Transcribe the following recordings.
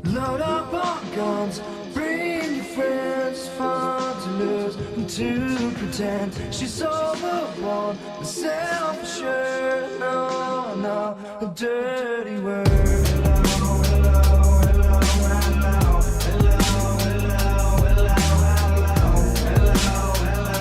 Load up on guns, bring your friends, fun to lose and to pretend she's overborn, self-assured, no, no, a dirty word. Hello, hello, hello, hello, hello, hello, hello,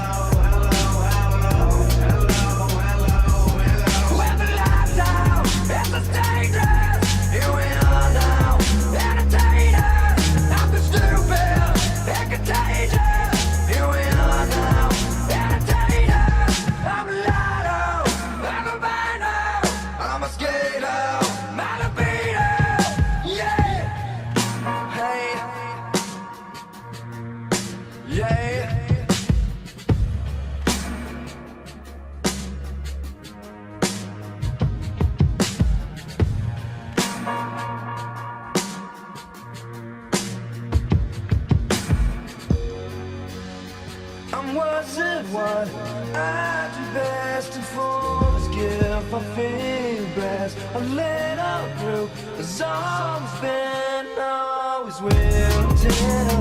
wasn't what I do best, and for this gift I feel blessed. A little through has always been, always will till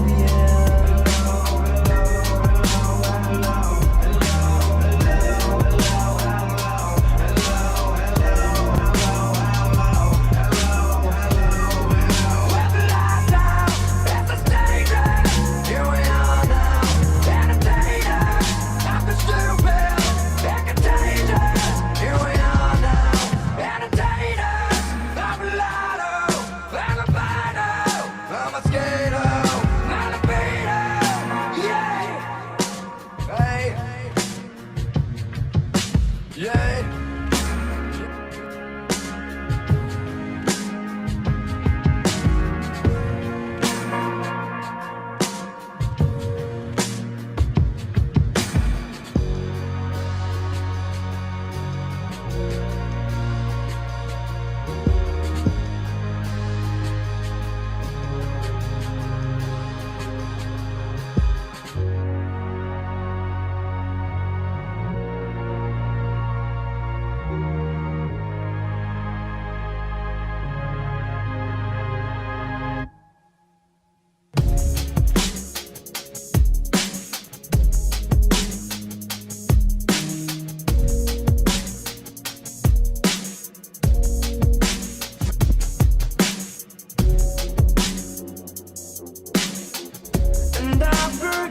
the end.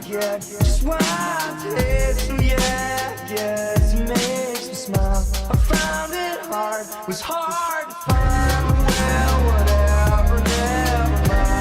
Yeah, just what it is, so yeah, yes, it makes me smile. I found it hard, was hard to find, well, whatever, never mind.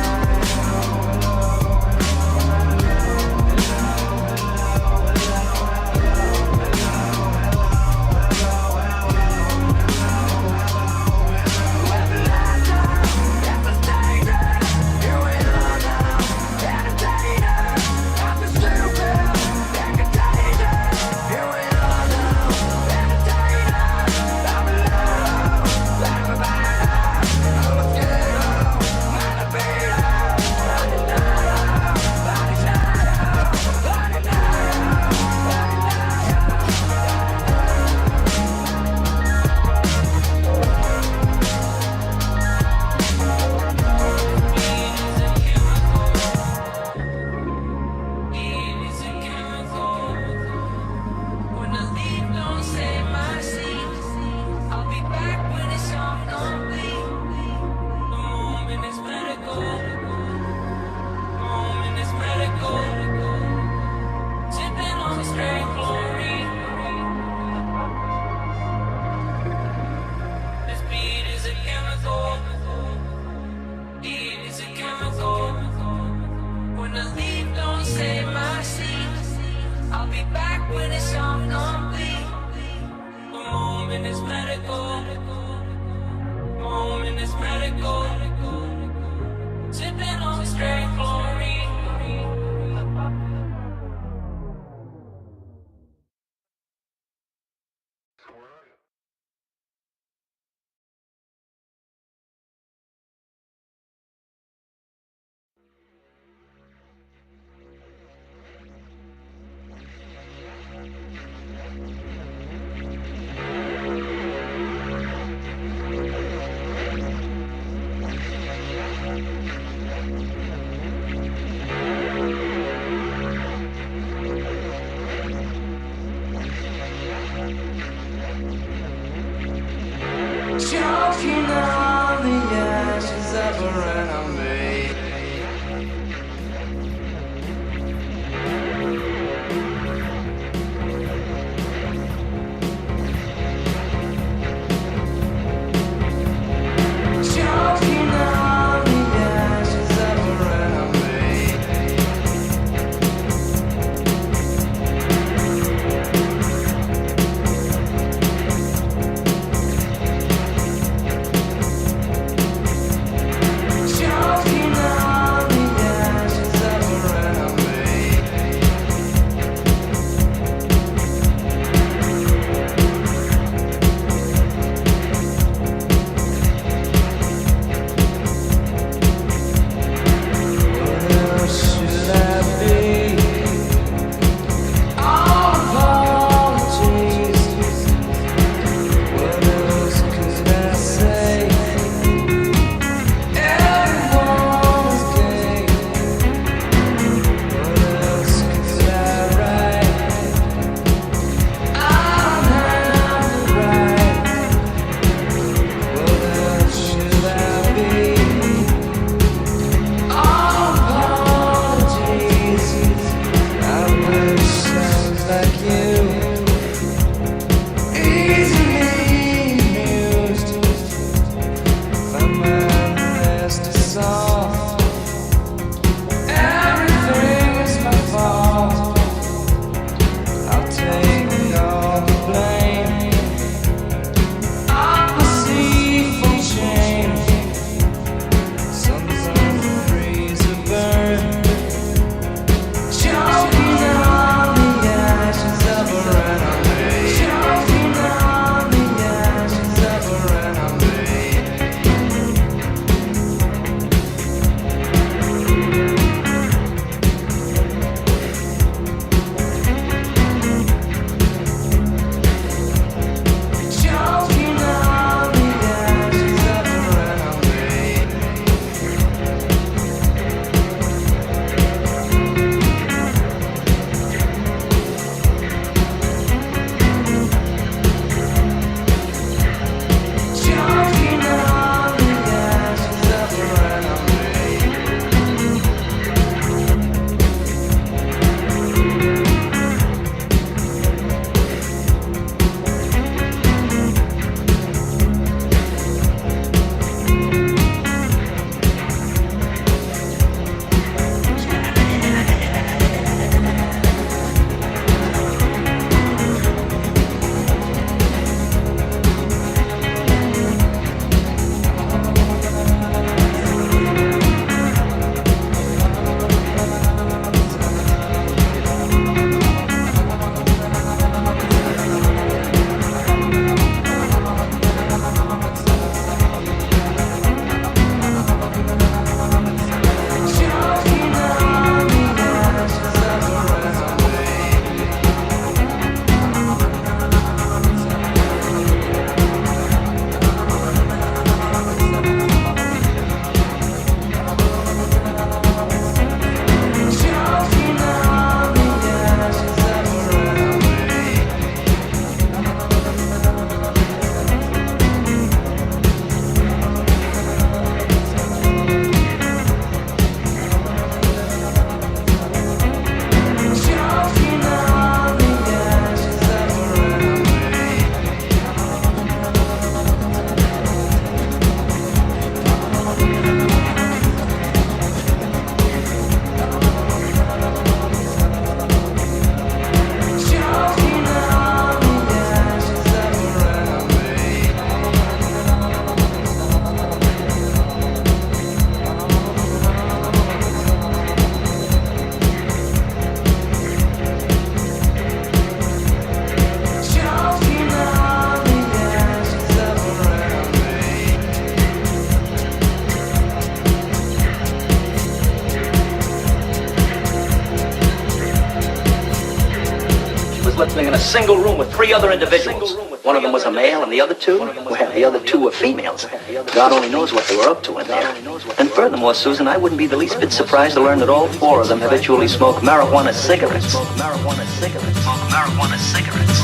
single room with 3 other individuals. One of them was a male, and the other 2? Well, the other 2 were females. God only knows what they were up to in there. And furthermore, Susan, I wouldn't be the least bit surprised to learn that all 4 of them habitually smoke marijuana cigarettes. Smoke marijuana cigarettes. Smoke marijuana cigarettes.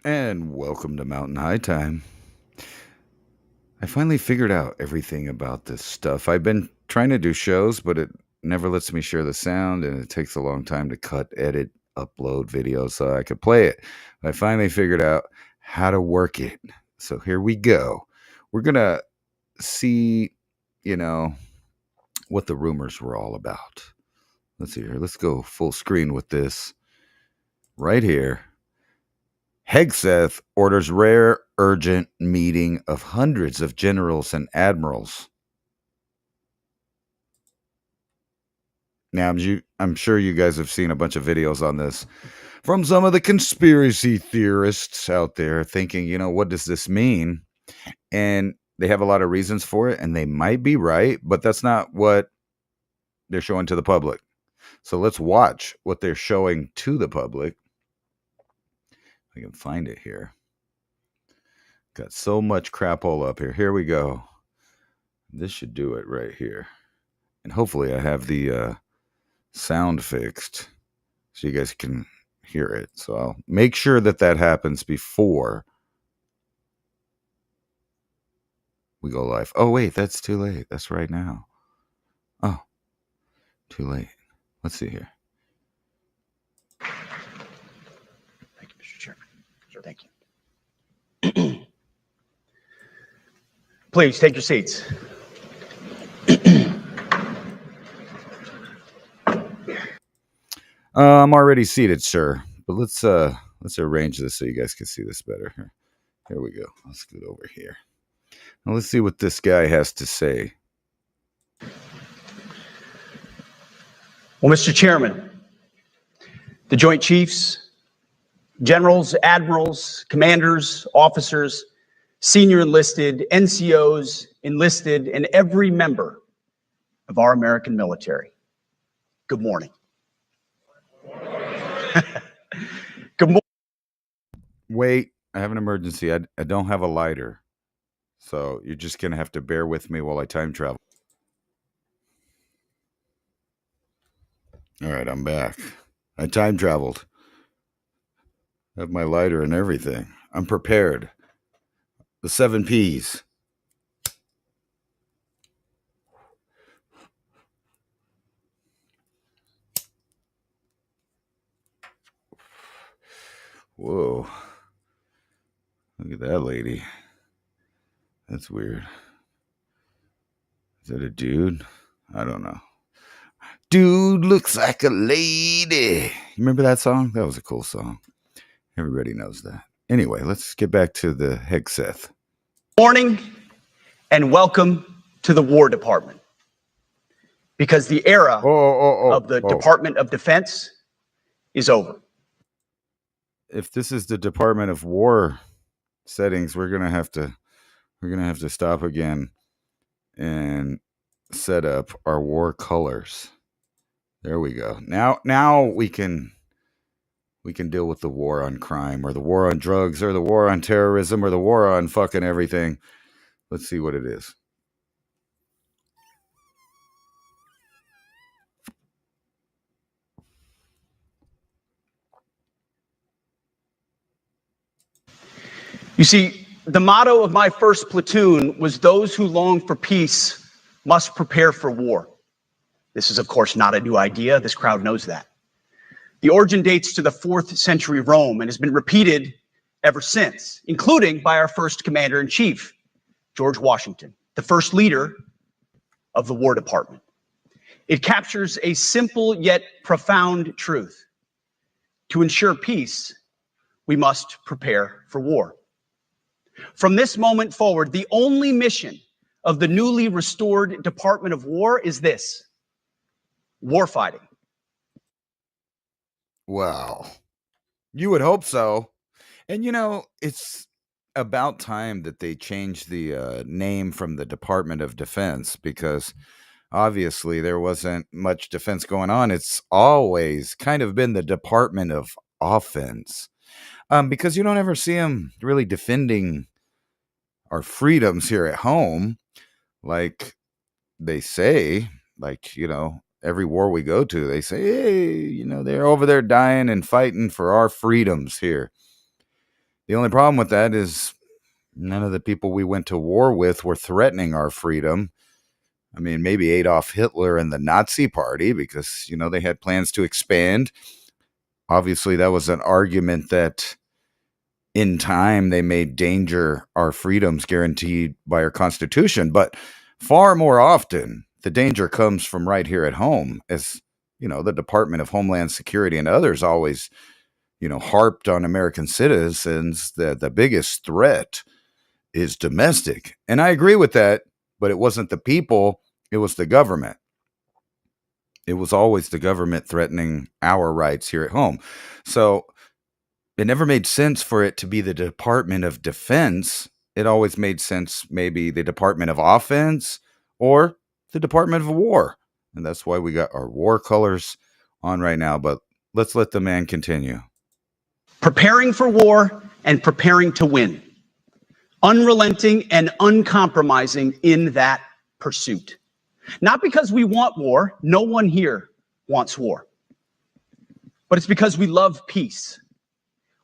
And welcome to Mountain High Time. I finally figured out everything about this stuff. I've been trying to do shows, but it never lets me share the sound, and it takes a long time to cut, edit, upload videos so I could play it. I finally figured out how to work it. So here we go. We're going to see, what the rumors were all about. Let's see here. Let's go full screen with this right here. Hegseth orders rare, urgent meeting of hundreds of generals and admirals. Now, I'm sure you guys have seen a bunch of videos on this from some of the conspiracy theorists out there thinking, what does this mean? And they have a lot of reasons for it, and they might be right, but that's not what they're showing to the public. So let's watch what they're showing to the public. I can find it here. Got so much crapola up here. Here we go. This should do it right here. And hopefully I have the sound fixed so you guys can hear it. So I'll make sure that happens before we go live. Oh, wait, that's too late. That's right now. Oh, too late. Let's see here. Thank you, Mr. Chairman. Sure, thank you. Please take your seats. I'm already seated, sir. But let's arrange this so you guys can see this better. Here we go. I'll scoot over here. Now let's see what this guy has to say. Well, Mr. Chairman, the Joint Chiefs, Generals, Admirals, Commanders, Officers, Senior Enlisted, NCOs, Enlisted, and every member of our American military. Good morning. Good morning. Wait, I have an emergency. I don't have a lighter. So you're just going to have to bear with me while I time travel. All right, I'm back. I time traveled. I have my lighter and everything. I'm prepared. The 7 Ps. Whoa. Look at that lady. That's weird. Is that a dude? I don't know. Dude looks like a lady. You remember that song? That was a cool song. Everybody knows that. Anyway, let's get back to the Hegseth. Morning and welcome to the War Department. Because the era of the Department of Defense is over. If this is the Department of War settings, we're gonna have to stop again and set up our war colors. There we go. Now we can deal with the war on crime, or the war on drugs, or the war on terrorism, or the war on fucking everything. Let's see what it is. You see, the motto of my first platoon was, "Those who long for peace must prepare for war." This is, of course, not a new idea. This crowd knows that. The origin dates to the 4th century Rome and has been repeated ever since, including by our first commander-in-chief, George Washington, the first leader of the War Department. It captures a simple yet profound truth. To ensure peace, we must prepare for war. From this moment forward, the only mission of the newly restored Department of War is this: war fighting. Wow. You would hope so. And you know, it's about time that they changed the name from the Department of Defense, because obviously there wasn't much defense going on. It's always kind of been the Department of Offense. Because you don't ever see them really defending our freedoms here at home, like they say. Like, you know, every war we go to, they say, hey, you know, they're over there dying and fighting for our freedoms here. The only problem with that is none of the people we went to war with were threatening our freedom. I mean, maybe Adolf Hitler and the Nazi Party, because, you know, they had plans to expand. Obviously, that was an argument that in time they made danger our freedoms guaranteed by our Constitution. But far more often, the danger comes from right here at home, as, you know, the Department of Homeland Security and others always, you know, harped on American citizens that the biggest threat is domestic. And I agree with that, but it wasn't the people, it was the government. It was always the government threatening our rights here at home. So it never made sense for it to be the Department of Defense. It always made sense, maybe the Department of Offense or the Department of War. And that's why we got our war colors on right now. But let's let the man continue. Preparing for war and preparing to win. Unrelenting and uncompromising in that pursuit. Not because we want war. No one here wants war. But it's because we love peace.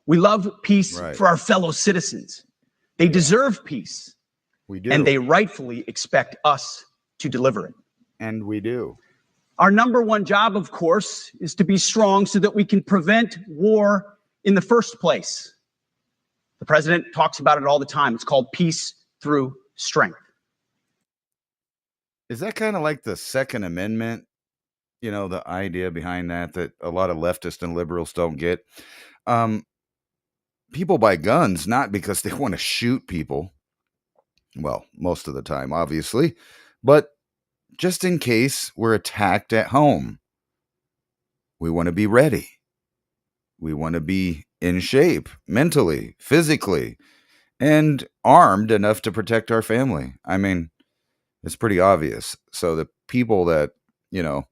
We love peace for our fellow citizens. They deserve peace. We do. And they rightfully expect us to deliver it. And we do. Our number one job, of course, is to be strong so that we can prevent war in the first place. The president talks about it all the time. It's called peace through strength. Is that kind of like the Second Amendment? You know, the idea behind that a lot of leftists and liberals don't get. People buy guns not because they want to shoot people. Well, most of the time, obviously. But just in case we're attacked at home. We want to be ready. We want to be in shape, mentally, physically, and armed enough to protect our family. I mean, it's pretty obvious. So the people that, you know,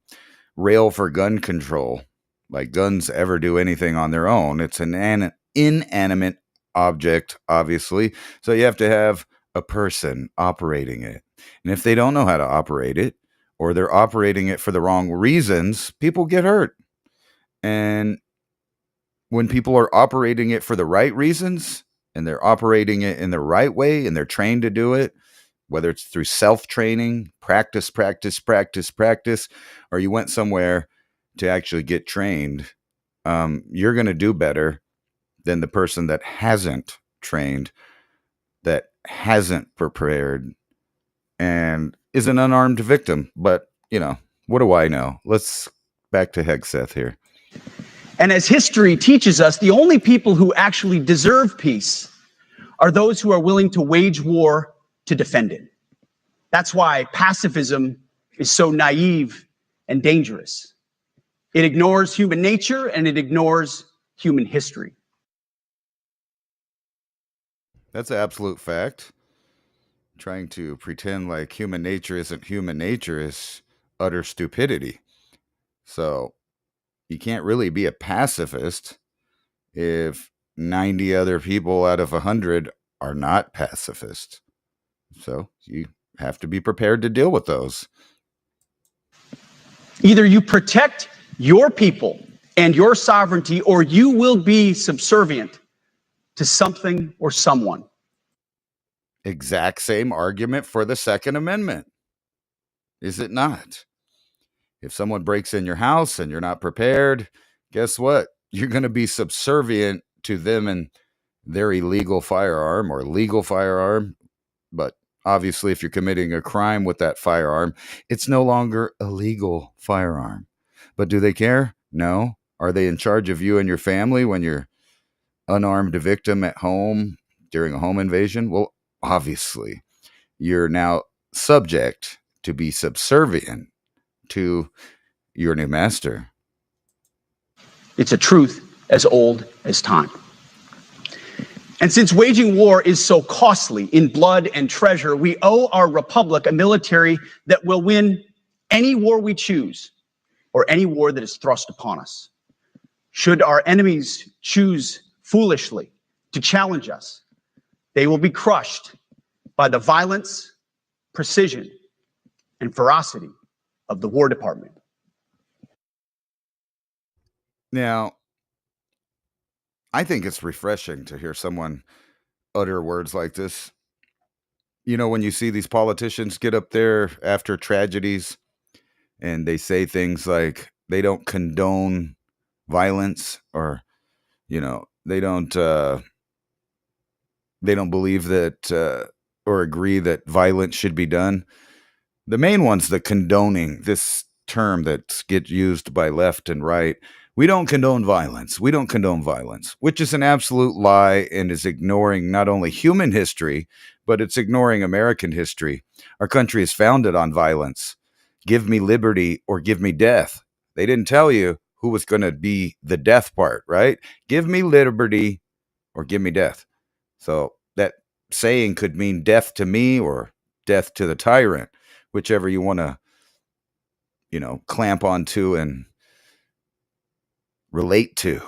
rail for gun control, like guns ever do anything on their own. It's an inanimate object, obviously. So you have to have a person operating it. And if they don't know how to operate it, or they're operating it for the wrong reasons, people get hurt. And when people are operating it for the right reasons, and they're operating it in the right way, and they're trained to do it, whether it's through self-training, practice, or you went somewhere to actually get trained, you're going to do better than the person that hasn't trained, that hasn't prepared, and is an unarmed victim. But, you know, what do I know? Let's back to Hegseth here. And as history teaches us, the only people who actually deserve peace are those who are willing to wage war to defend it. That's why pacifism is so naive and dangerous. It ignores human nature and it ignores human history. That's an absolute fact. Trying to pretend like human nature isn't human nature is utter stupidity. So you can't really be a pacifist if 90 other people out of 100 are not pacifist. So you have to be prepared to deal with those. Either you protect your people and your sovereignty, or you will be subservient to something or someone. Exact same argument for the Second Amendment, is it not? If someone breaks in your house and you're not prepared, guess what? You're going to be subservient to them and their illegal firearm or legal firearm. But obviously, if you're committing a crime with that firearm, it's no longer a legal firearm. But do they care? No. Are they in charge of you and your family when you're unarmed victim at home during a home invasion? Well, obviously, you're now subject to be subservient to your new master. It's a truth as old as time. And since waging war is so costly in blood and treasure, we owe our republic a military that will win any war we choose or any war that is thrust upon us. Should our enemies choose foolishly to challenge us, they will be crushed by the violence, precision, and ferocity of the War Department. Now, I think it's refreshing to hear someone utter words like this. You know, when you see these politicians get up there after tragedies and they say things like they don't condone violence, or, you know, they don't believe that or agree that violence should be done. The main one's the condoning, this term that gets used by left and right. We don't condone violence. We don't condone violence, which is an absolute lie and is ignoring not only human history, but it's ignoring American history. Our country is founded on violence. Give me liberty or give me death. They didn't tell you who was going to be the death part, right? Give me liberty or give me death. So that saying could mean death to me or death to the tyrant, whichever you want to, clamp onto and relate to.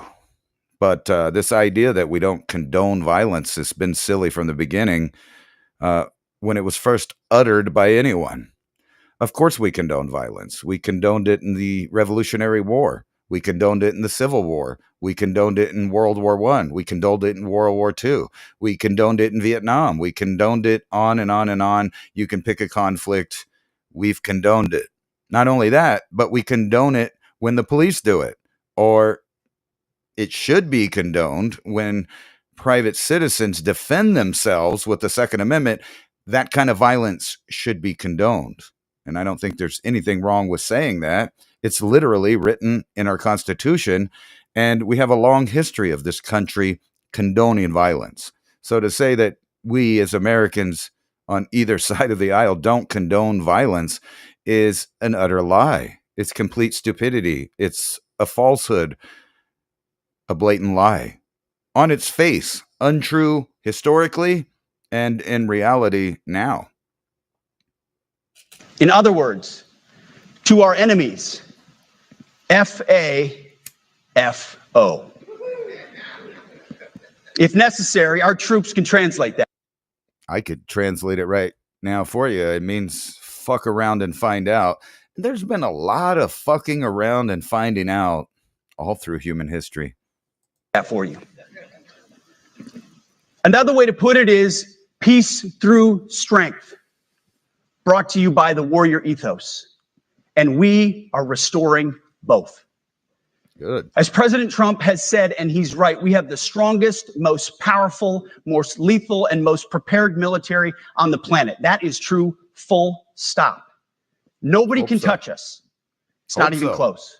But this idea that we don't condone violence has been silly from the beginning when it was first uttered by anyone. Of course we condone violence. We condoned it in the Revolutionary War. We condoned it in the Civil War. We condoned it in World War I. We condoned it in World War II. We condoned it in Vietnam. We condoned it on and on and on. You can pick a conflict. We've condoned it. Not only that, but we condone it when the police do it. Or it should be condoned when private citizens defend themselves with the Second Amendment. That kind of violence should be condoned. And I don't think there's anything wrong with saying that. It's literally written in our Constitution, and we have a long history of this country condoning violence. So to say that we as Americans on either side of the aisle don't condone violence is an utter lie. It's complete stupidity. It's a falsehood, a blatant lie. On its face, untrue historically and in reality now. In other words, to our enemies, F-A-F-O. If necessary, our troops can translate that. I could translate it right now for you. It means fuck around and find out. There's been a lot of fucking around and finding out all through human history. That for you. Another way to put it is peace through strength, brought to you by the warrior ethos. And we are restoring both. Good. As President Trump has said, and he's right, we have the strongest, most powerful, most lethal, and most prepared military on the planet. That is true, full stop. Nobody can touch us. It's not even close.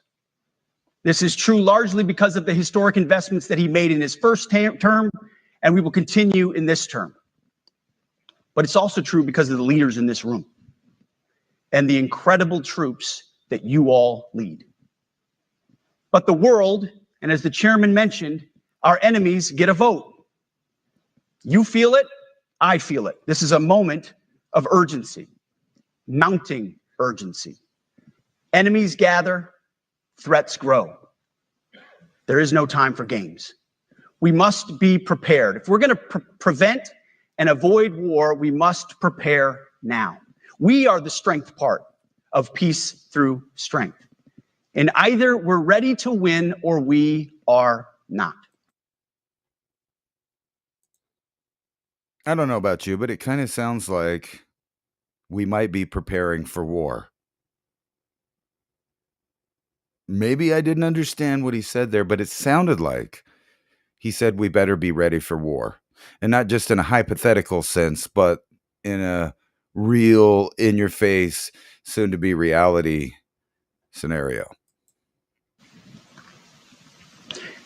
This is true largely because of the historic investments that he made in his first term, and we will continue in this term. But it's also true because of the leaders in this room. and the incredible troops that you all lead. But the world, and as the chairman mentioned, our enemies get a vote. You feel it, I feel it. This is a moment of urgency, mounting urgency. Enemies gather, threats grow. There is no time for games. We must be prepared. If we're going to prevent and avoid war, we must prepare now. We are the strength part of peace through strength. And either we're ready to win or we are not. I don't know about you, but it kind of sounds like we might be preparing for war. Maybe I didn't understand what he said there, but it sounded like he said we better be ready for war. And not just in a hypothetical sense, but in a real, in-your-face, soon-to-be reality scenario.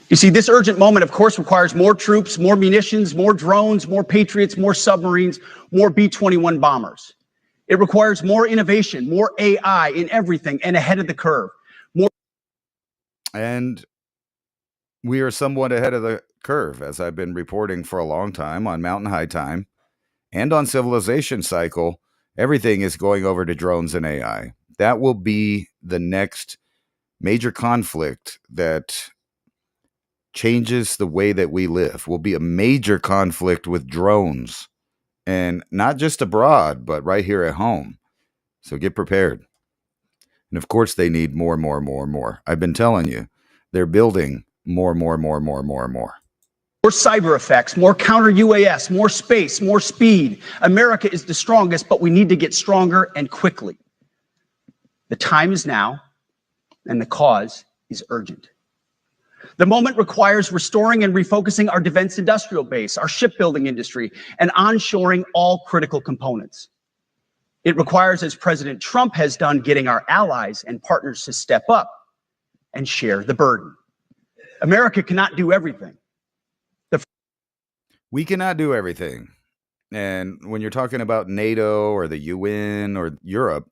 You see, this urgent moment, of course, requires more troops, more munitions, more drones, more Patriots, more submarines, more B-21 bombers. It requires more innovation, more AI in everything, and ahead of the curve. And we are somewhat ahead of the curve, as I've been reporting for a long time on Mountain High Time and on Civilization Cycle. Everything is going over to drones and AI. That will be the next major conflict that changes the way that we live. Will be a major conflict with drones, and not just abroad, but right here at home. So get prepared. And of course, they need more. I've been telling you, they're building more. More cyber effects, more counter UAS, more space, more speed. America is the strongest, but we need to get stronger and quickly. The time is now, and the cause is urgent. The moment requires restoring and refocusing our defense industrial base, our shipbuilding industry, and onshoring all critical components. It requires, as President Trump has done, getting our allies and partners to step up and share the burden. America cannot do everything. We cannot do everything. And when you're talking about NATO or the UN or Europe,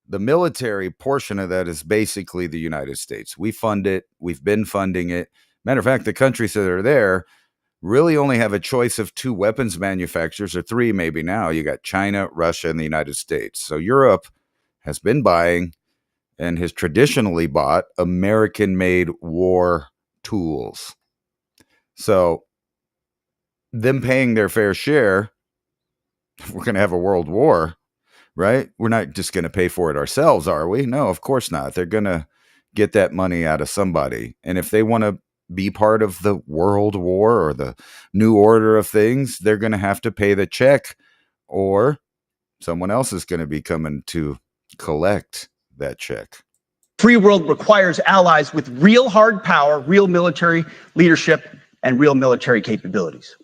the military portion of that is basically the United States. We fund it. We've been funding it. Matter of fact, the countries that are there really only have a choice of 2 weapons manufacturers, or 3 maybe now. You got China, Russia, and the United States. So Europe has been buying and has traditionally bought American-made war tools. So them paying their fair share, we're going to have a world war, right? We're not just going to pay for it ourselves, are we? No, of course not. They're going to get that money out of somebody. And if they want to be part of the world war or the new order of things, they're going to have to pay the check, or someone else is going to be coming to collect that check. Free world requires allies with real hard power, real military leadership, and real military capabilities.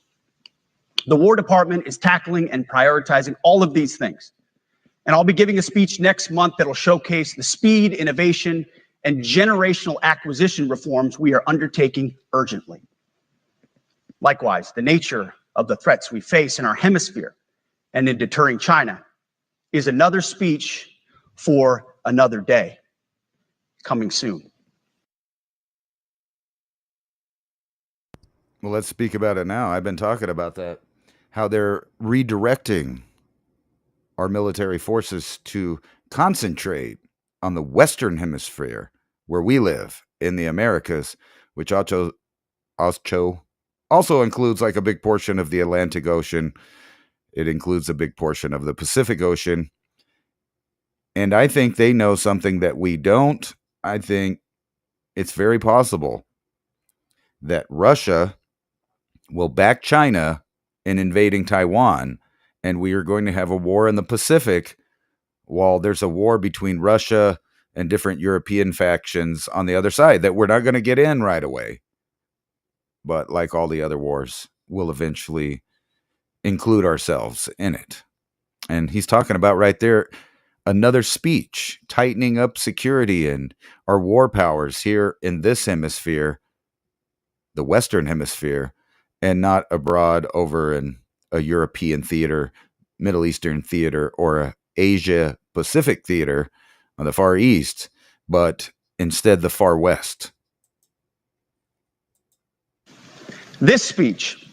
The War Department is tackling and prioritizing all of these things. And I'll be giving a speech next month that'll showcase the speed, innovation, and generational acquisition reforms we are undertaking urgently. Likewise, the nature of the threats we face in our hemisphere and in deterring China is another speech for another day, coming soon. Well, let's speak about it now. I've been talking about that, how they're redirecting our military forces to concentrate on the Western Hemisphere, where we live in the Americas, which also includes like a big portion of the Atlantic Ocean. It includes a big portion of the Pacific Ocean. And I think they know something that we don't. I think it's very possible that Russia will back China in invading Taiwan, and we are going to have a war in the Pacific while there's a war between Russia and different European factions on the other side that we're not going to get in right away. But like all the other wars, we'll eventually include ourselves in it. And he's talking about right there another speech, tightening up security and our war powers here in this hemisphere, the Western Hemisphere, and not abroad over in a European theater, Middle Eastern theater, or a Asia Pacific Theater on the Far East, but instead the Far West. This speech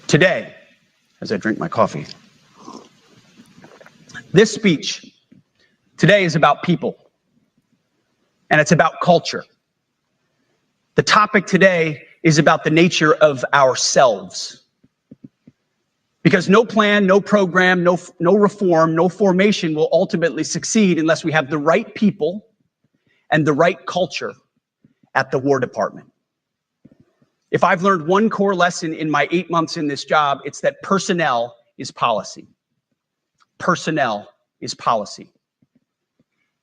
today, as I drink my coffee, this speech today is about people, and it's about culture. The topic today is about the nature of ourselves. Because no plan, no program, no reform, no formation will ultimately succeed unless we have the right people and the right culture at the War Department. If I've learned one core lesson in my 8 months in this job, it's that personnel is policy. Personnel is policy.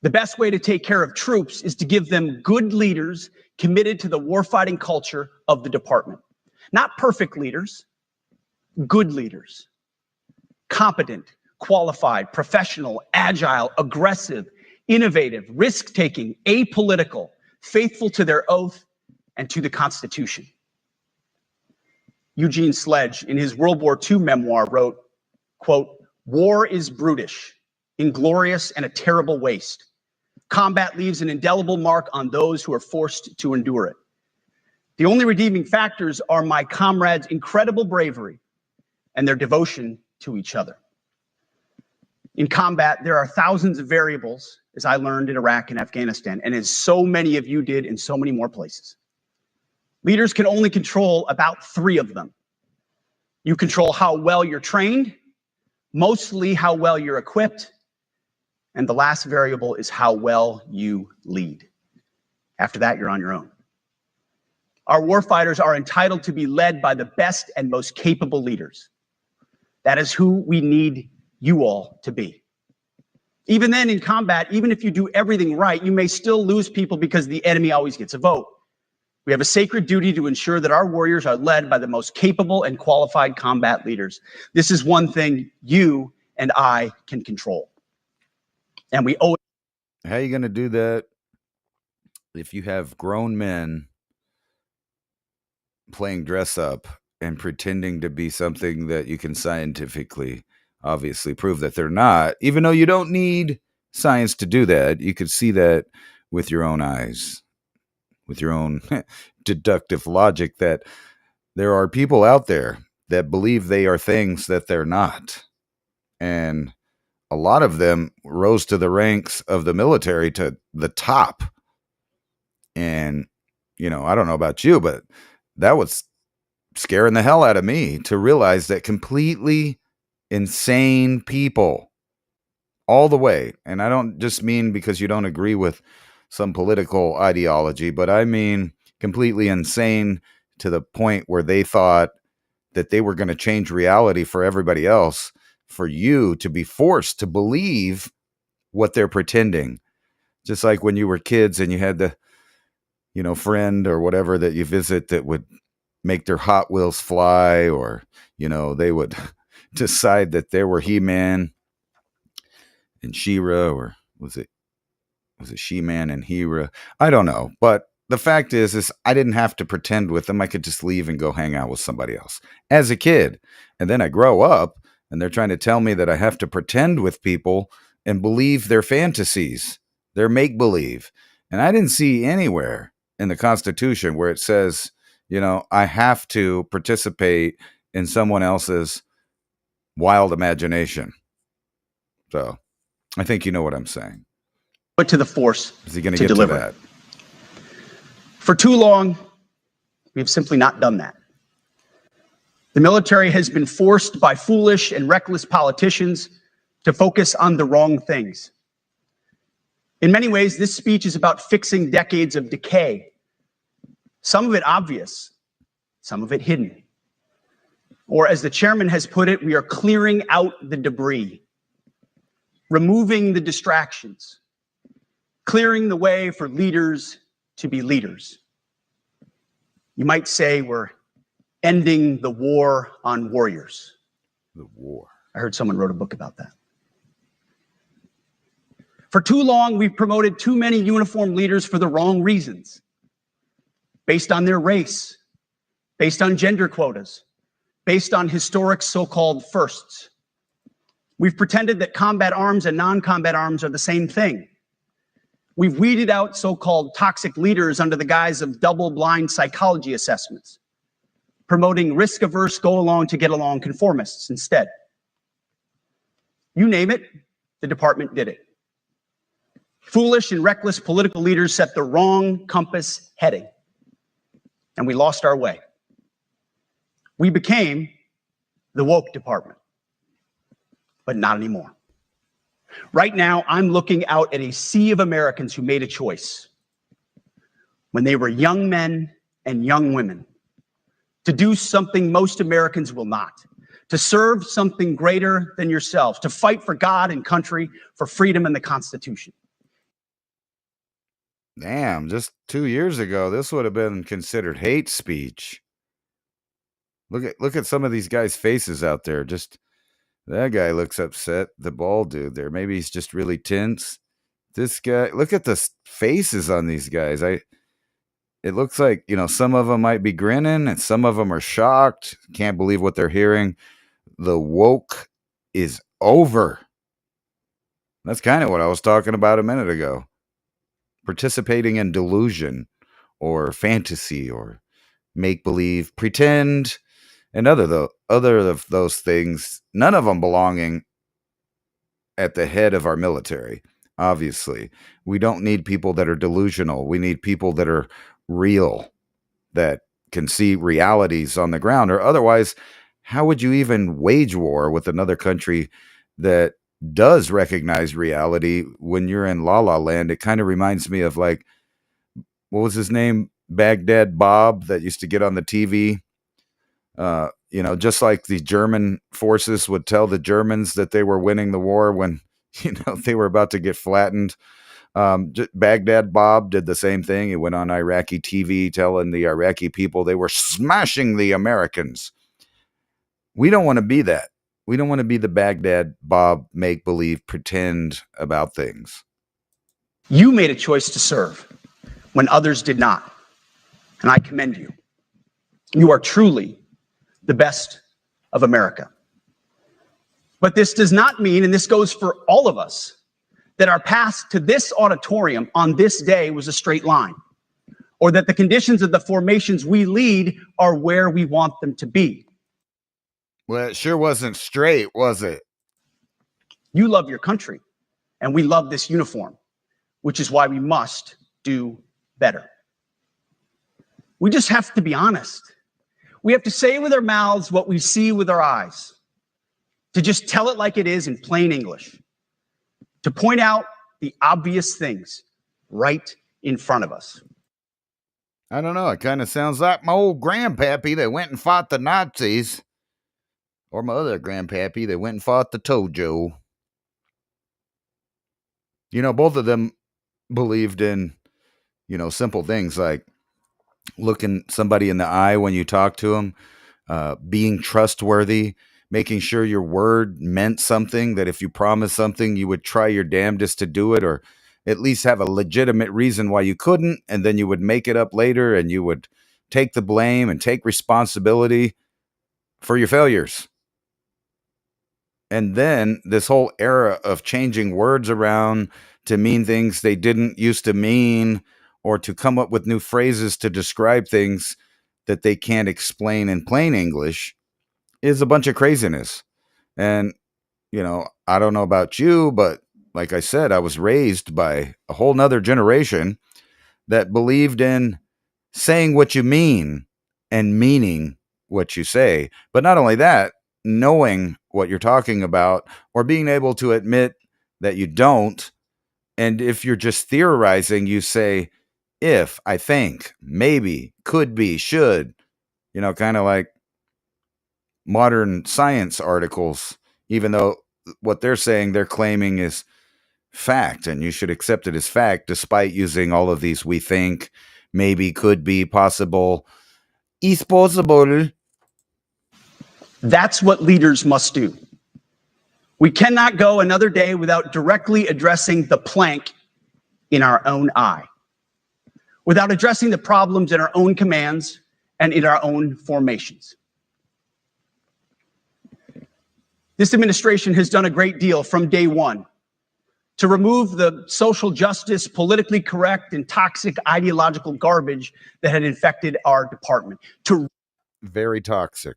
The best way to take care of troops is to give them good leaders committed to the warfighting culture of the department. Not perfect leaders, good leaders. Competent, qualified, professional, agile, aggressive, innovative, risk-taking, apolitical, faithful to their oath and to the Constitution. Eugene Sledge, in his World War II memoir, wrote, quote, "War is brutish, inglorious, and a terrible waste. Combat leaves an indelible mark on those who are forced to endure it. The only redeeming factors are my comrades' incredible bravery and their devotion to each other." In combat, there are thousands of variables, as I learned in Iraq and Afghanistan, and as so many of you did in so many more places. Leaders can only control about 3 of them. You control how well you're trained, mostly how well you're equipped, and the last variable is how well you lead. After that, you're on your own. Our warfighters are entitled to be led by the best and most capable leaders. That is who we need you all to be. Even then, in combat, even if you do everything right, you may still lose people because the enemy always gets a vote. We have a sacred duty to ensure that our warriors are led by the most capable and qualified combat leaders. This is one thing you and I can control. And we owe it. How are you going to do that if you have grown men playing dress up and pretending to be something that you can scientifically obviously prove that they're not, even though you don't need science to do that? You could see that with your own eyes, with your own deductive logic, that there are people out there that believe they are things that they're not. And a lot of them rose to the ranks of the military, to the top. And, you know, I don't know about you, but that was scaring the hell out of me to realize that completely insane people all the way. And I don't just mean because you don't agree with some political ideology, but I mean completely insane to the point where they thought that they were going to change reality for everybody else, for you to be forced to believe what they're pretending. Just like when you were kids and you had the, you know, friend or whatever that you visit that would make their Hot Wheels fly, or, you know, they would decide that they were He-Man and She-Ra, or was it She-Man and He-Ra? I don't know. But the fact is I didn't have to pretend with them. I could just leave and go hang out with somebody else as a kid. And then I grow up and they're trying to tell me that I have to pretend with people and believe their fantasies, their make-believe. And I didn't see anywhere in the Constitution where it says, you know, I have to participate in someone else's wild imagination. So I think you know what I'm saying. Put to the force Is he going to to get deliver. to that? For too long, we've simply not done that. The military has been forced by foolish and reckless politicians to focus on the wrong things. In many ways, this speech is about fixing decades of decay. Some of it obvious, some of it hidden. Or as the chairman has put it, we are clearing out the debris, removing the distractions, clearing the way for leaders to be leaders. You might say we're ending the war on warriors. The war. I heard someone wrote a book about that. For too long, we've promoted too many uniformed leaders for the wrong reasons, based on their race, based on gender quotas, based on historic so-called firsts. We've pretended that combat arms and non-combat arms are the same thing. We've weeded out so-called toxic leaders under the guise of double-blind psychology assessments, promoting risk-averse, go-along-to-get-along conformists instead. You name it, the department did it. Foolish and reckless political leaders set the wrong compass heading, and we lost our way. We became the woke department, but not anymore. Right now, I'm looking out at a sea of Americans who made a choice when they were young men and young women to do something most Americans will not, to serve something greater than yourselves, to fight for God and country, for freedom and the Constitution. Damn, just 2 years ago, this would have been considered hate speech. Look at some of these guys' faces out there. Just that guy looks upset. The bald dude there, maybe he's just really tense. This guy, look at the faces on these guys. It looks like, some of them might be grinning and some of them are shocked. Can't believe what they're hearing. The woke is over. That's kind of what I was talking about a minute ago. Participating in delusion or fantasy or make-believe, pretend, and other of those things, none of them belonging at the head of our military. Obviously, we don't need people that are delusional. We need people that are real, that can see realities on the ground, or otherwise, how would you even wage war with another country that does recognize reality when you're in La La Land? It kind of reminds me of, like, what was his name? Baghdad Bob, that used to get on the TV. Just like the German forces would tell the Germans that they were winning the war when, they were about to get flattened. Baghdad Bob did the same thing. He went on Iraqi TV telling the Iraqi people they were smashing the Americans. We don't want to be that. We don't want to be the Baghdad Bob make-believe, pretend about things. You made a choice to serve when others did not, and I commend you. You are truly the best of America. But this does not mean, and this goes for all of us, that our path to this auditorium on this day was a straight line, or that the conditions of the formations we lead are where we want them to be. Well, it sure wasn't straight, was it? You love your country, and we love this uniform, which is why we must do better. We just have to be honest. We have to say with our mouths what we see with our eyes, to just tell it like it is in plain English, to point out the obvious things right in front of us. I don't know. It kind of sounds like my old grandpappy that went and fought the Nazis, or my other grandpappy that went and fought the Tojo. Both of them believed in, simple things like looking somebody in the eye when you talk to them, being trustworthy, making sure your word meant something, that if you promised something, you would try your damnedest to do it, or at least have a legitimate reason why you couldn't, and then you would make it up later and you would take the blame and take responsibility for your failures. And then this whole era of changing words around to mean things they didn't used to mean, or to come up with new phrases to describe things that they can't explain in plain English, is a bunch of craziness. And, I don't know about you, but like I said, I was raised by a whole nother generation that believed in saying what you mean and meaning what you say. But not only that, knowing what you're talking about, or being able to admit that you don't. And if you're just theorizing, you say, if, I think, maybe, could be, should, kind of like modern science articles, even though what they're saying, they're claiming is fact, and you should accept it as fact, despite using all of these we think, maybe, could be, possible, is possible. That's what leaders must do. We cannot go another day without directly addressing the plank in our own eye, without addressing the problems in our own commands and in our own formations. This administration has done a great deal from day one to remove the social justice, politically correct, and toxic ideological garbage that had infected our department, to Very toxic.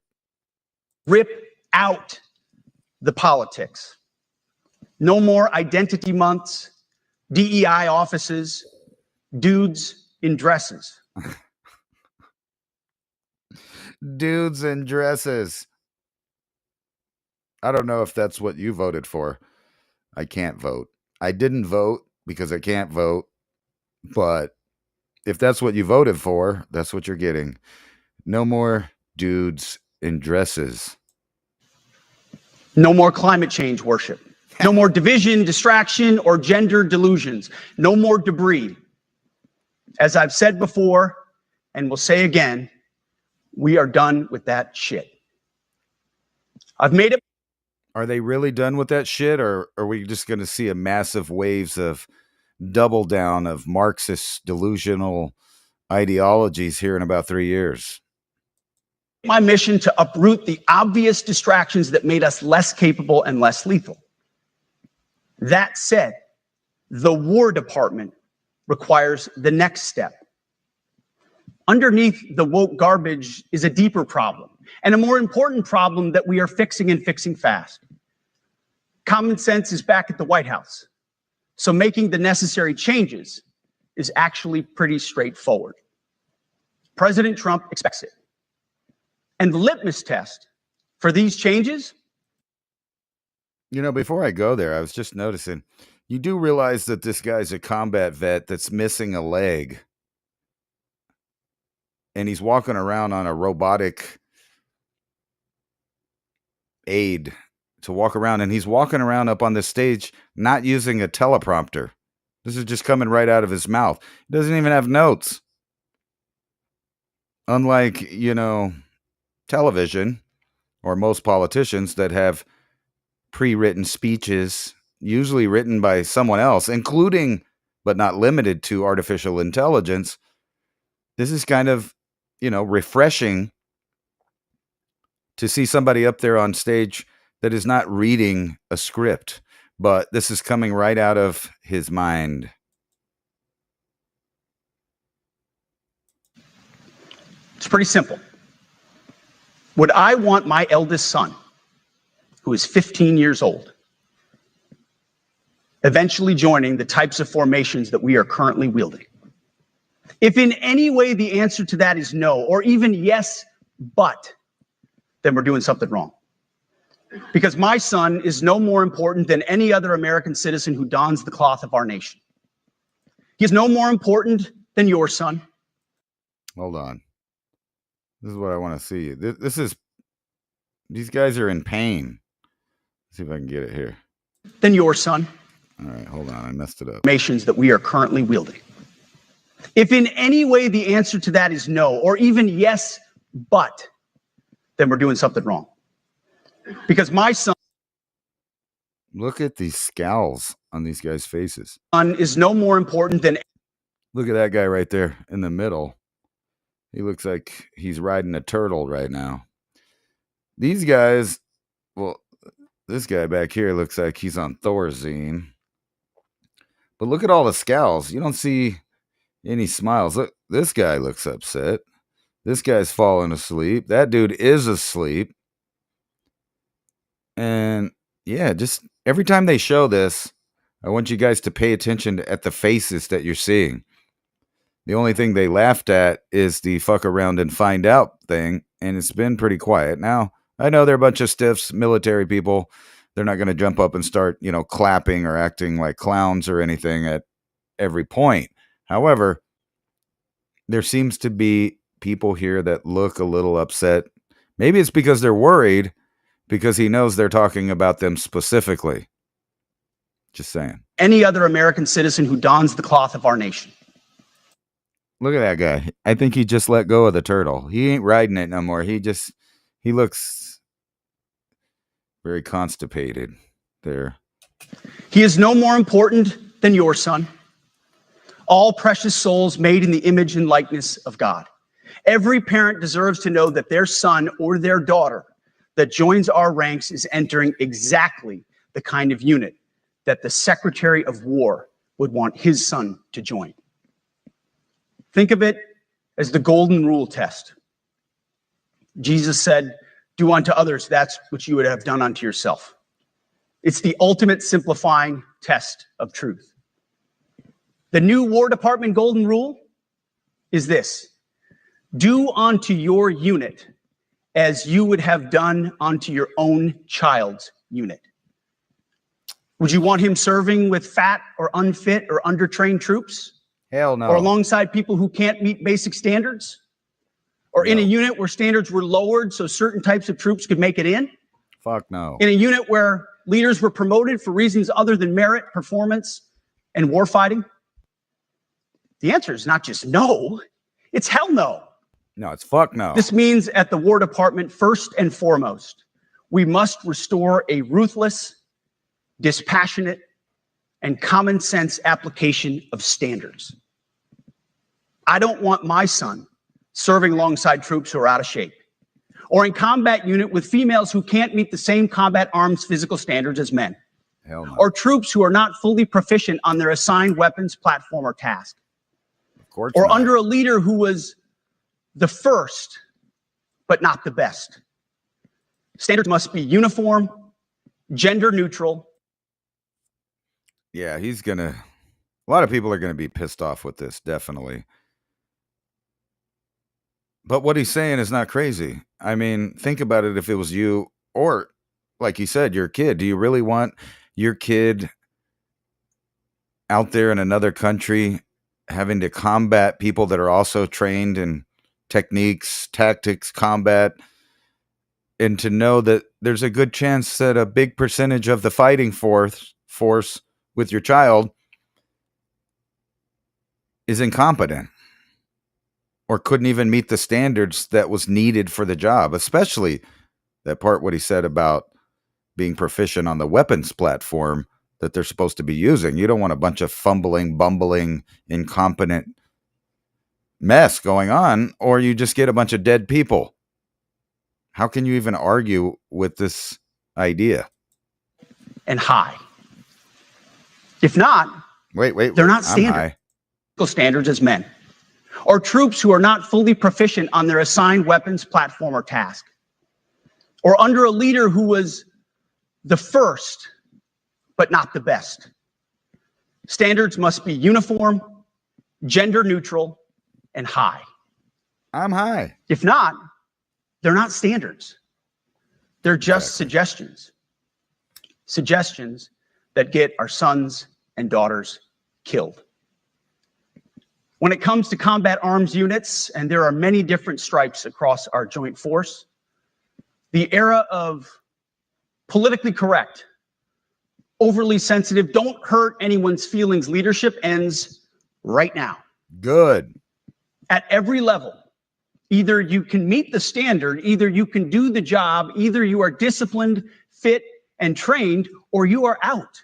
rip out the politics. No more identity months, DEI offices, dudes in dresses. Dudes in dresses. I don't know if that's what you voted for. I can't vote. I didn't vote because I can't vote. But if that's what you voted for, that's what you're getting. No more dudes in dresses. No more climate change worship. No more division, distraction, or gender delusions. No more debris. As I've said before, and will say again, we are done with that shit. I've made it. Are they really done with that shit, or are we just going to see a massive waves of double down of Marxist delusional ideologies here in about 3 years? My mission to uproot the obvious distractions that made us less capable and less lethal. That said, the War Department requires the next step. Underneath the woke garbage is a deeper problem, and a more important problem that we are fixing and fixing fast. Common sense is back at the White House, so making the necessary changes is actually pretty straightforward. President Trump expects it. And the litmus test for these changes? You know, before I go there, I was just noticing, you do realize that this guy's a combat vet that's missing a leg. And he's walking around on a robotic aid to walk around. And he's walking around up on the stage, not using a teleprompter. This is just coming right out of his mouth. He doesn't even have notes. Unlike, television or most politicians that have pre-written speeches, usually written by someone else, including, but not limited to, artificial intelligence. This is kind of, refreshing to see somebody up there on stage that is not reading a script, but this is coming right out of his mind. It's pretty simple. Would I want my eldest son, who is 15 years old, eventually joining the types of formations that we are currently wielding? If in any way the answer to that is no, or even yes, but, then we're doing something wrong. Because my son is no more important than any other American citizen who dons the cloth of our nation. He is no more important than your son. Hold on. This is what I want to see. These guys are in pain. Let's see if I can get it here. Than your son. All right, hold on. I messed it up. Formations that we are currently wielding. If in any way the answer to that is no, or even yes, but, then we're doing something wrong. Because my son Look at these scowls on these guys' faces. is no more important than. Look at that guy right there in the middle. He looks like he's riding a turtle right now. These guys, well, this guy back here looks like he's on Thorazine. But look at all the scowls. You don't see any smiles. Look, this guy looks upset. This guy's falling asleep. That dude is asleep. And yeah, just every time they show this, I want you guys to pay attention at the faces that you're seeing. The only thing they laughed at is the fuck around and find out thing, and it's been pretty quiet. Now, I know they're a bunch of stiffs, military people. They're not going to jump up and start, clapping or acting like clowns or anything at every point. However, there seems to be people here that look a little upset. Maybe it's because they're worried because he knows they're talking about them specifically. Just saying. Any other American citizen who dons the cloth of our nation. Look at that guy. I think he just let go of the turtle. He ain't riding it no more. He looks very constipated there. He is no more important than your son. All precious souls made in the image and likeness of God. Every parent deserves to know that their son or their daughter that joins our ranks is entering exactly the kind of unit that the Secretary of War would want his son to join. Think of it as the golden rule test. Jesus said, "Do unto others that's what you would have done unto yourself." It's the ultimate simplifying test of truth. The new War Department golden rule is this: do unto your unit as you would have done unto your own child's unit. Would you want him serving with fat or unfit or undertrained troops? Hell no. Or alongside people who can't meet basic standards? Or in a unit where standards were lowered so certain types of troops could make it in? Fuck no. In a unit where leaders were promoted for reasons other than merit, performance, and warfighting? The answer is not just no, it's hell no. No, it's fuck no. This means at the War Department, first and foremost, we must restore a ruthless, dispassionate, and common sense application of standards. I don't want my son serving alongside troops who are out of shape, or in combat unit with females who can't meet the same combat arms physical standards as men, Hell no. or troops who are not fully proficient on their assigned weapons, platform, or task, Of course or not. under a leader who was the first, but not the best. Standards must be uniform, gender neutral. Yeah, a lot of people are gonna be pissed off with this, definitely. But what he's saying is not crazy. I mean, think about it if it was you, or like you said, your kid. Do you really want your kid out there in another country having to combat people that are also trained in techniques, tactics, combat, and to know that there's a good chance that a big percentage of the fighting force with your child is incompetent or couldn't even meet the standards that was needed for the job, especially that part what he said about being proficient on the weapons platform that they're supposed to be using. You don't want a bunch of fumbling, bumbling, incompetent mess going on, or you just get a bunch of dead people. How can you even argue with this idea? And high. If not, Wait. they're not I'm standard high. standards as men, or troops who are not fully proficient on their assigned weapons, platform, or task, or under a leader who was the first, but not the best. Standards must be uniform, gender neutral, and high. I'm high. If not, they're not standards. They're just suggestions. Suggestions that get our sons and daughters killed. When it comes to combat arms units, and there are many different stripes across our joint force, the era of politically correct, overly sensitive, don't hurt anyone's feelings leadership ends right now. Good. At every level, either you can meet the standard, either you can do the job, either you are disciplined, fit, and trained, or you are out.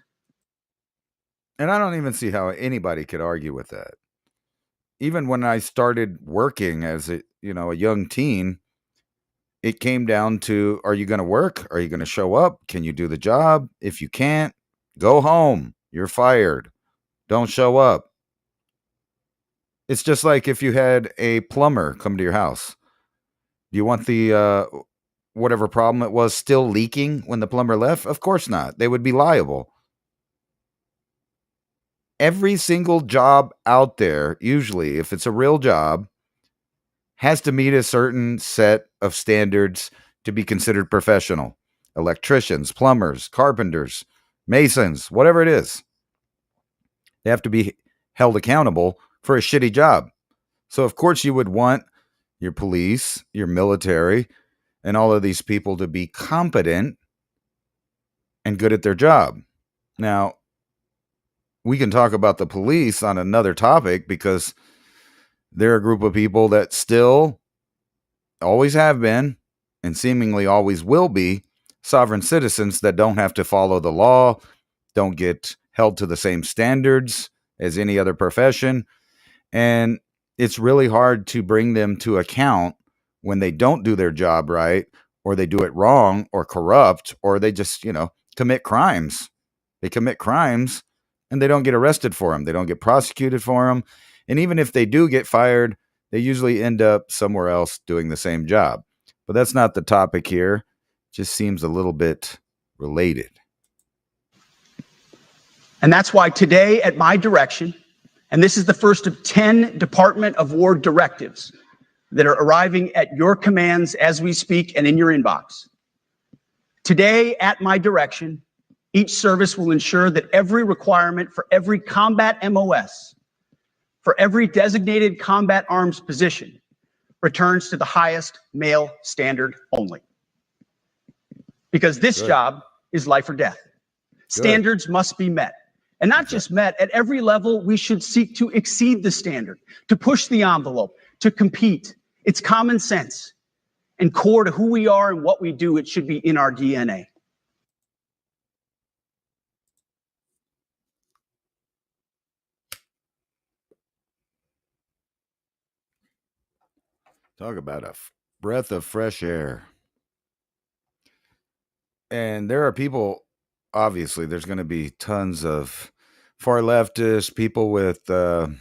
And I don't even see how anybody could argue with that. Even when I started working as a young teen, it came down to, are you going to work? Are you going to show up? Can you do the job? If you can't, go home. You're fired. Don't show up. It's just like if you had a plumber come to your house. Do you want the whatever problem it was still leaking when the plumber left? Of course not. They would be liable. Every single job out there, usually, if it's a real job, has to meet a certain set of standards to be considered professional. Electricians, plumbers, carpenters, masons, whatever it is. They have to be held accountable for a shitty job. So, of course, you would want your police, your military, and all of these people to be competent and good at their job. Now, we can talk about the police on another topic because they're a group of people that still always have been and seemingly always will be sovereign citizens that don't have to follow the law, don't get held to the same standards as any other profession. And it's really hard to bring them to account when they don't do their job right or they do it wrong or corrupt, or they just, commit crimes. They commit crimes and they don't get arrested for them. They don't get prosecuted for them. And even if they do get fired, they usually end up somewhere else doing the same job. But that's not the topic here. Just seems a little bit related. And that's why today, at my direction, and this is the first of 10 Department of War directives that are arriving at your commands as we speak and in your inbox. Today, at my direction, each service will ensure that every requirement for every combat MOS, for every designated combat arms position, returns to the highest male standard only. Because this Good. job is life or death. Standards must be met. And not just met, at every level, we should seek to exceed the standard, to push the envelope, to compete. It's common sense and core to who we are and what we do. It should be in our DNA. Talk about a breath of fresh air. And there are people, obviously, there's going to be tons of far leftists, people with, the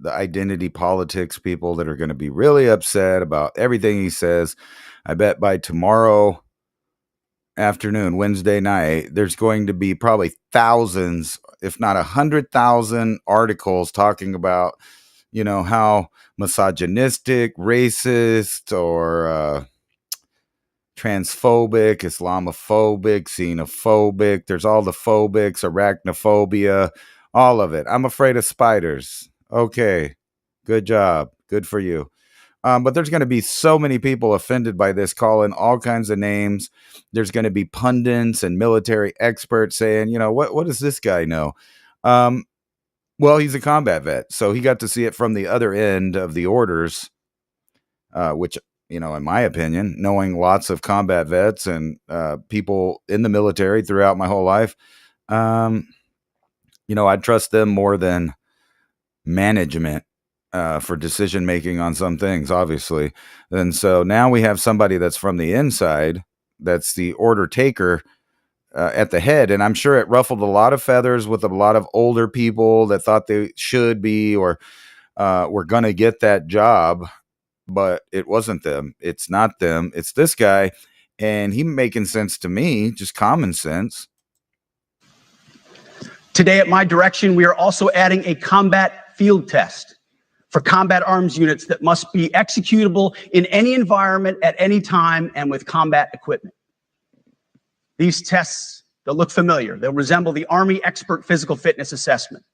identity politics people that are going to be really upset about everything he says. I bet by tomorrow afternoon, Wednesday night, there's going to be probably thousands, if not 100,000 articles talking about, how misogynistic, racist, or transphobic, Islamophobic, xenophobic. There's all the phobics, arachnophobia, all of it. I'm afraid of spiders. Okay, good job. Good for you. But there's going to be so many people offended by this, calling all kinds of names. There's going to be pundits and military experts saying, what does this guy know? Well, he's a combat vet, so he got to see it from the other end of the orders, which, in my opinion, knowing lots of combat vets and people in the military throughout my whole life, I trust them more than management for decision making on some things, obviously. And so now we have somebody that's from the inside, that's the order taker at the head. And I'm sure it ruffled a lot of feathers with a lot of older people that thought they should be or were going to get that job. But it wasn't them. It's not them. It's this guy. And he making sense to me, just common sense. Today, at my direction, we are also adding a combat field test for combat arms units that must be executable in any environment at any time and with combat equipment. These tests, they'll look familiar. They'll resemble the Army Expert Physical Fitness Assessment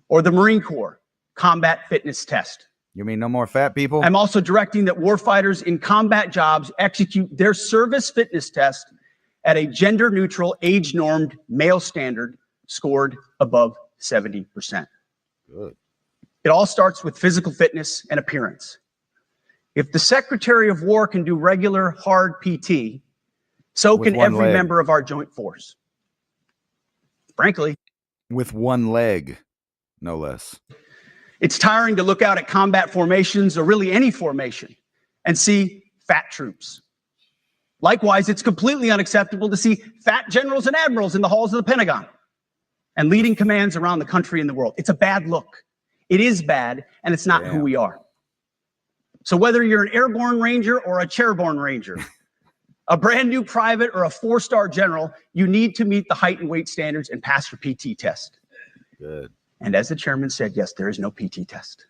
or the Marine Corps Combat Fitness Test. You mean no more fat people? I'm also directing that warfighters in combat jobs execute their service fitness test at a gender-neutral, age-normed male standard scored above 70%. Good. It all starts with physical fitness and appearance. If the Secretary of War can do regular, hard PT, so With can one every leg. member of our joint force. Frankly, With one leg, no less. it's tiring to look out at combat formations or really any formation and see fat troops. Likewise, it's completely unacceptable to see fat generals and admirals in the halls of the Pentagon and leading commands around the country and the world. It's a bad look. It is bad, and it's not who we are. So whether you're an airborne ranger or a chairborne ranger, a brand new private or a 4-star general, you need to meet the height and weight standards and pass your PT test. Good. And as the chairman said, yes, there is no PT test.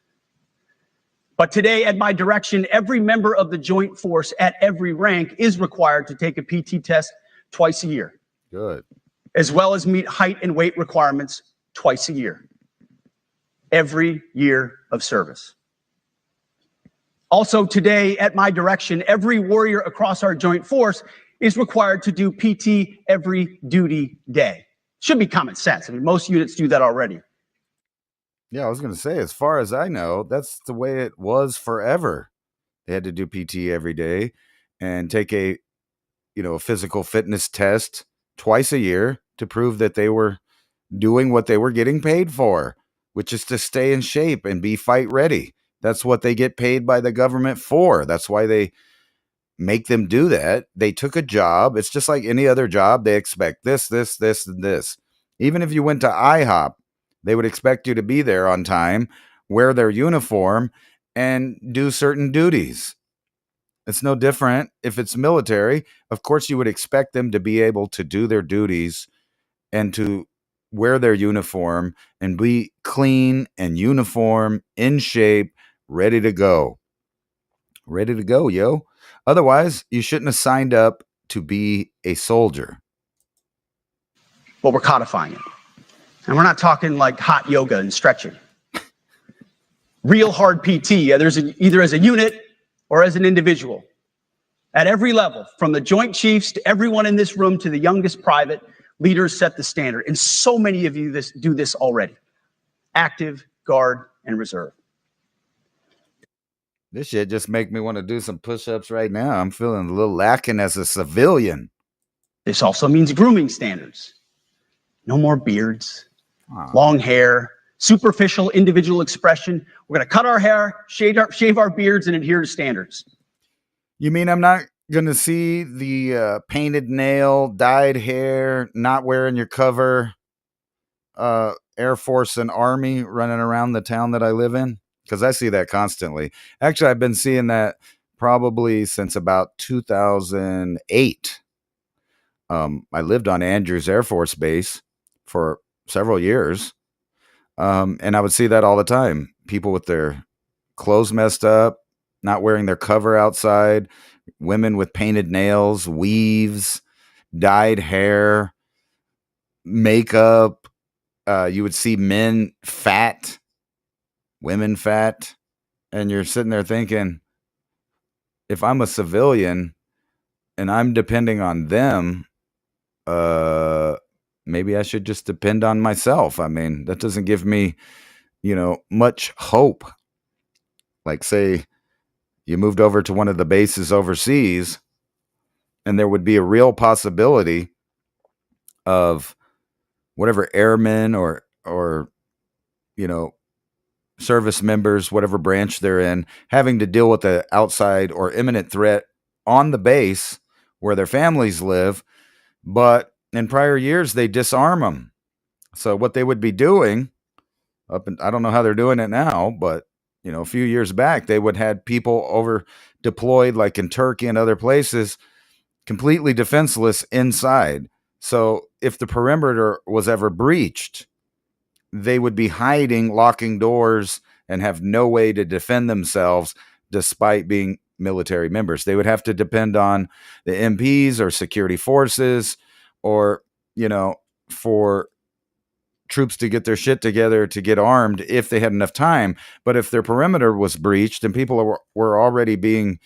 But today, at my direction, every member of the joint force at every rank is required to take a PT test twice a year, Good. as well as meet height and weight requirements twice a year, every year of service. Also today, at my direction, every warrior across our joint force is required to do PT every duty day. Should be common sense. I mean, most units do that already. Yeah, I was going to say, as far as I know, that's the way it was forever. They had to do PT every day and take a physical fitness test twice a year to prove that they were doing what they were getting paid for, which is to stay in shape and be fight ready. That's what they get paid by the government for. That's why they make them do that. They took a job. It's just like any other job. They expect this, this, this, and this. Even if you went to IHOP, they would expect you to be there on time, wear their uniform, and do certain duties. It's no different if it's military. Of course, you would expect them to be able to do their duties and to wear their uniform and be clean and uniform, in shape, ready to go. Ready to go, yo. Otherwise, you shouldn't have signed up to be a soldier. But we're codifying it. And we're not talking like hot yoga and stretching. Real hard PT, either as a unit or as an individual. At every level, from the Joint Chiefs to everyone in this room to the youngest private, leaders set the standard. And so many of you do this already. Active, guard, and reserve. This shit just make me want to do some push-ups right now. I'm feeling a little lacking as a civilian. This also means grooming standards. No more beards, long hair, superficial individual expression. We're going to cut our hair, shave our beards, and adhere to standards. You mean I'm not going to see the painted nail, dyed hair, not wearing your cover Air Force and Army running around the town that I live in? Because I see that constantly. Actually, I've been seeing that probably since about 2008. I lived on Andrews Air Force Base for several years. And I would see that all the time. People with their clothes messed up, not wearing their cover outside, women with painted nails, weaves, dyed hair, makeup. You would see men fat, women fat. And you're sitting there thinking, if I'm a civilian and I'm depending on them, maybe I should just depend on myself. I mean, that doesn't give me, much hope. Like, say you moved over to one of the bases overseas and there would be a real possibility of whatever airmen or service members, whatever branch they're in, having to deal with the outside or imminent threat on the base where their families live. But in prior years, they disarm them. So what they would be doing I don't know how they're doing it now, but a few years back, they would have people over deployed like in Turkey and other places, completely defenseless inside. So if the perimeter was ever breached, they would be hiding, locking doors, and have no way to defend themselves despite being military members. They would have to depend on the MPs or security forces or, for troops to get their shit together to get armed if they had enough time. But if their perimeter was breached and people were already being,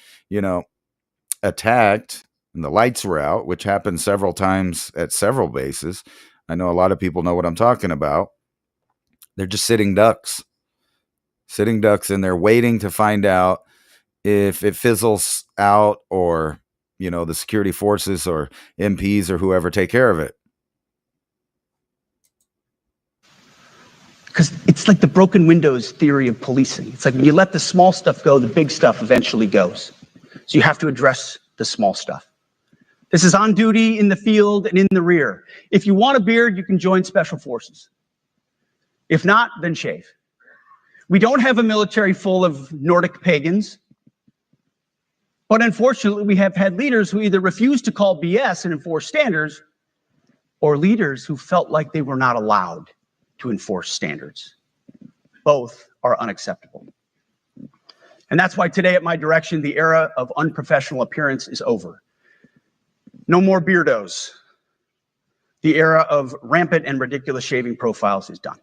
attacked and the lights were out, which happened several times at several bases. I know a lot of people know what I'm talking about. They're just sitting ducks in there waiting to find out if it fizzles out or, the security forces or MPs or whoever take care of it. Because it's like the broken windows theory of policing. It's like when you let the small stuff go, the big stuff eventually goes. So you have to address the small stuff. This is on duty in the field and in the rear. If you want a beard, you can join special forces. If not, then shave. We don't have a military full of Nordic pagans. But unfortunately, we have had leaders who either refuse to call BS and enforce standards, or leaders who felt like they were not allowed to enforce standards. Both are unacceptable. And that's why today, at my direction, the era of unprofessional appearance is over. No more beardos. The era of rampant and ridiculous shaving profiles is done.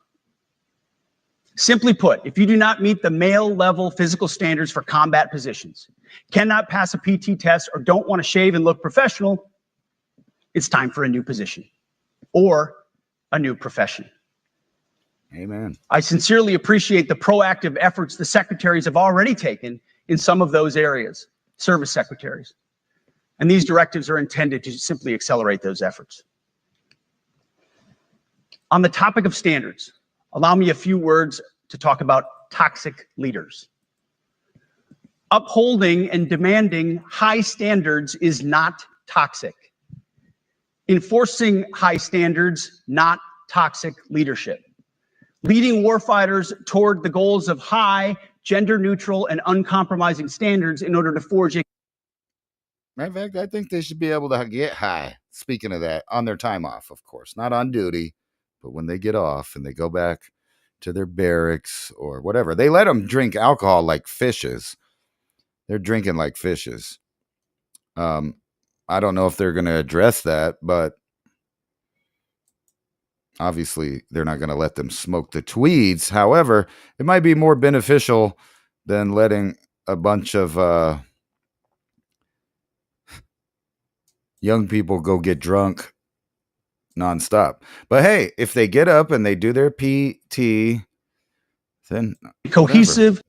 Simply put, if you do not meet the male-level physical standards for combat positions, cannot pass a PT test, or don't want to shave and look professional, it's time for a new position or a new profession. Amen. I sincerely appreciate the proactive efforts the secretaries have already taken in some of those areas, service secretaries. And these directives are intended to simply accelerate those efforts. On the topic of standards, allow me a few words to talk about toxic leaders. Upholding and demanding high standards is not toxic. Enforcing high standards, not toxic leadership. Leading warfighters toward the goals of high, gender-neutral, and uncompromising standards in order to forge a... Matter of fact, I think they should be able to get high. Speaking of that, on their time off, of course, not on duty, but when they get off and they go back to their barracks or whatever, they let them drink alcohol like fishes. They're drinking like fishes. I don't know if they're going to address that, but obviously they're not going to let them smoke the tweeds. However, it might be more beneficial than letting a bunch of young people go get drunk nonstop. But hey, if they get up and they do their PT, then cohesive...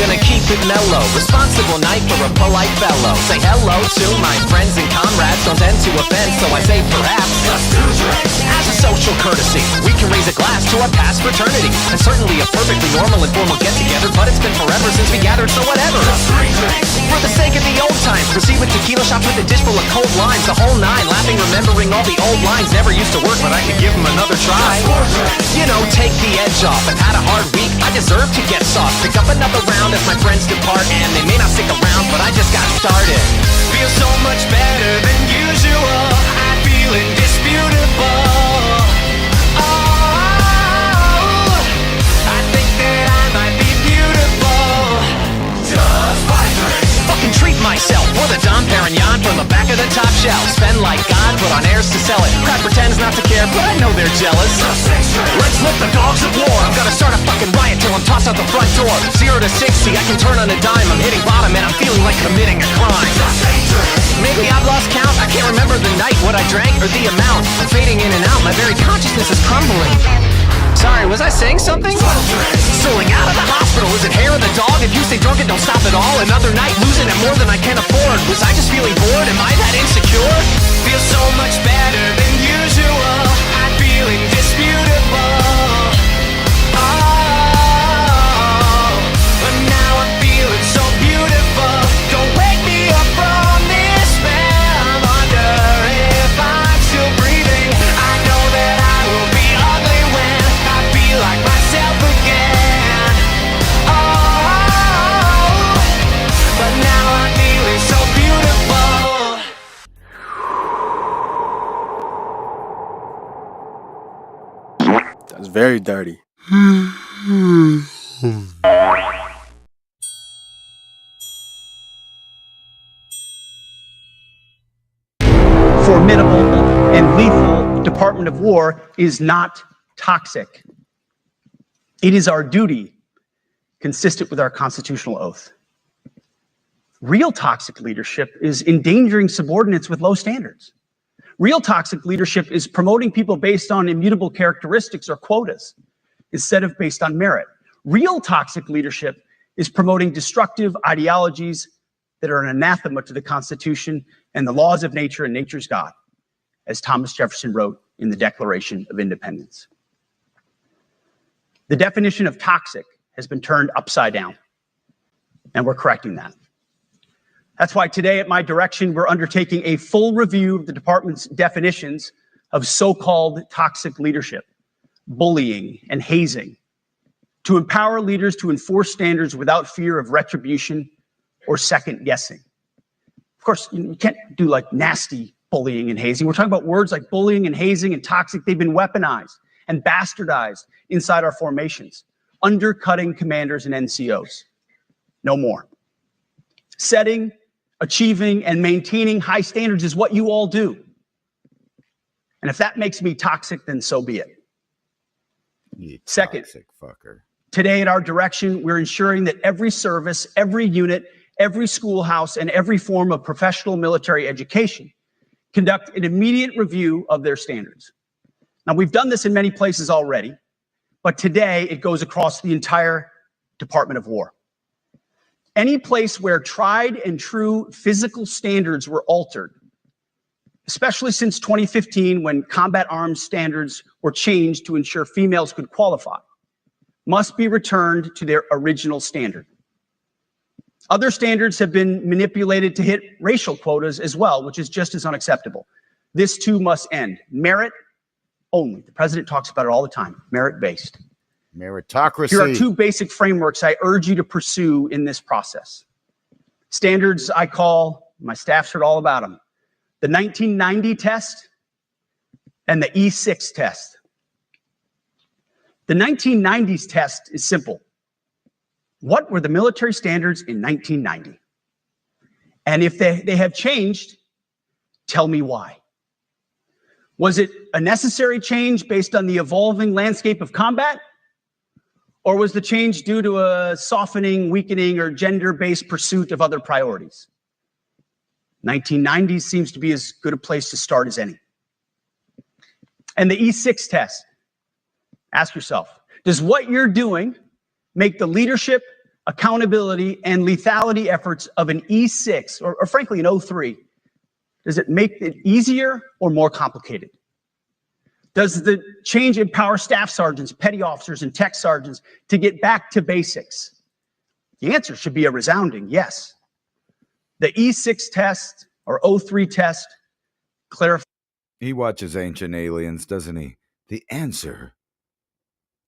Gonna keep it mellow, responsible night for a polite fellow. Say hello to my friends and comrades, don't tend to offend, so I say perhaps just 2 drinks. As a social courtesy, we can raise a glass to our past fraternity, and certainly a perfectly normal and formal get-together, but it's been forever since we gathered, so whatever. Just 3 drinks. For the sake of the old times, proceed with tequila shots with a dish full of cold limes, the whole 9, laughing, remembering all the old lines. Never used to work, but I could give them another try. You know, take the edge off. I've had a hard week, I deserve to get soft. Pick up another round as my friends depart, and they may not stick around, but I just got started. Feel so much better than usual, I feel indisputable. Oh, I think that I might be beautiful. Just 5 drinks. Fucking treat myself for the Dom Perignon from the back of the top shelf. Spend like God, put on airs to sell it. Crowd pretends not to care, but I know they're jealous. Let's lift the dogs of war. I'm gonna start a fucking riot till I'm tossed out the front door. 0 to 60, I can turn on a dime. I'm hitting bottom and I'm feeling like committing a crime. Maybe I've lost count. I can't remember the night, what I drank, or the amount. I'm fading in and out. My very consciousness is crumbling. Sorry, was I saying something? Strolling out of the hospital, is it hair of the dog? If you stay drunk and don't stop at all, another night losing at more than I can afford. Was I just feeling bored? Am I that insecure? Feel so much better than usual, I feel indisputable. Oh, but now I'm feeling so beautiful. Don't wake me up from this spell. I wonder if I'm still breathing. I know that I will be ugly when I feel like myself again. Oh, but now I'm feeling so beautiful. That's very dirty. formidable and lethal Department of War is not toxic. It is our duty, consistent with our constitutional oath. Real toxic leadership is endangering subordinates with low standards. Real toxic leadership is promoting people based on immutable characteristics or quotas instead of based on merit. Real toxic leadership is promoting destructive ideologies that are an anathema to the Constitution and the laws of nature and nature's God, as Thomas Jefferson wrote in the Declaration of Independence. The definition of toxic has been turned upside down, and we're correcting that. That's why today, at my direction, we're undertaking a full review of the department's definitions of so-called toxic leadership, bullying, and hazing, to empower leaders to enforce standards without fear of retribution or second guessing. Of course, you can't do like nasty bullying and hazing. We're talking about words like bullying and hazing and toxic. They've been weaponized and bastardized inside our formations, undercutting commanders and NCOs. No more. Setting, achieving, and maintaining high standards is what you all do. And if that makes me toxic, then so be it. You Second. toxic fucker. Today, at our direction, we're ensuring that every service, every unit, every schoolhouse, and every form of professional military education conduct an immediate review of their standards. Now, we've done this in many places already, but today it goes across the entire Department of War. Any place where tried and true physical standards were altered, especially since 2015 when combat arms standards were changed to ensure females could qualify, must be returned to their original standard. Other standards have been manipulated to hit racial quotas as well, which is just as unacceptable. This too must end. Merit only. The president talks about it all the time, merit-based. Meritocracy. Here are two basic frameworks I urge you to pursue in this process. Standards I call, my staff's heard all about them, the 1990 test and the E6 test. The 1990s test is simple. What were the military standards in 1990? And if they have changed, tell me why. Was it a necessary change based on the evolving landscape of combat? Or was the change due to a softening, weakening, or gender-based pursuit of other priorities? 1990s seems to be as good a place to start as any. And the E6 test. Ask yourself, does what you're doing make the leadership, accountability, and lethality efforts of an E6, or frankly an O3, does it make it easier or more complicated? Does the change empower staff sergeants, petty officers, and tech sergeants to get back to basics? The answer should be a resounding yes. The E6 test or O3 test clarifies. He watches Ancient Aliens, doesn't he? The answer,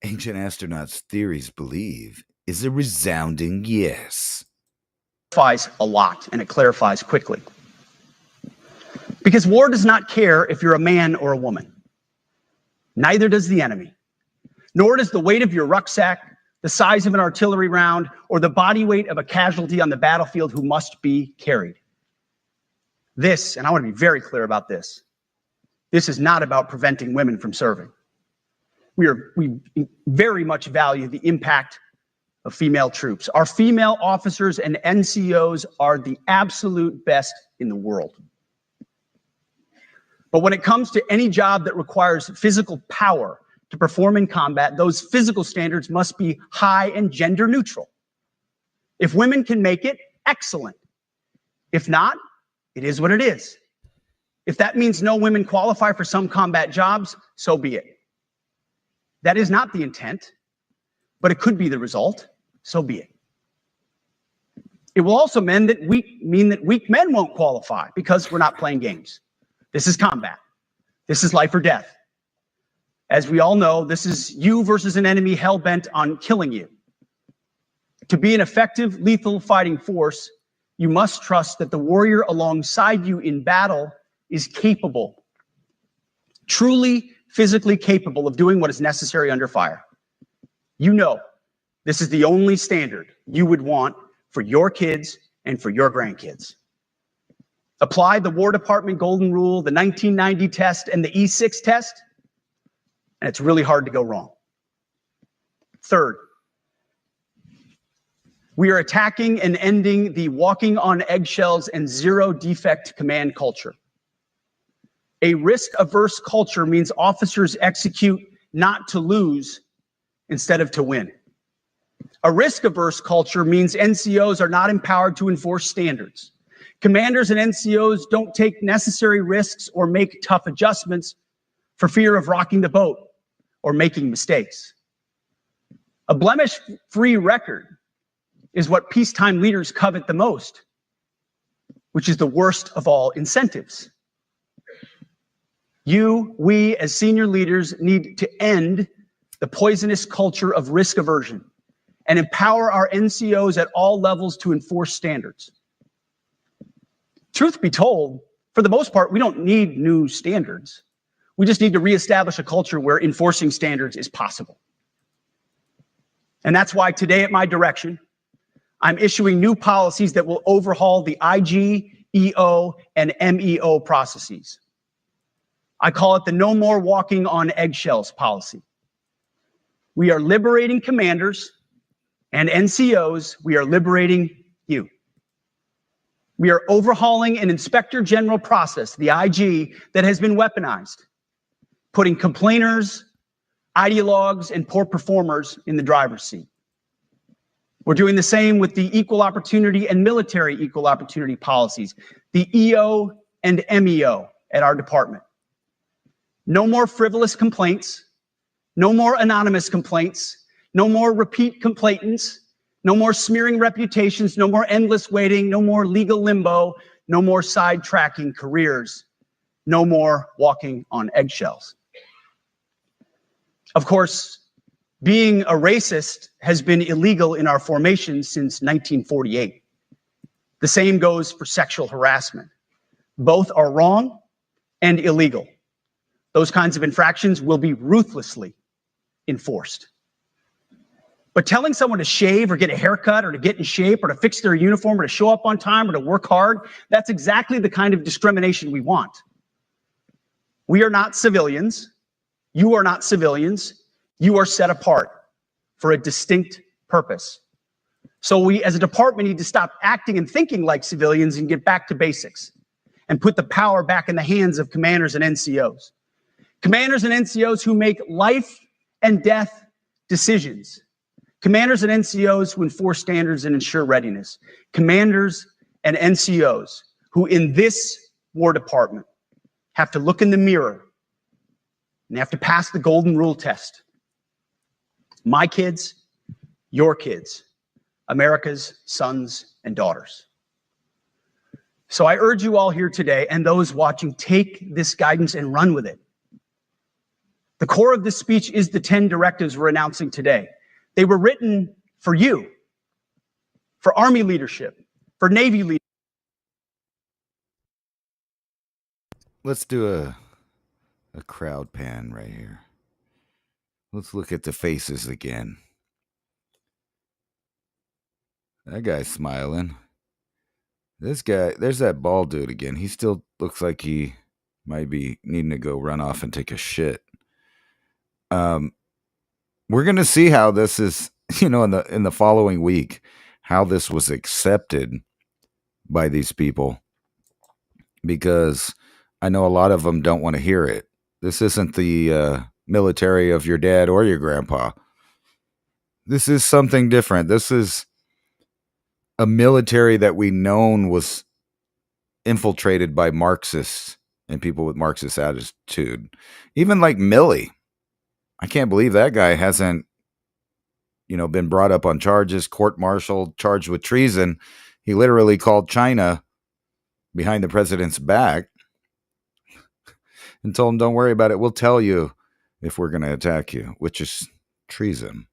ancient astronauts' theories believe, is a resounding yes. A lot, and it clarifies quickly. Because war does not care if you're a man or a woman. Neither does the enemy. Nor does the weight of your rucksack, the size of an artillery round, or the body weight of a casualty on the battlefield who must be carried. This, and I want to be very clear about this, this is not about preventing women from serving. We very much value the impact of female troops. Our female officers and NCOs are the absolute best in the world. But when it comes to any job that requires physical power to perform in combat, those physical standards must be high and gender neutral. If women can make it, excellent. If not, it is what it is. If that means no women qualify for some combat jobs, so be it. That is not the intent, but it could be the result, so be it. It will also mean that weak men won't qualify because we're not playing games. This is combat. This is life or death. As we all know, this is you versus an enemy hell-bent on killing you. To be an effective, lethal fighting force, you must trust that the warrior alongside you in battle is capable, truly physically capable of doing what is necessary under fire. You know, this is the only standard you would want for your kids and for your grandkids. Apply the War Department Golden Rule, the 1990 test, and the E6 test, and it's really hard to go wrong. Third, we are attacking and ending the walking on eggshells and zero defect command culture. A risk-averse culture means officers execute not to lose instead of to win. A risk-averse culture means NCOs are not empowered to enforce standards. Commanders and NCOs don't take necessary risks or make tough adjustments for fear of rocking the boat or making mistakes. A blemish-free record is what peacetime leaders covet the most, which is the worst of all incentives. We, as senior leaders, need to end the poisonous culture of risk aversion and empower our NCOs at all levels to enforce standards. Truth be told, for the most part, we don't need new standards. We just need to reestablish a culture where enforcing standards is possible. And that's why today at my direction, I'm issuing new policies that will overhaul the IG, EO, and MEO processes. I call it the No More Walking on Eggshells policy. We are liberating commanders and NCOs. We are liberating you. We are overhauling an inspector general process, the IG, that has been weaponized, putting complainers, ideologues, and poor performers in the driver's seat. We're doing the same with the equal opportunity and military equal opportunity policies, the EO and MEO at our department. No more frivolous complaints, no more anonymous complaints, no more repeat complainants, no more smearing reputations, no more endless waiting, no more legal limbo, no more sidetracking careers, no more walking on eggshells. Of course, being a racist has been illegal in our formation since 1948. The same goes for sexual harassment. Both are wrong and illegal. Those kinds of infractions will be ruthlessly enforced. But telling someone to shave or get a haircut or to get in shape or to fix their uniform or to show up on time or to work hard, that's exactly the kind of discrimination we want. We are not civilians. You are not civilians. You are set apart for a distinct purpose. So we, as a department, need to stop acting and thinking like civilians and get back to basics and put the power back in the hands of commanders and NCOs. Commanders and NCOs who make life and death decisions. Commanders and NCOs who enforce standards and ensure readiness. Commanders and NCOs who in this War Department have to look in the mirror and have to pass the golden rule test. My kids, your kids, America's sons and daughters. So I urge you all here today and those watching, take this guidance and run with it. The core of this speech is the 10 directives we're announcing today. They were written for you, for Army leadership, for Navy leadership. Let's do a crowd pan right here. Let's look at the faces again. That guy's smiling. This guy, there's that bald dude again. He still looks like he might be needing to go run off and take a shit. We're going to see how this is, in the following week, how this was accepted by these people, because I know a lot of them don't want to hear it. This isn't the military of your dad or your grandpa. This is something different. This is a military that we known was infiltrated by Marxists and people with Marxist attitude. Even like Milley. I can't believe that guy hasn't, been brought up on charges, court-martialed, charged with treason. He literally called China behind the president's back and told him, don't worry about it. We'll tell you if we're going to attack you, which is treason.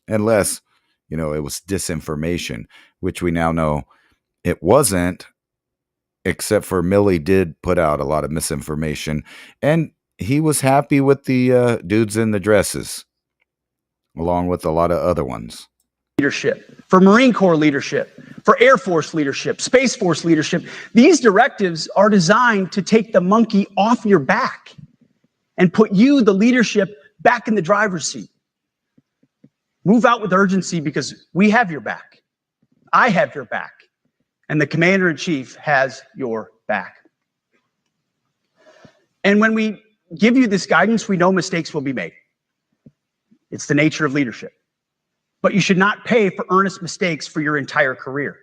Unless, it was disinformation, which we now know it wasn't, except for Milley did put out a lot of misinformation. And he was happy with the dudes in the dresses, along with a lot of other ones. Leadership, for Marine Corps leadership, for Air Force leadership, Space Force leadership. These directives are designed to take the monkey off your back and put you, the leadership, back in the driver's seat. Move out with urgency because we have your back. I have your back. And the Commander-in-Chief has your back. And when we give you this guidance, we know mistakes will be made. It's the nature of leadership. But you should not pay for earnest mistakes for your entire career.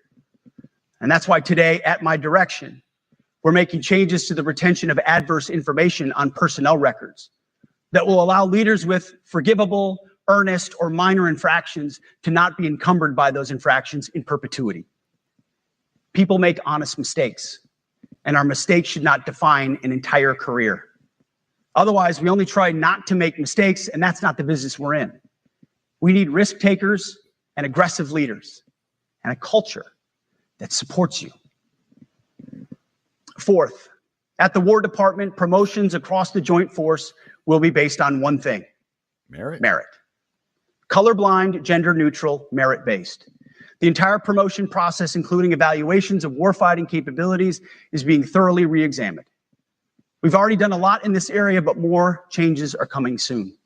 And that's why today, at my direction, we're making changes to the retention of adverse information on personnel records that will allow leaders with forgivable, earnest, or minor infractions to not be encumbered by those infractions in perpetuity. People make honest mistakes, and our mistakes should not define an entire career. Otherwise, we only try not to make mistakes, and that's not the business we're in. We need risk takers and aggressive leaders and a culture that supports you. Fourth, at the War Department, promotions across the Joint Force will be based on one thing: Merit. Colorblind, gender neutral, merit-based. The entire promotion process, including evaluations of warfighting capabilities, is being thoroughly re-examined. We've already done a lot in this area, but more changes are coming soon.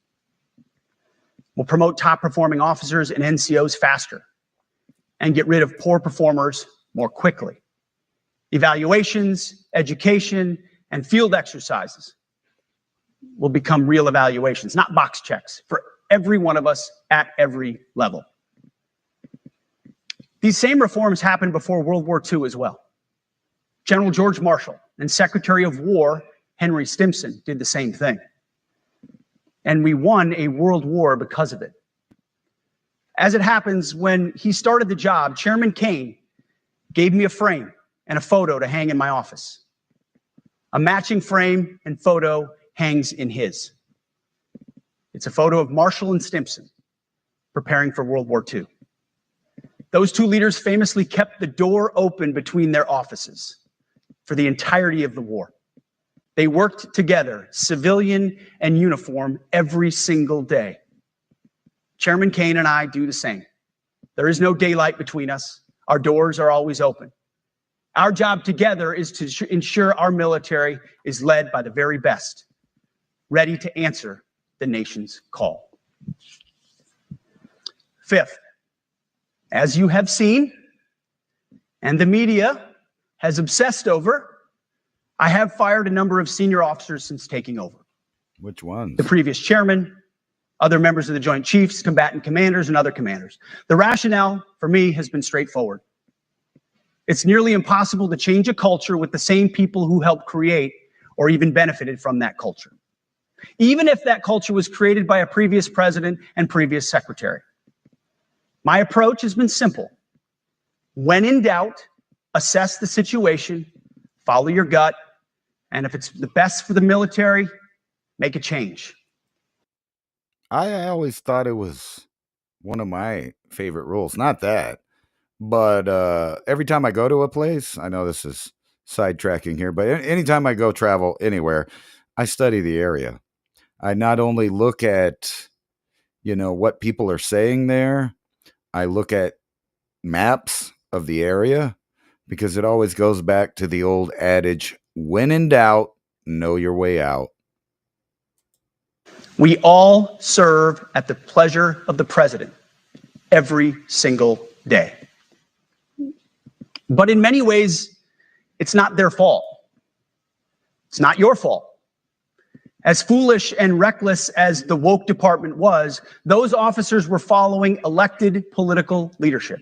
We'll promote top performing officers and NCOs faster and get rid of poor performers more quickly. Evaluations, education, and field exercises will become real evaluations, not box checks, for every one of us at every level. These same reforms happened before World War II as well. General George Marshall and Secretary of War Henry Stimson did the same thing. And we won a world war because of it. As it happens, when he started the job, Chairman Kane gave me a frame and a photo to hang in my office. A matching frame and photo hangs in his. It's a photo of Marshall and Stimson preparing for World War II. Those two leaders famously kept the door open between their offices for the entirety of the war. They worked together, civilian and uniform, every single day. Chairman Kane and I do the same. There is no daylight between us. Our doors are always open. Our job together is to ensure our military is led by the very best, ready to answer the nation's call. Fifth, as you have seen, and the media has obsessed over, I have fired a number of senior officers since taking over. Which ones? The previous chairman, other members of the Joint Chiefs, combatant commanders, and other commanders. The rationale for me has been straightforward. It's nearly impossible to change a culture with the same people who helped create or even benefited from that culture, even if that culture was created by a previous president and previous secretary. My approach has been simple. When in doubt, assess the situation, follow your gut, and if it's the best for the military, make a change. I always thought it was one of my favorite rules. Not that, but every time I go to a place, I know this is sidetracking here, but anytime I go travel anywhere, I study the area. I not only look at, what people are saying there, I look at maps of the area, because it always goes back to the old adage, when in doubt, know your way out. We all serve at the pleasure of the president every single day. But in many ways, it's not their fault. It's not your fault. As foolish and reckless as the woke department was, those officers were following elected political leadership.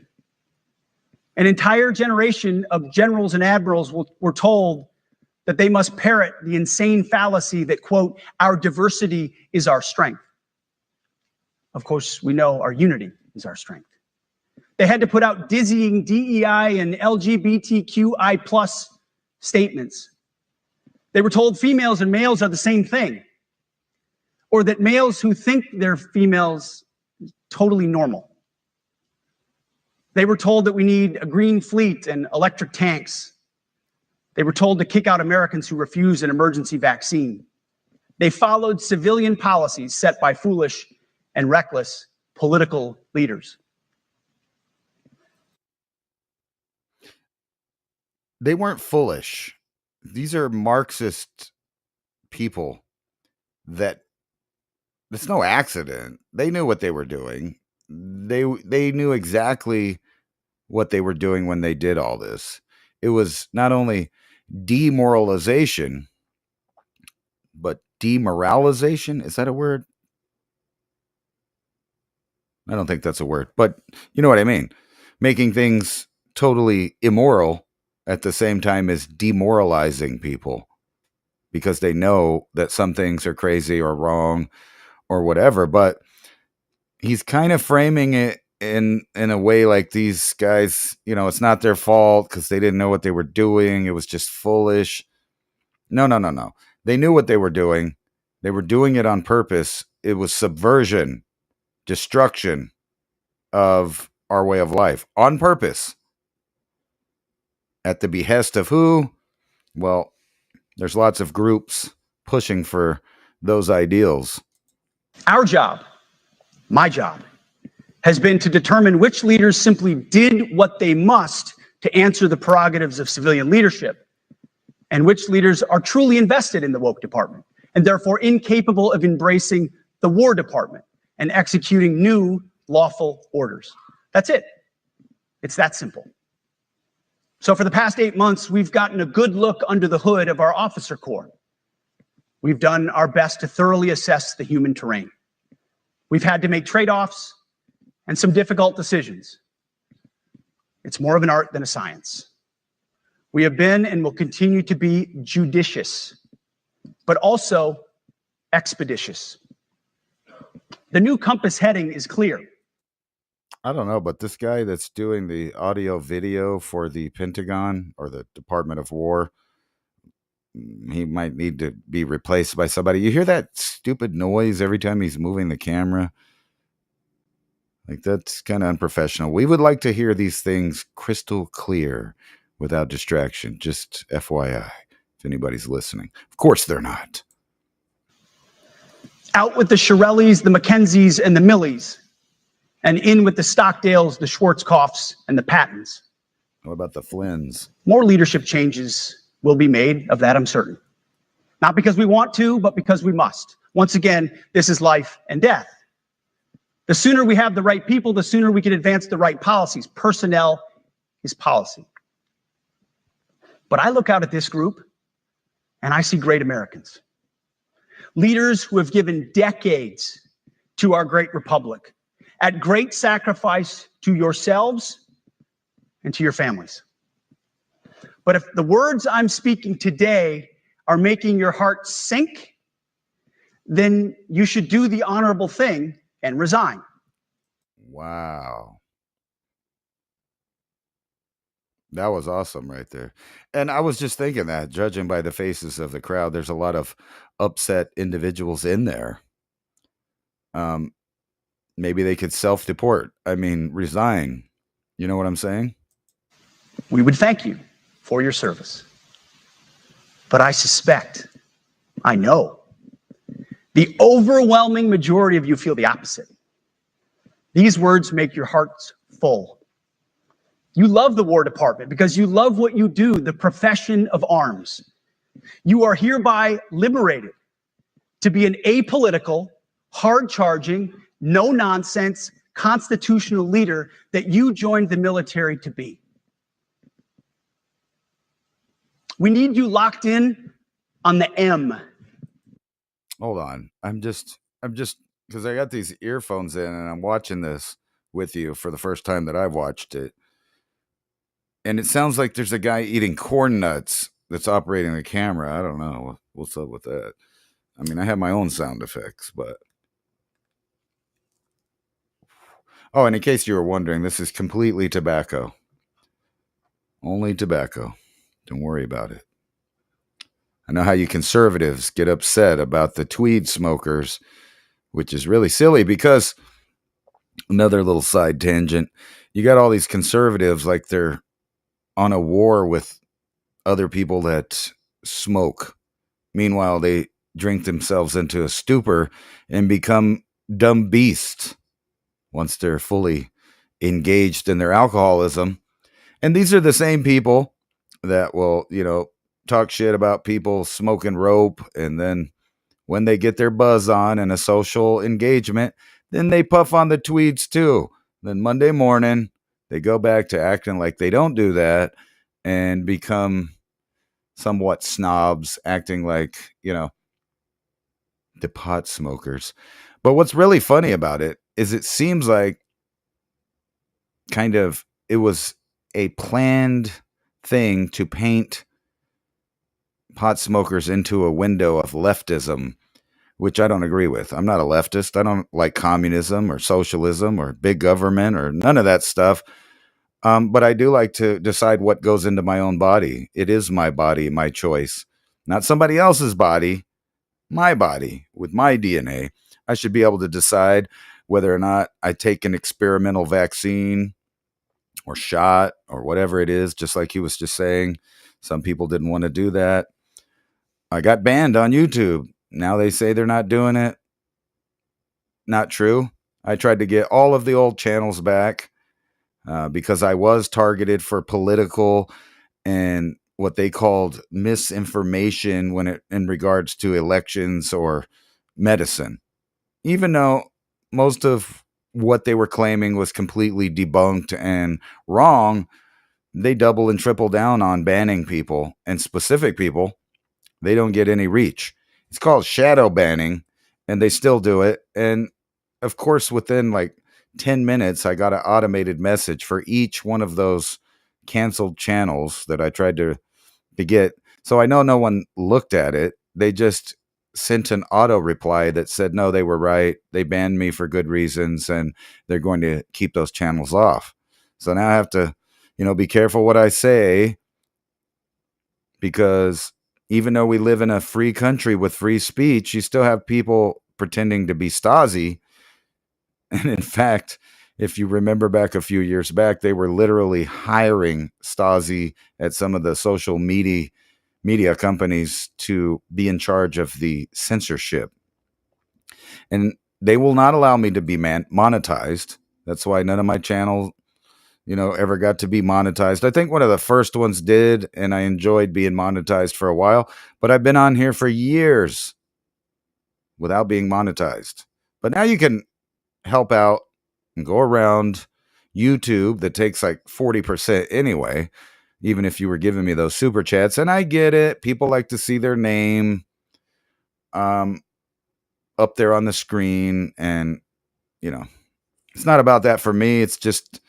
An entire generation of generals and admirals were told that they must parrot the insane fallacy that, quote, our diversity is our strength. Of course, we know our unity is our strength. They had to put out dizzying DEI and LGBTQI plus statements. They were told females and males are the same thing, or that males who think they're females is totally normal. They were told that we need a green fleet and electric tanks. They were told to kick out Americans who refuse an emergency vaccine. They followed civilian policies set by foolish and reckless political leaders. They weren't foolish. These are Marxist people it's no accident. They knew what they were doing. They knew exactly what they were doing when they did all this. It was not only demoralization, but demoralization. Is that a word? I don't think that's a word, but you know what I mean. Making things totally immoral at the same time as demoralizing people, because they know that some things are crazy or wrong or whatever. But he's kind of framing it in a way like these guys, it's not their fault because they didn't know what they were doing. It was just foolish. No. They knew what they were doing. They were doing it on purpose. It was subversion, destruction of our way of life on purpose. At the behest of who? Well, there's lots of groups pushing for those ideals. Our job, my job, has been to determine which leaders simply did what they must to answer the prerogatives of civilian leadership, and which leaders are truly invested in the woke department and therefore incapable of embracing the War Department and executing new lawful orders. That's it. It's that simple. So for the past 8 months, we've gotten a good look under the hood of our officer corps. We've done our best to thoroughly assess the human terrain. We've had to make trade-offs and some difficult decisions. It's more of an art than a science. We have been and will continue to be judicious, but also expeditious. The new compass heading is clear. I don't know, but this guy that's doing the audio video for the Pentagon or the Department of War, he might need to be replaced by somebody. You hear that stupid noise every time he's moving the camera? Like, that's kind of unprofessional. We would like to hear these things crystal clear without distraction. Just FYI, if anybody's listening. Of course they're not. Out with the Shirellis, the Mackenzies, and the Millies, and in with the Stockdales, the Schwarzkopfs, and the Pattons. What about the Flynns? More leadership changes will be made, of that I'm certain. Not because we want to, but because we must. Once again, this is life and death. The sooner we have the right people, the sooner we can advance the right policies. Personnel is policy. But I look out at this group, and I see great Americans. Leaders who have given decades to our great republic, at great sacrifice to yourselves and to your families. But if the words I'm speaking today are making your heart sink, then you should do the honorable thing and resign. Wow. That was awesome right there. And I was just thinking that, judging by the faces of the crowd, there's a lot of upset individuals in there. Maybe they could self-deport. I mean, resign. You know what I'm saying? We would thank you for your service. But I suspect, I know, the overwhelming majority of you feel the opposite. These words make your hearts full. You love the War Department because you love what you do, the profession of arms. You are hereby liberated to be an apolitical, hard-charging, no-nonsense, constitutional leader that you joined the military to be. We need you locked in on the M. Hold on. I'm just because I got these earphones in and I'm watching this with you for the first time that I've watched it. And it sounds like there's a guy eating corn nuts that's operating the camera. I don't know what's up with that. I mean, I have my own sound effects, but. Oh, and in case you were wondering, this is completely tobacco. Only tobacco. Don't worry about it. I know how you conservatives get upset about the tweed smokers, which is really silly because, another little side tangent, you got all these conservatives like they're on a war with other people that smoke. Meanwhile, they drink themselves into a stupor and become dumb beasts once they're fully engaged in their alcoholism. And these are the same people that will, talk shit about people smoking rope. And then when they get their buzz on in a social engagement, then they puff on the tweeds too. Then Monday morning, they go back to acting like they don't do that and become somewhat snobs, acting like, the pot smokers. But what's really funny about it is it seems like it was a planned thing to paint pot smokers into a window of leftism, which I don't agree with. I'm not a leftist. I don't like communism or socialism or big government or none of that stuff. But I do like to decide what goes into my own body. It is my body, my choice, not somebody else's body, my body with my DNA. I should be able to decide whether or not I take an experimental vaccine or shot or whatever it is, just like he was just saying. Some people didn't want to do that. I got banned on YouTube. Now they say they're not doing it. Not true. I tried to get all of the old channels back because I was targeted for political and what they called misinformation in regards to elections or medicine. Even though most of what they were claiming was completely debunked and wrong, they double and triple down on banning people, and specific people, they don't get any reach. It's called shadow banning, and they still do it. And of course, within like 10 minutes, I got an automated message for each one of those canceled channels that I tried to get. So I know no one looked at it. They just sent an auto reply that said, no, they were right. They banned me for good reasons, and they're going to keep those channels off. So now I have to, be careful what I say, because even though we live in a free country with free speech, you still have people pretending to be Stasi. And in fact, if you remember back a few years back, they were literally hiring Stasi at some of the social media companies to be in charge of the censorship. And they will not allow me to be monetized. That's why none of my channels, ever got to be monetized. I think one of the first ones did, and I enjoyed being monetized for a while, but I've been on here for years without being monetized. But now you can help out and go around YouTube that takes like 40% anyway, even if you were giving me those super chats. And I get it. People like to see their name up there on the screen. And, it's not about that for me. It's just,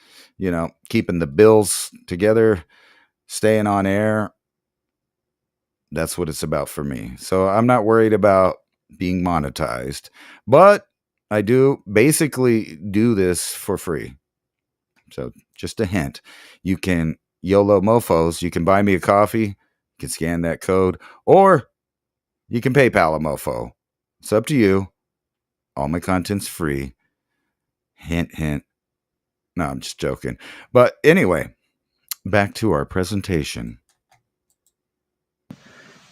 keeping the bills together, staying on air. That's what it's about for me. So I'm not worried about being monetized, but I do basically do this for free. So just a hint, you can YOLO mofos. You can buy me a coffee. You can scan that code, or you can PayPal a mofo. It's up to you. All my content's free. Hint, hint. No, I'm just joking. But anyway, back to our presentation.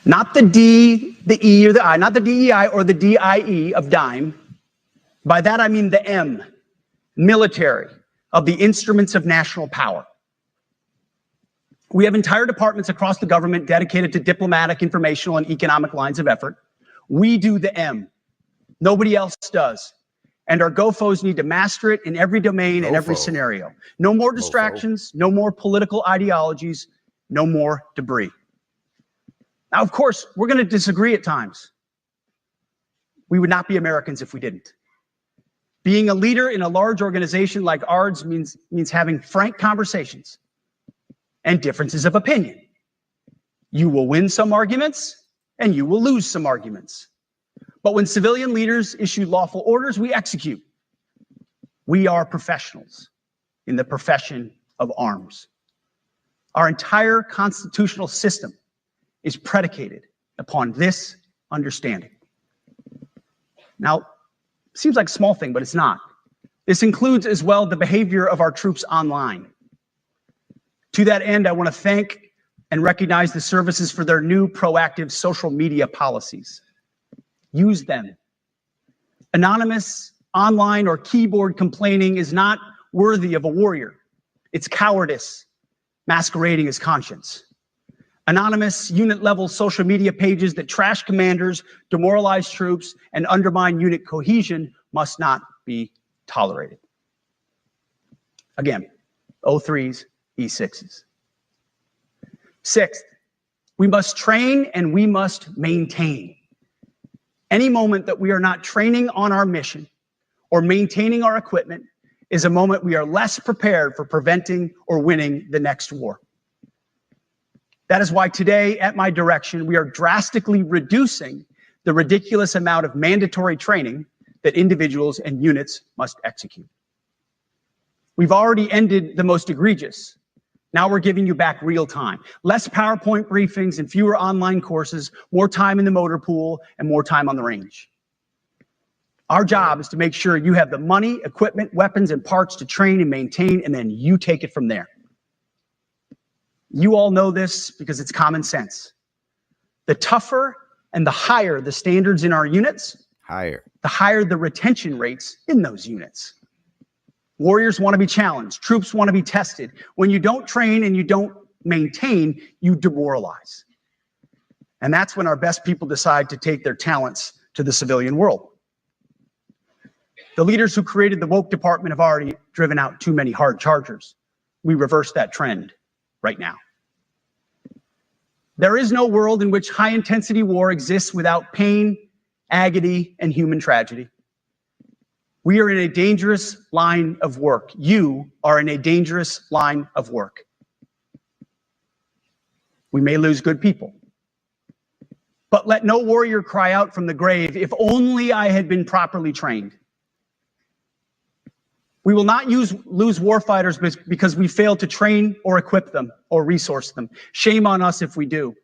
Not the D, the E, or the I, not the DEI or the DIE of dime. By that I mean the M, military, of the instruments of national power. We have entire departments across the government dedicated to diplomatic, informational, and economic lines of effort. We do the M. Nobody else does. And our GoFos need to master it in every domain and every scenario. No more distractions, no more political ideologies, no more debris. Now, of course, we're going to disagree at times. We would not be Americans if we didn't. Being a leader in a large organization like ours means having frank conversations and differences of opinion. You will win some arguments and you will lose some arguments. But when civilian leaders issue lawful orders, we execute. We are professionals in the profession of arms. Our entire constitutional system is predicated upon this understanding. Now, seems like a small thing, but it's not. This includes as well the behavior of our troops online. To that end, I want to thank and recognize the services for their new proactive social media policies. Use them. Anonymous, online, or keyboard complaining is not worthy of a warrior. It's cowardice masquerading as conscience. Anonymous, unit-level social media pages that trash commanders, demoralize troops, and undermine unit cohesion must not be tolerated. Again, O3s, E6s. Sixth, we must train and we must maintain. Any moment that we are not training on our mission or maintaining our equipment is a moment we are less prepared for preventing or winning the next war. That is why today, at my direction, we are drastically reducing the ridiculous amount of mandatory training that individuals and units must execute. We've already ended the most egregious. Now we're giving you back real time. Less PowerPoint briefings and fewer online courses, more time in the motor pool, and more time on the range. Our job is to make sure you have the money, equipment, weapons, and parts to train and maintain, and then you take it from there. You all know this because it's common sense. The tougher and the higher the standards in our units, the higher the retention rates in those units. Warriors want to be challenged. Troops want to be tested. When you don't train and you don't maintain, you demoralize. And that's when our best people decide to take their talents to the civilian world. The leaders who created the woke department have already driven out too many hard chargers. We reverse that trend right now. There is no world in which high-intensity war exists without pain, agony, and human tragedy. We are in a dangerous line of work. You are in a dangerous line of work. We may lose good people. But let no warrior cry out from the grave, if only I had been properly trained. We will not lose warfighters because we failed to train or equip them or resource them. Shame on us if we do.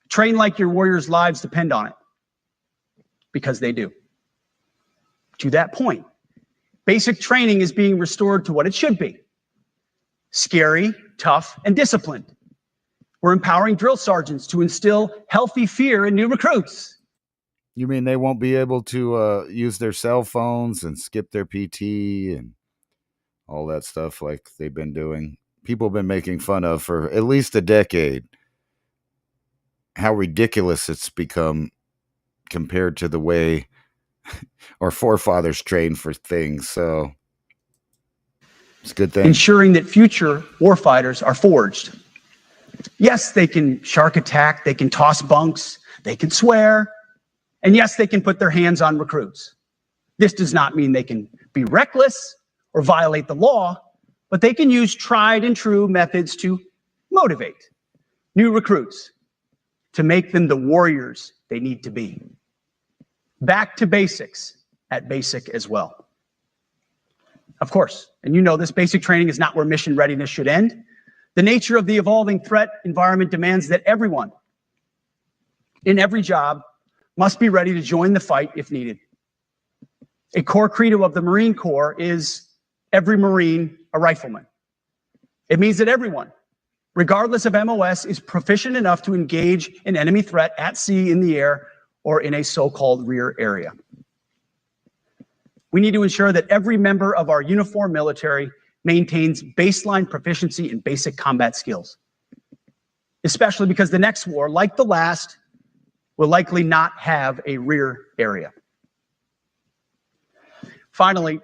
Train like your warriors' lives depend on it, because they do. To that point, basic training is being restored to what it should be: scary, tough, and disciplined. We're empowering drill sergeants to instill healthy fear in new recruits. You mean they won't be able to use their cell phones and skip their PT and all that stuff like they've been doing? People have been making fun of for at least a decade how ridiculous it's become compared to the way our forefathers trained for things. So it's a good thing. Ensuring that future warfighters are forged. Yes, they can shark attack, they can toss bunks, they can swear, and yes, they can put their hands on recruits. This does not mean they can be reckless or violate the law, but they can use tried and true methods to motivate new recruits, to make them the warriors they need to be. Back to basics at basic as well. Of course, and you know this, basic training is not where mission readiness should end. The nature of the evolving threat environment demands that everyone in every job must be ready to join the fight if needed. A core credo of the Marine Corps is every Marine a rifleman. It means that everyone, regardless of MOS, is proficient enough to engage an enemy threat at sea, in the air, or in a so-called rear area. We need to ensure that every member of our uniformed military maintains baseline proficiency in basic combat skills, especially because the next war, like the last, will likely not have a rear area. Finally,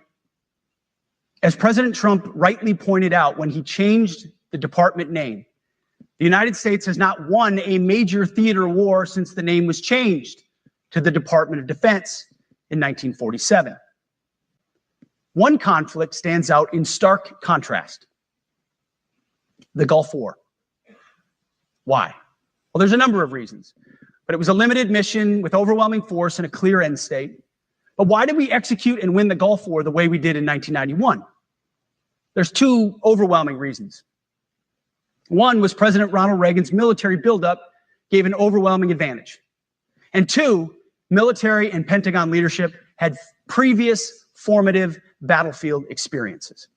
as President Trump rightly pointed out when he changed the department name, the United States has not won a major theater war since the name was changed to the Department of Defense in 1947. One conflict stands out in stark contrast: the Gulf War. Why? Well, there's a number of reasons, but it was a limited mission with overwhelming force and a clear end state. But why did we execute and win the Gulf War the way we did in 1991? There's two overwhelming reasons. One was President Ronald Reagan's military buildup gave an overwhelming advantage. And two, military and Pentagon leadership had previous formative battlefield experiences.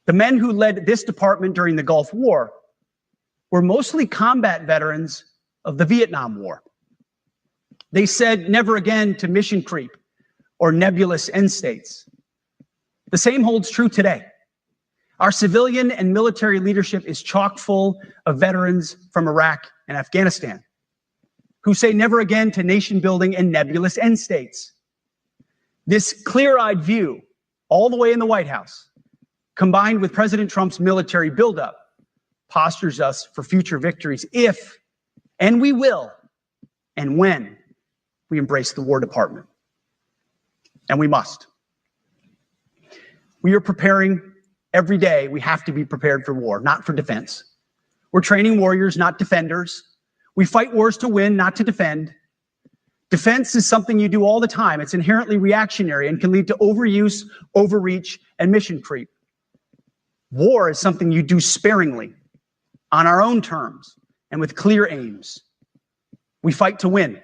The men who led this department during the Gulf War were mostly combat veterans of the Vietnam War. They said never again to mission creep or nebulous end states. The same holds true today. Our civilian and military leadership is chock full of veterans from Iraq and Afghanistan who say never again to nation building and nebulous end states. This clear-eyed view, all the way in the White House, combined with President Trump's military buildup, postures us for future victories if, and we will, and when we embrace the War Department. And we must. We are preparing every day. We have to be prepared for war, not for defense. We're training warriors, not defenders. We fight wars to win, not to defend. Defense is something you do all the time. It's inherently reactionary and can lead to overuse, overreach, and mission creep. War is something you do sparingly, on our own terms, and with clear aims. We fight to win.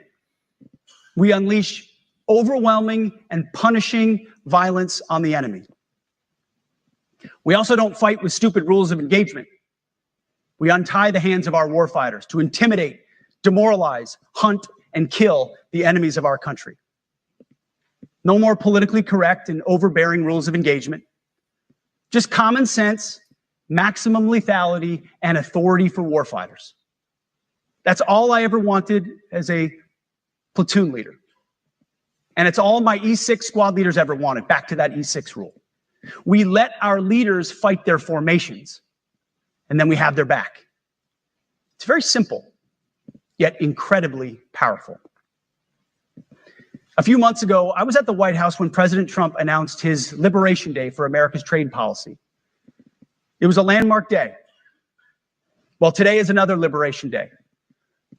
We unleash overwhelming and punishing violence on the enemy. We also don't fight with stupid rules of engagement. We untie the hands of our warfighters to intimidate, demoralize, hunt, and kill the enemies of our country. No more politically correct and overbearing rules of engagement. Just common sense, maximum lethality, and authority for warfighters. That's all I ever wanted as a platoon leader. And it's all my E6 squad leaders ever wanted, back to that E6 rule. We let our leaders fight their formations, and then we have their back. It's very simple, yet incredibly powerful. A few months ago, I was at the White House when President Trump announced his Liberation Day for America's trade policy. It was a landmark day. Well, today is another Liberation Day.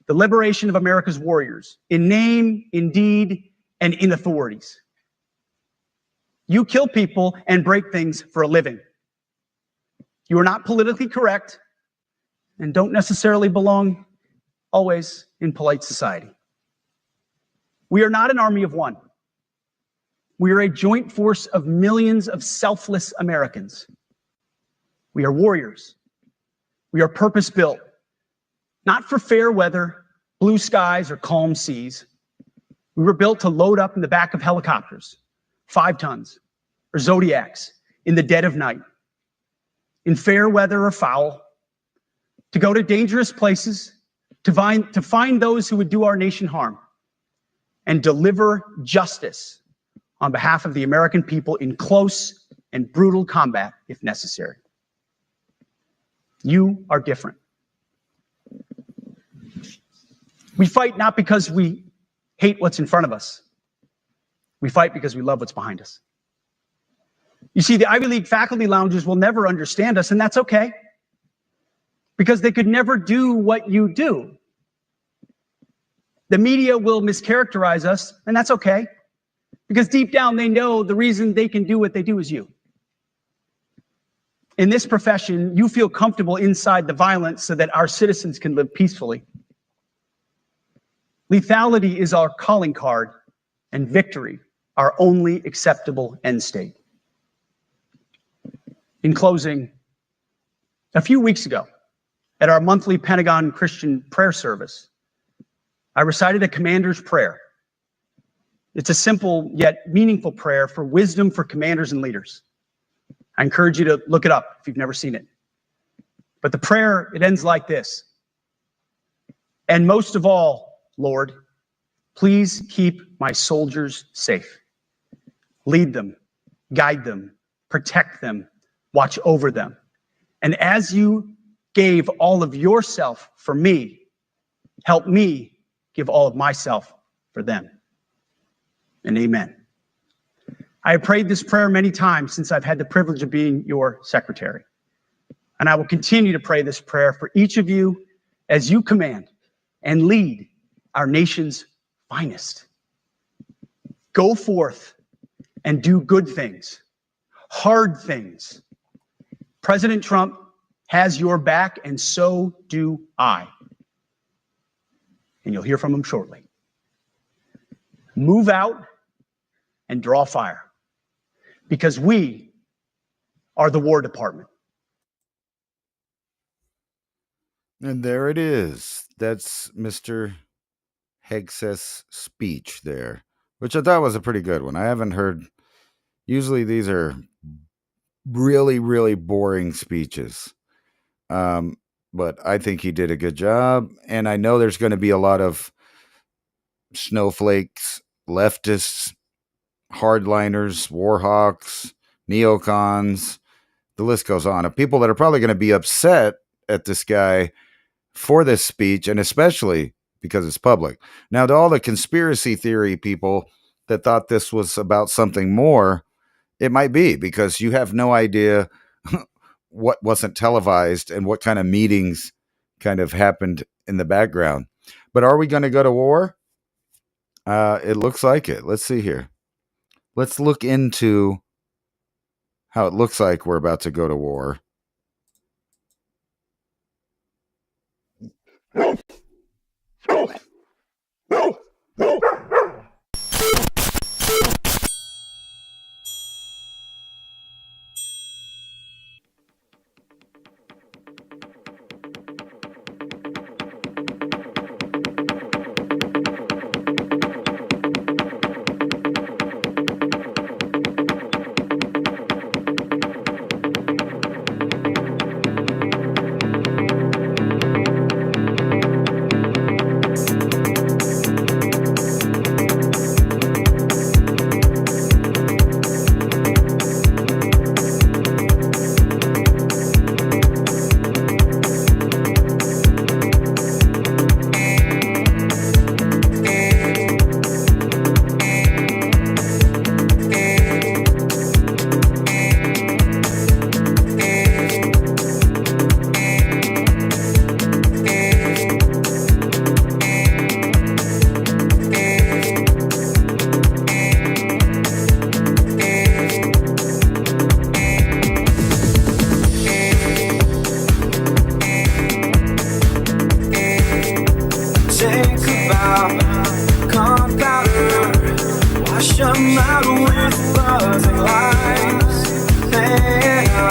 The liberation of America's warriors, in name, in deed, and in authorities. You kill people and break things for a living. You are not politically correct and don't necessarily belong always in polite society. We are not an army of one. We are a joint force of millions of selfless Americans. We are warriors. We are purpose-built, not for fair weather, blue skies, or calm seas. We were built to load up in the back of helicopters, 5 tons, or Zodiacs in the dead of night, in fair weather or foul, to go to dangerous places, to find those who would do our nation harm, and deliver justice on behalf of the American people in close and brutal combat if necessary. You are different. We fight not because we hate what's in front of us. We fight because we love what's behind us. You see, the Ivy League faculty lounges will never understand us, and that's okay, because they could never do what you do. The media will mischaracterize us, and that's okay, because deep down they know the reason they can do what they do is you. In this profession, you feel comfortable inside the violence so that our citizens can live peacefully. Lethality is our calling card, and victory our only acceptable end state. In closing, a few weeks ago, at our monthly Pentagon Christian prayer service, I recited a commander's prayer. It's a simple yet meaningful prayer for wisdom for commanders and leaders. I encourage you to look it up if you've never seen it. But the prayer, it ends like this. And most of all, Lord, please keep my soldiers safe. Lead them, guide them, protect them, watch over them. And as you gave all of yourself for me, help me give all of myself for them. And amen. I have prayed this prayer many times since I've had the privilege of being your secretary. And I will continue to pray this prayer for each of you as you command and lead our nation's finest. Go forth and do good things, hard things. President Trump has your back, and so do I. And you'll hear from him shortly. Move out and draw fire, because we are the War Department. And there it is. That's Mr. Hegseth's speech there, which I thought was a pretty good one. I haven't heard, usually these are really, really boring speeches. But I think he did a good job. And I know there's going to be a lot of snowflakes, leftists, hardliners, warhawks, neocons. The list goes on of people that are probably going to be upset at this guy for this speech, and especially because it's public. Now, to all the conspiracy theory people that thought this was about something more, it might be, because you have no idea what wasn't televised and what kind of meetings kind of happened in the background. But are we going to go to war? It looks like it. Let's see here. Let's look into how it looks like we're about to go to war.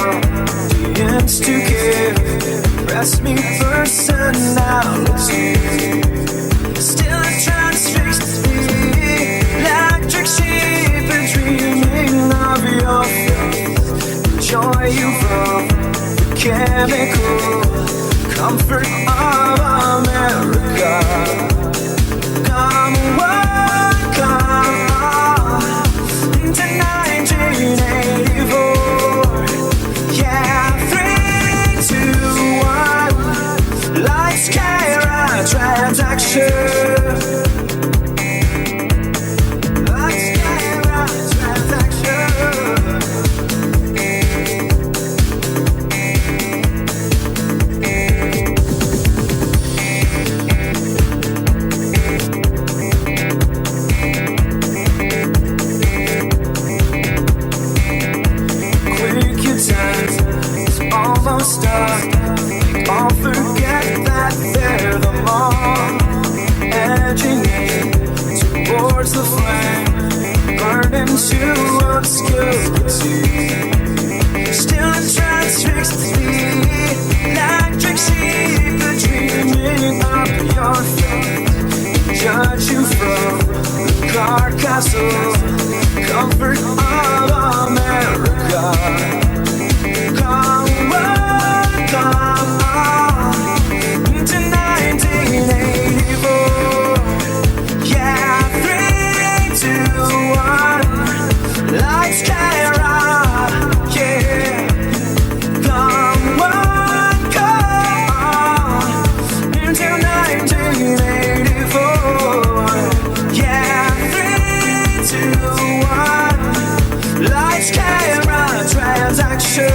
audience to give. Press me personality. Still a transfixed me. Electric sheep and dreaming of your face. Enjoy you from the chemical comfort of America. Come on, come on, into 1984. Yeah, 3, 2, 1. Lights, camera, transaction. Lights, camera, transaction. Almost up. All forget that they're the mom, edging in towards the flame, burning to obscurity. Still a transfixed me, electric sheep, dreaming up your face. Judge you from the carcass of comfort of America. Come on, to 1984. Yeah, 3, 2, 1. Lights, camera, yeah. Come on, into 1984. Yeah, 3, 2, 1. Lights, camera, transaction.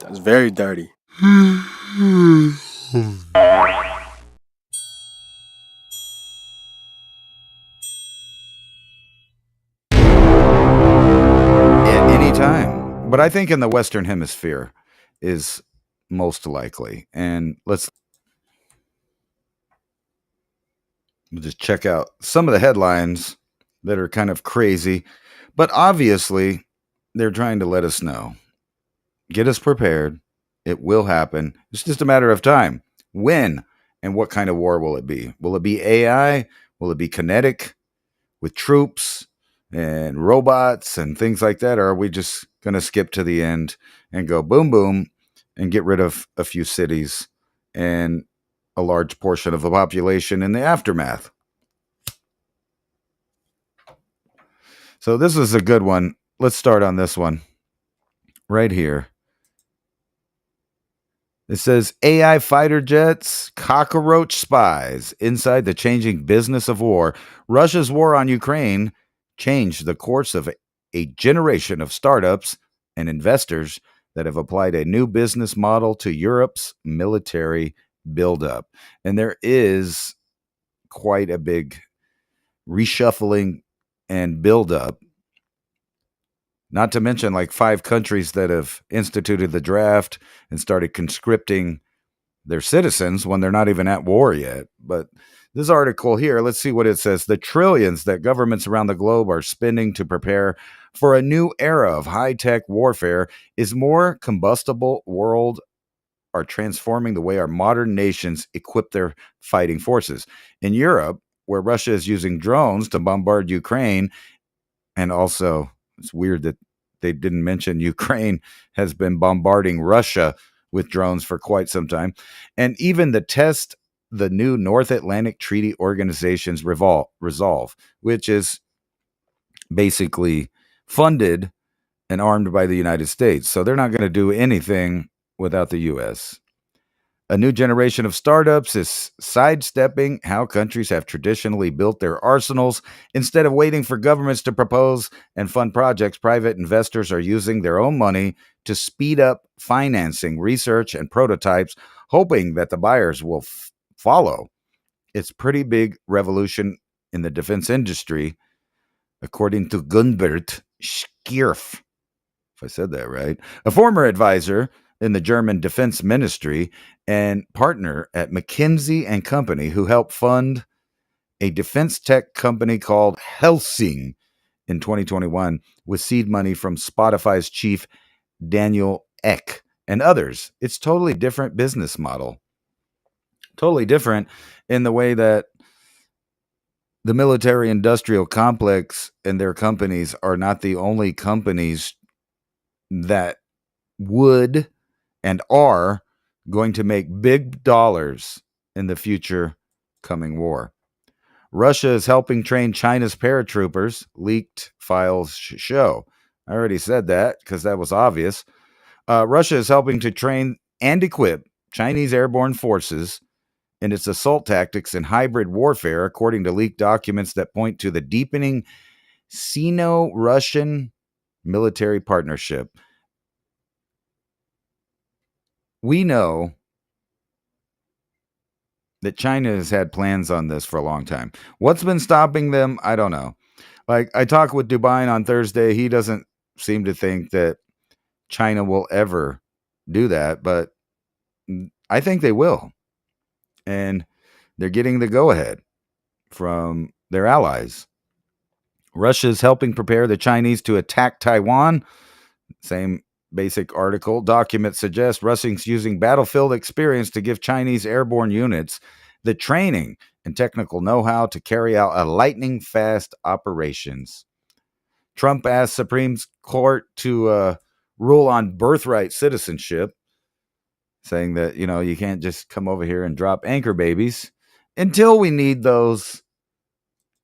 That's very dirty. At any time. But I think in the Western Hemisphere is most likely. And we'll just check out some of the headlines that are kind of crazy. But obviously, they're trying to let us know. Get us prepared. It will happen. It's just a matter of time. When and what kind of war will it be? Will it be AI? Will it be kinetic with troops and robots and things like that? Or are we just going to skip to the end and go boom, boom, and get rid of a few cities and a large portion of the population in the aftermath? So this is a good one. Let's start on this one right here. It says AI fighter jets, cockroach spies inside the changing business of war. Russia's war on Ukraine changed the course of a generation of startups and investors that have applied a new business model to Europe's military buildup. And there is quite a big reshuffling and buildup. Not to mention like 5 countries that have instituted the draft and started conscripting their citizens when they're not even at war yet. But this article here, let's see what it says. The trillions that governments around the globe are spending to prepare for a new era of high-tech warfare is more combustible world are transforming the way our modern nations equip their fighting forces. In Europe, where Russia is using drones to bombard Ukraine, and also it's weird that they didn't mention Ukraine has been bombarding Russia with drones for quite some time. And even the new North Atlantic Treaty Organization's resolve, which is basically funded and armed by the United States. So they're not going to do anything without the U.S. A new generation of startups is sidestepping how countries have traditionally built their arsenals. Instead of waiting for governments to propose and fund projects, private investors are using their own money to speed up financing, research, and prototypes, hoping that the buyers will follow. It's a pretty big revolution in the defense industry, according to Gunbert Schierf, if I said that right, a former advisor in the German Defense Ministry and partner at McKinsey and Company, who helped fund a defense tech company called Helsing in 2021 with seed money from Spotify's chief Daniel Ek and others. It's totally different business model. Totally different in the way that the military industrial complex and their companies are not the only companies that would and are going to make big dollars in the future coming war. Russia is helping train China's paratroopers, leaked files show. I already said that because that was obvious. Russia is helping to train and equip Chinese airborne forces in its assault tactics and hybrid warfare, according to leaked documents that point to the deepening Sino-Russian military partnership. We know that China has had plans on this for a long time. What's been stopping them? I don't know. Like, I talked with Dubai on Thursday. He doesn't seem to think that China will ever do that, but I think they will. And they're getting the go-ahead from their allies. Russia is helping prepare the Chinese to attack Taiwan. Same basic article. Documents suggest Russia's using battlefield experience to give Chinese airborne units the training and technical know-how to carry out a lightning-fast operations. Trump asked Supreme Court to rule on birthright citizenship, saying that, you can't just come over here and drop anchor babies until we need those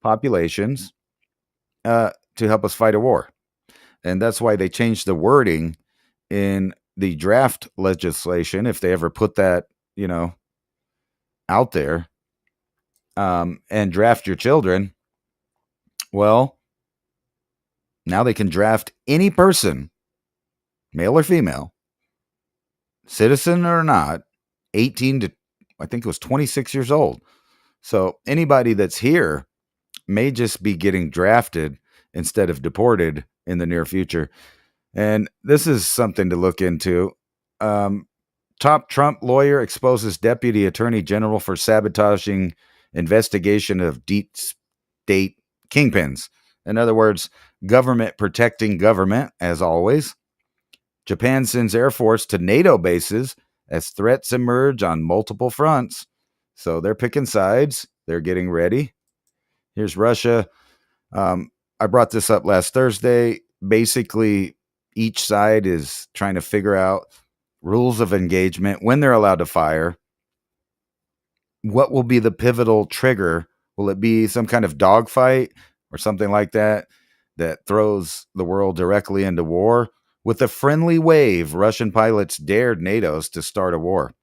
populations to help us fight a war. And that's why they changed the wording in the draft legislation, if they ever put that, out there, and draft your children. Well, now they can draft any person, male or female, citizen or not, 18 to, I think it was 26 years old. So anybody that's here may just be getting drafted instead of deported in the near future. And this is something to look into. Top Trump lawyer exposes Deputy Attorney General for sabotaging investigation of deep state kingpins. In other words, government protecting government, as always. Japan sends Air Force to NATO bases as threats emerge on multiple fronts. So they're picking sides. They're getting ready. Here's Russia. I brought this up last Thursday. Basically, each side is trying to figure out rules of engagement, when they're allowed to fire, what will be the pivotal trigger. Will it be some kind of dogfight or something like that that throws the world directly into war? With a friendly wave, Russian pilots dared NATO's to start a war.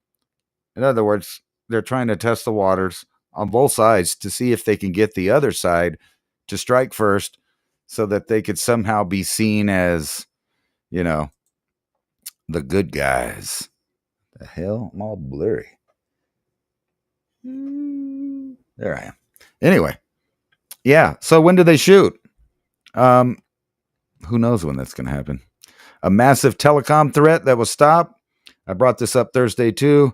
In other words, they're trying to test the waters on both sides to see if they can get the other side to strike first so that they could somehow be seen as, the good guys. The hell? I'm all blurry. There I am. Anyway, yeah. So when do they shoot? Who knows when that's going to happen? A massive telecom threat that was stopped. I brought this up Thursday too.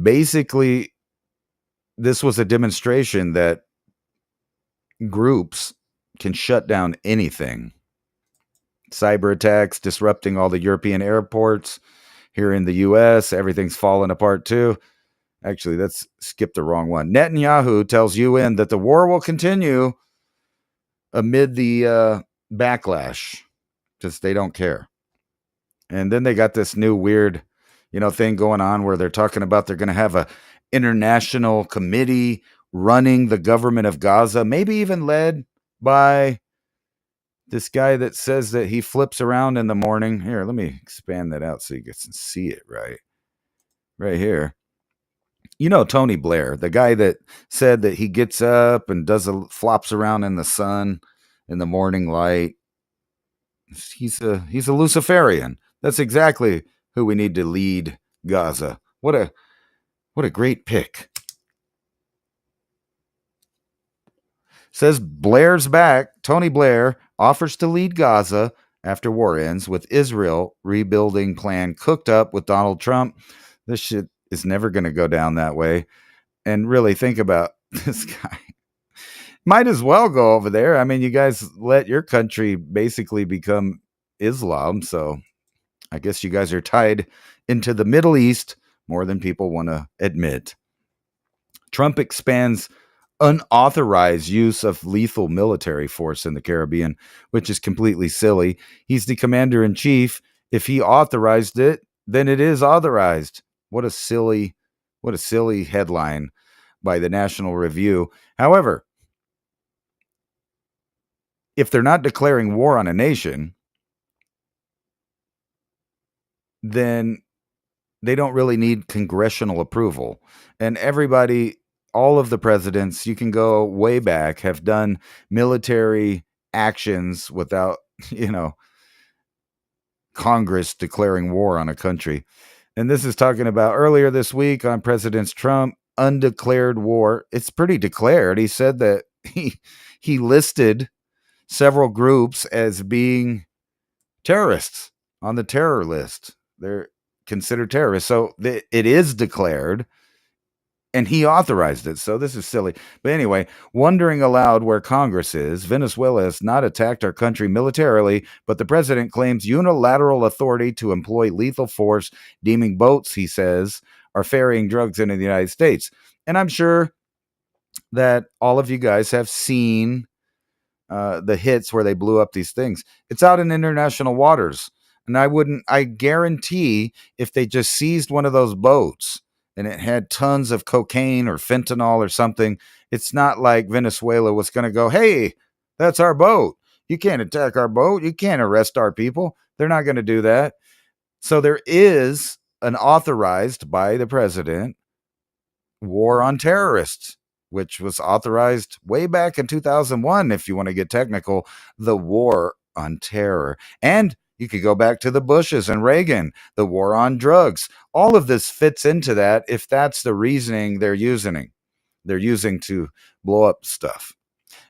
Basically, this was a demonstration that groups can shut down anything. Cyber attacks disrupting all the European airports. Here in the US, everything's falling apart too. Actually, let's skip the wrong one. Netanyahu tells UN that the war will continue amid the backlash, because they don't care. And then they got this new weird, thing going on where they're talking about they're going to have a international committee running the government of Gaza, maybe even led by this guy that says that he flips around in the morning. Here, let me expand that out so you can see it right here. Tony Blair, the guy that said that he gets up and flops around in the sun in the morning light. He's a Luciferian. That's exactly who we need to lead Gaza. What a great pick. Says Blair's back. Tony Blair offers to lead Gaza after war ends, with Israel rebuilding plan cooked up with Donald Trump. This shit is never going to go down that way. And really think about this guy. Might as well go over there. I mean, you guys let your country basically become Islam, so I guess you guys are tied into the Middle East more than people want to admit. Trump expands unauthorized use of lethal military force in the Caribbean, which is completely silly. He's the commander-in-chief. If he authorized it, then it is authorized. What a silly headline by the National Review. However, if they're not declaring war on a nation, then they don't really need congressional approval. And everybody, all of the presidents, you can go way back, have done military actions without, Congress declaring war on a country. And this is talking about earlier this week on President Trump, undeclared war. It's pretty declared. He said that he listed several groups as being terrorists on the terror list. They're considered terrorists. So it is declared, and he authorized it. So this is silly. But anyway, wondering aloud where Congress is. Venezuela has not attacked our country militarily, but the president claims unilateral authority to employ lethal force, deeming boats, he says, are ferrying drugs into the United States. And I'm sure that all of you guys have seen the hits where they blew up these things. It's out in international waters. And I guarantee if they just seized one of those boats and it had tons of cocaine or fentanyl or something, it's not like Venezuela was going to go, hey, that's our boat. You can't attack our boat. You can't arrest our people. They're not going to do that. So there is an authorized by the president war on terrorists, which was authorized way back in 2001, if you want to get technical, the war on terror. And you could go back to the Bushes and Reagan, the war on drugs. All of this fits into that if that's the reasoning they're using. They're using to blow up stuff.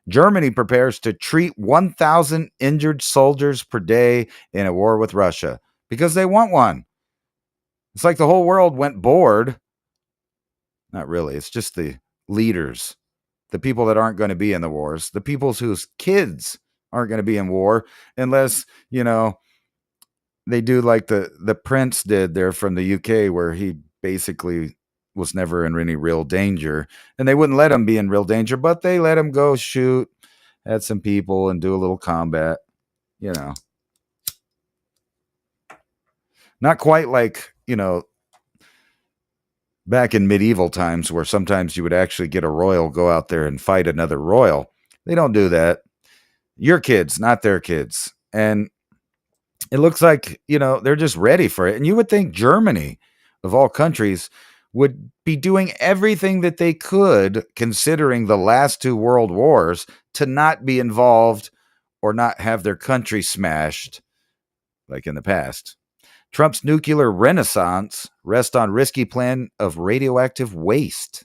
Germany prepares to treat 1,000 injured soldiers per day in a war with Russia because they want one. It's like the whole world went bored. Not really. It's just the leaders, the people that aren't going to be in the wars, the people whose kids aren't going to be in war unless, they do like the prince did there from the UK, where he basically was never in any real danger, and they wouldn't let him be in real danger, but they let him go shoot at some people and do a little combat, not quite like, back in medieval times where sometimes you would actually get a royal go out there and fight another royal. They don't do that. Your kids, not their kids. And it looks like, they're just ready for it. And you would think Germany, of all countries, would be doing everything that they could, considering the last two world wars, to not be involved or not have their country smashed like in the past. Trump's nuclear renaissance rests on risky plan of radioactive waste.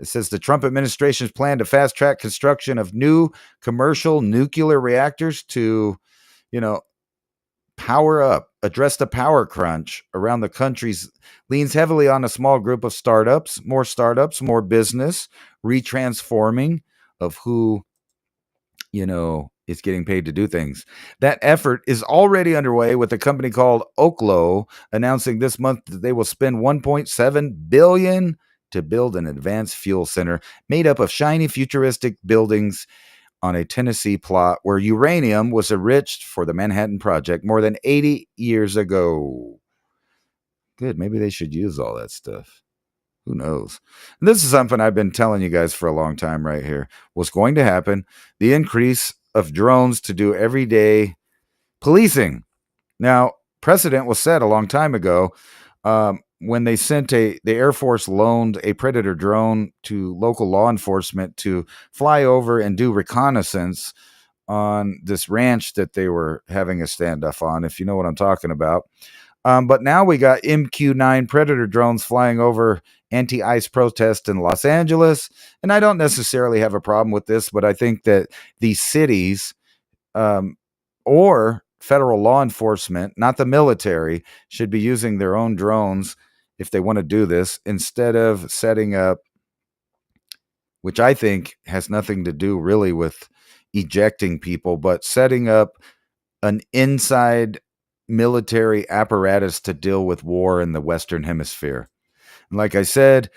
It says the Trump administration's plan to fast track construction of new commercial nuclear reactors to, address the power crunch around the country's leans heavily on a small group of startups, more business, retransforming of who, is getting paid to do things. That effort is already underway with a company called Oklo announcing this month that they will spend $1.7 billion to build an advanced fuel center made up of shiny futuristic buildings on a Tennessee plot where uranium was enriched for the Manhattan Project more than 80 years ago. Good, maybe they should use all that stuff. Who knows? And this is something I've been telling you guys for a long time right here. What's going to happen? The increase of drones to do everyday policing. Now, precedent was set a long time ago when they sent the Air Force loaned a Predator drone to local law enforcement to fly over and do reconnaissance on this ranch that they were having a standoff on, if you know what I'm talking about. But now we got MQ-9 Predator drones flying over anti-ICE protests in Los Angeles. And I don't necessarily have a problem with this, but I think that these cities or federal law enforcement, not the military, should be using their own drones if they want to do this, instead of setting up, which I think has nothing to do really with ejecting people, but setting up an inside military apparatus to deal with war in the Western Hemisphere. And like I said,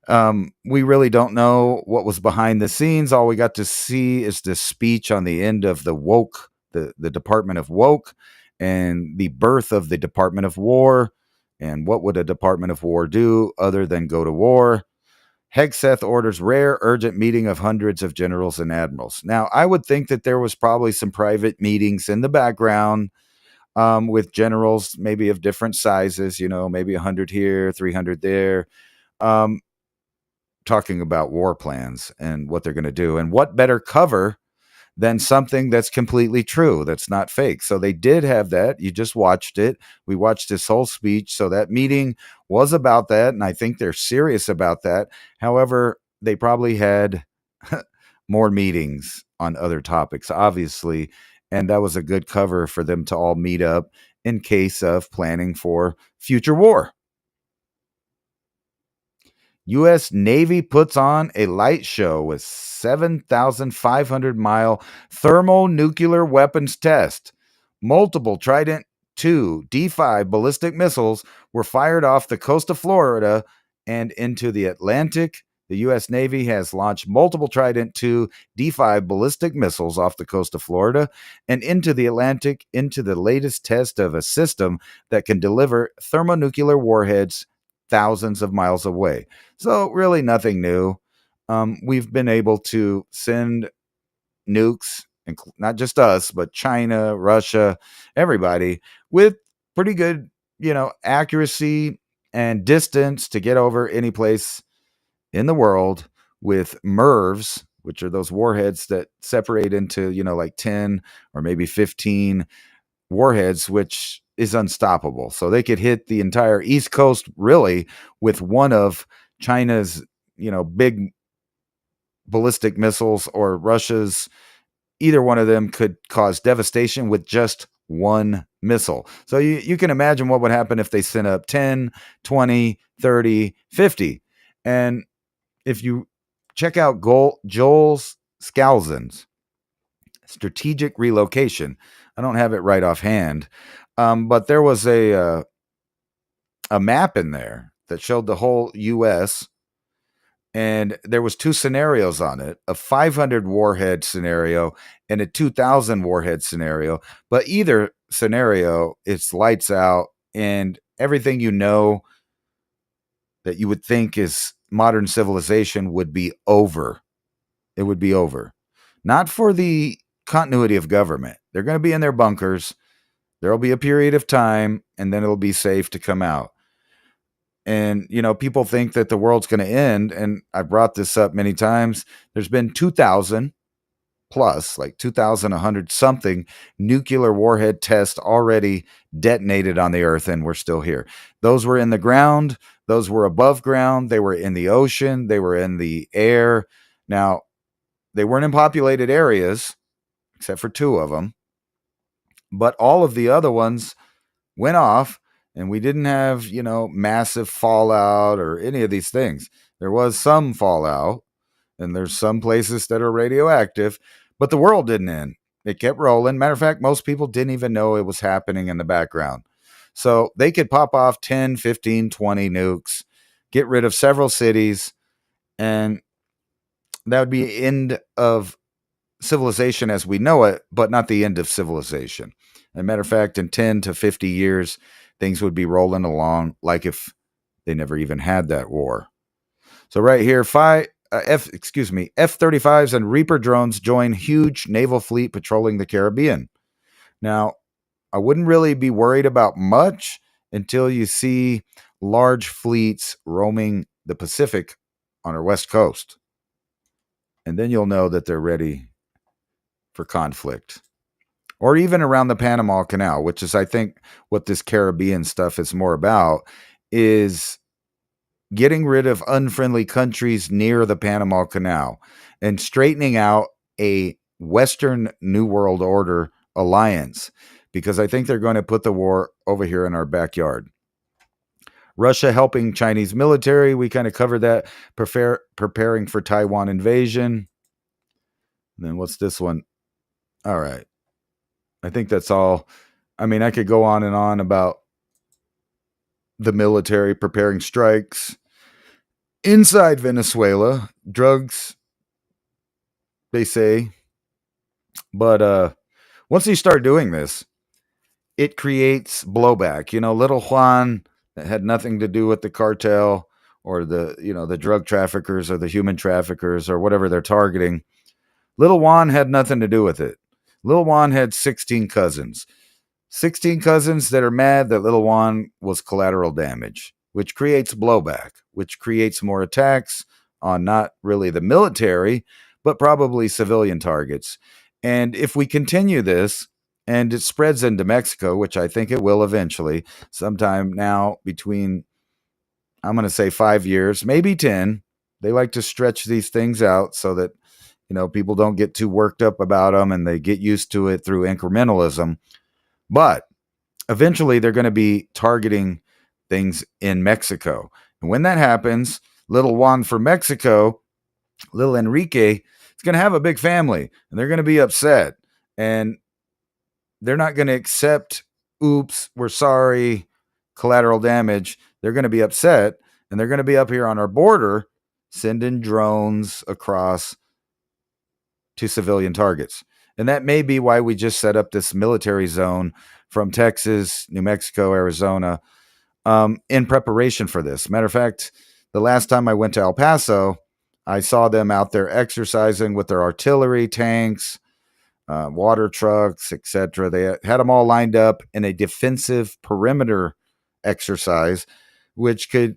we really don't know what was behind the scenes. All we got to see is this speech on the end of the woke, the Department of Woke, and the birth of the Department of War. And what would a Department of War do other than go to war? Hegseth orders rare urgent meeting of hundreds of generals and admirals. Now, I would think that there was probably some private meetings in the background with generals, maybe of different sizes, maybe 100 here, 300 there, talking about war plans and what they're going to do. And what better cover than something that's completely true, that's not fake. So they did have that. You just watched it. We watched this whole speech. So that meeting was about that, and I think they're serious about that. However, they probably had more meetings on other topics, obviously, and that was a good cover for them to all meet up in case of planning for future war. U.S. Navy puts on a light show with 7,500-mile thermonuclear weapons test. Multiple Trident II D5 ballistic missiles were fired off the coast of Florida and into the Atlantic. The U.S. Navy has launched multiple Trident II D5 ballistic missiles off the coast of Florida and into the Atlantic into the latest test of a system that can deliver thermonuclear warheads thousands of miles away. So really nothing new. We've been able to send nukes, not just us, but China, Russia, everybody, with pretty good, accuracy and distance to get over any place in the world with MIRVs, which are those warheads that separate into, like 10 or maybe 15 warheads, which is unstoppable. So they could hit the entire East Coast really with one of China's, big ballistic missiles, or Russia's. Either one of them could cause devastation with just one missile. So you can imagine what would happen if they sent up 10, 20, 30, 50. And if you check out Joel Skousen's strategic relocation, I don't have it right offhand, but there was a map in there that showed the whole U.S., and there was two scenarios on it, a 500 warhead scenario and a 2,000 warhead scenario. But either scenario, it's lights out, and everything that you would think is modern civilization would be over. It would be over. Not for the continuity of government. They're going to be in their bunkers. There'll be a period of time, and then it'll be safe to come out. And, people think that the world's going to end. And I brought this up many times. There's been 2,000 plus, like 2,100 something nuclear warhead tests already detonated on the earth, and we're still here. Those were in the ground. Those were above ground. They were in the ocean. They were in the air. Now, they weren't in populated areas, except for 2 of them. But all of the other ones went off, and we didn't have, massive fallout or any of these things. There was some fallout, and there's some places that are radioactive, but the world didn't end. It kept rolling. Matter of fact, most people didn't even know it was happening in the background. So they could pop off 10, 15, 20 nukes, get rid of several cities, and that would be the end of civilization as we know it, but not the end of civilization. As a matter of fact, in 10 to 50 years, things would be rolling along like if they never even had that war. So right here, F-35s and Reaper drones join huge naval fleet patrolling the Caribbean. Now, I wouldn't really be worried about much until you see large fleets roaming the Pacific on our west coast. And then you'll know that they're ready for conflict. Or even around the Panama Canal, which is, I think, what this Caribbean stuff is more about, is getting rid of unfriendly countries near the Panama Canal and straightening out a Western New World Order alliance, because I think they're going to put the war over here in our backyard. Russia helping Chinese military. We kind of covered that. Preparing for Taiwan invasion. And then what's this one? All right. I think that's all. I mean, I could go on and on about the military preparing strikes inside Venezuela. Drugs, they say. But once you start doing this, it creates blowback. Little Juan, that had nothing to do with the cartel or the drug traffickers or the human traffickers or whatever they're targeting. Little Juan had nothing to do with it. Little Juan had 16 cousins. 16 cousins that are mad that Little Juan was collateral damage, which creates blowback, which creates more attacks on not really the military, but probably civilian targets. And if we continue this, and it spreads into Mexico, which I think it will eventually, sometime now between, I'm going to say 5 years, maybe 10. They like to stretch these things out so that, people don't get too worked up about them and they get used to it through incrementalism. But eventually they're going to be targeting things in Mexico. And when that happens, little Juan from Mexico, little Enrique, is going to have a big family and they're going to be upset. And they're not going to accept, oops, we're sorry, collateral damage. They're going to be upset, and they're going to be up here on our border sending drones across to civilian targets. And that may be why we just set up this military zone from Texas, New Mexico, Arizona, in preparation for this. Matter of fact, the last time I went to El Paso, I saw them out there exercising with their artillery, tanks, water trucks, etc. They had them all lined up in a defensive perimeter exercise, which could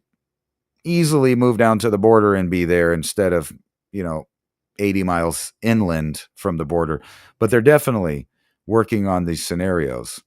easily move down to the border and be there instead of, 80 miles inland from the border. But they're definitely working on these scenarios.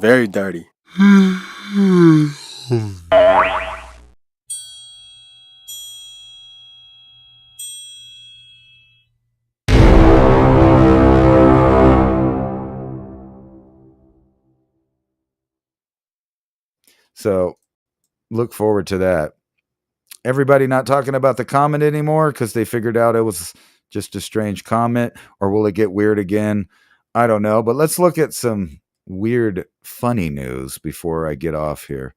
very dirty. So look forward to that. Everybody not talking about the comet anymore because they figured out it was just a strange comet, or will it get weird again? I don't know. But let's look at some weird, funny news before I get off here.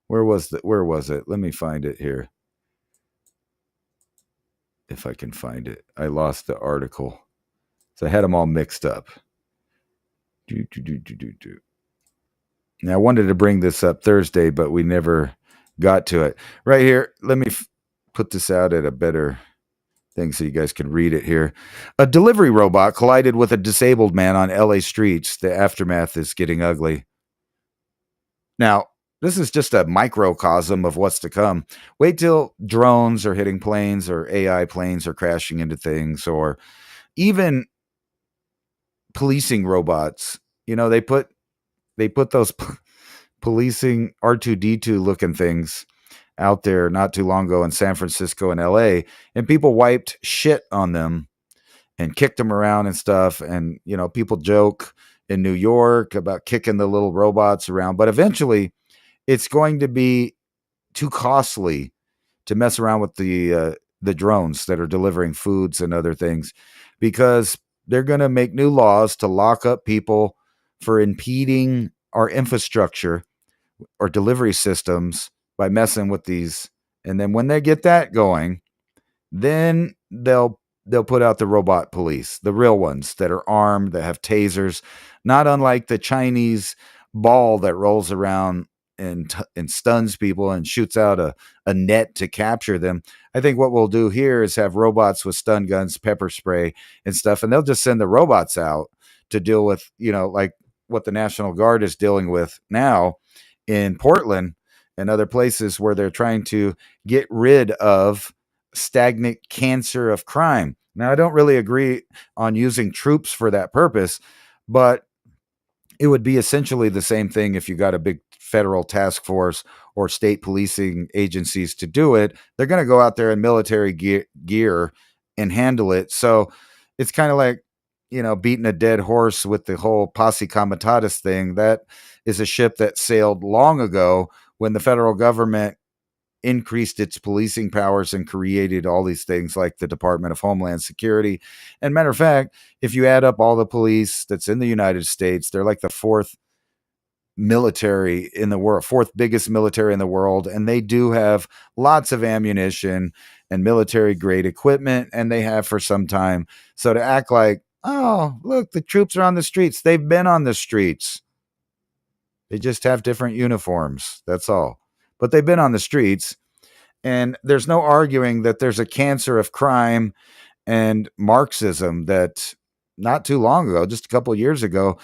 Where was it? Let me find it here. If I can find it. I lost the article. So I had them all mixed up. Now I wanted to bring this up Thursday, but we never got to it. Right here, let me put this out at a better thing so you guys can read it here. A delivery robot collided with a disabled man on LA streets. The aftermath is getting ugly. Now, this is just a microcosm of what's to come. Wait till drones are hitting planes, or AI planes are crashing into things, or even policing robots. You know, they put those policing R2D2 looking things out there not too long ago in San Francisco and LA, and people wiped shit on them and kicked them around and stuff. And, you know, people joke in New York about kicking the little robots around, but eventually it's going to be too costly to mess around with the drones that are delivering foods and other things, because they're going to make new laws to lock up people for impeding our infrastructure or delivery systems by messing with these. And then when they get that going, then they'll put out the robot police, the real ones that are armed, that have tasers, not unlike the Chinese ball that rolls around and stuns people and shoots out a net to capture them. I think what we'll do here is have robots with stun guns, pepper spray and stuff, and they'll just send the robots out to deal with, you know, like what the National Guard is dealing with now in Portland and other places where they're trying to get rid of stagnant cancer of crime. Now, I don't really agree on using troops for that purpose, but it would be essentially the same thing if you got a big federal task force or state policing agencies to do it. They're going to go out there in military gear and handle it. So it's kind of like, you know, beating a dead horse with the whole posse comitatus thing. That is a ship that sailed long ago when the federal government increased its policing powers and created all these things like the Department of Homeland Security. And matter of fact, if you add up all the police that's in the United States, they're like the fourth military in the world, fourth biggest military in the world. And they do have lots of ammunition and military grade equipment, and they have for some time. So to act like, oh, look, the troops are on the streets. They've been on the streets. They just have different uniforms. That's all. But they've been on the streets, and there's no arguing that there's a cancer of crime and Marxism that not too long ago, just a couple of years ago,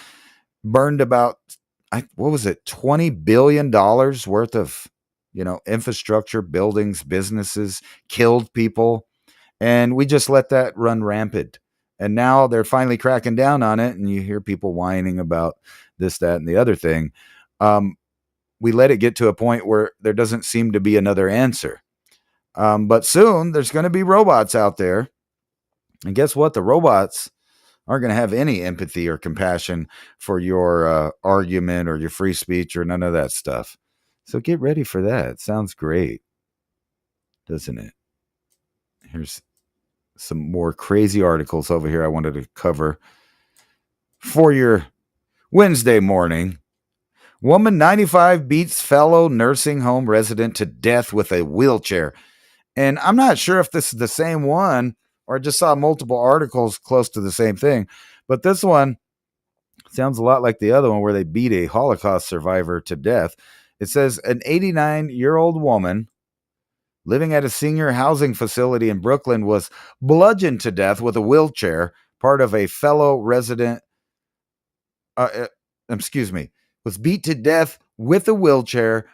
burned about, what was it, $20 billion worth of, you know, infrastructure, buildings, businesses, killed people. And we just let that run rampant. And now they're finally cracking down on it. And you hear people whining about this, that, and the other thing. We let it get to a point where there doesn't seem to be another answer. But soon there's going to be robots out there. And guess what? The robots aren't going to have any empathy or compassion for your argument or your free speech or none of that stuff. So get ready for that. It sounds great, doesn't it? Here's some more crazy articles over here I wanted to cover for your Wednesday morning. Woman 95 beats fellow nursing home resident to death with a wheelchair. And I'm not sure if this is the same one, or I just saw multiple articles close to the same thing. But this one sounds a lot like the other one where they beat a Holocaust survivor to death. It says an 89-year-old woman living at a senior housing facility in Brooklyn was bludgeoned to death with a wheelchair, part of a fellow resident. Was beat to death with a wheelchair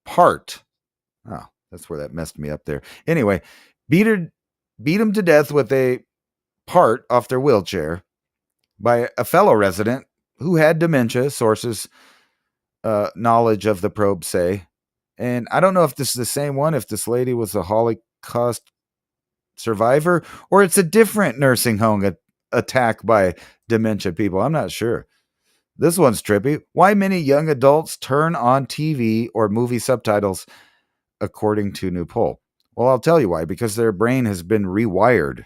part. Oh, that's where that messed me up there. Anyway, beat him to death with a part off their wheelchair by a fellow resident who had dementia, sources knowledge of the probe say. And I don't know if this is the same one, if this lady was a Holocaust survivor, or it's a different nursing home attack by dementia people. I'm not sure. This one's trippy. Why many young adults turn on TV or movie subtitles, according to new poll. Well, I'll tell you why. Because their brain has been rewired.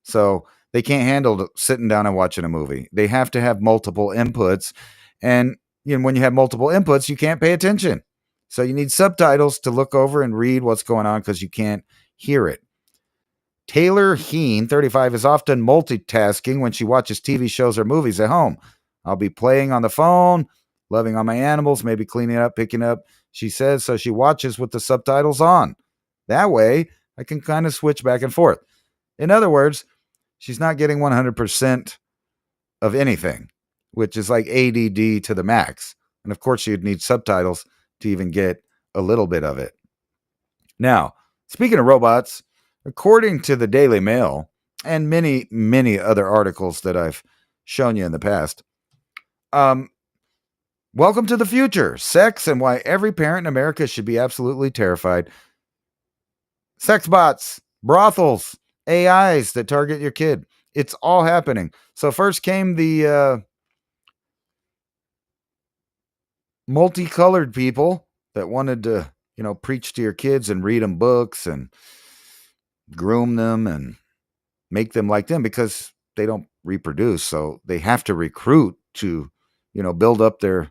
So they can't handle sitting down and watching a movie. They have to have multiple inputs. And when you have multiple inputs, you can't pay attention. So you need subtitles to look over and read what's going on because you can't hear it. Taylor Heen, 35, is often multitasking when she watches TV shows or movies at home. I'll be playing on the phone, loving on my animals, maybe cleaning up, picking up, she says, so she watches with the subtitles on. That way, I can kind of switch back and forth. In other words, she's not getting 100% of anything, which is like ADD to the max. And of course, you'd need subtitles to even get a little bit of it. Now, speaking of robots, according to the Daily Mail and many, many other articles that I've shown you in the past, welcome to the future. Sex and why every parent in America should be absolutely terrified. Sex bots, brothels, AIs that target your kid. It's all happening. So first came the multicolored people that wanted to, preach to your kids and read them books and groom them and make them like them because they don't reproduce. So they have to recruit to, build up their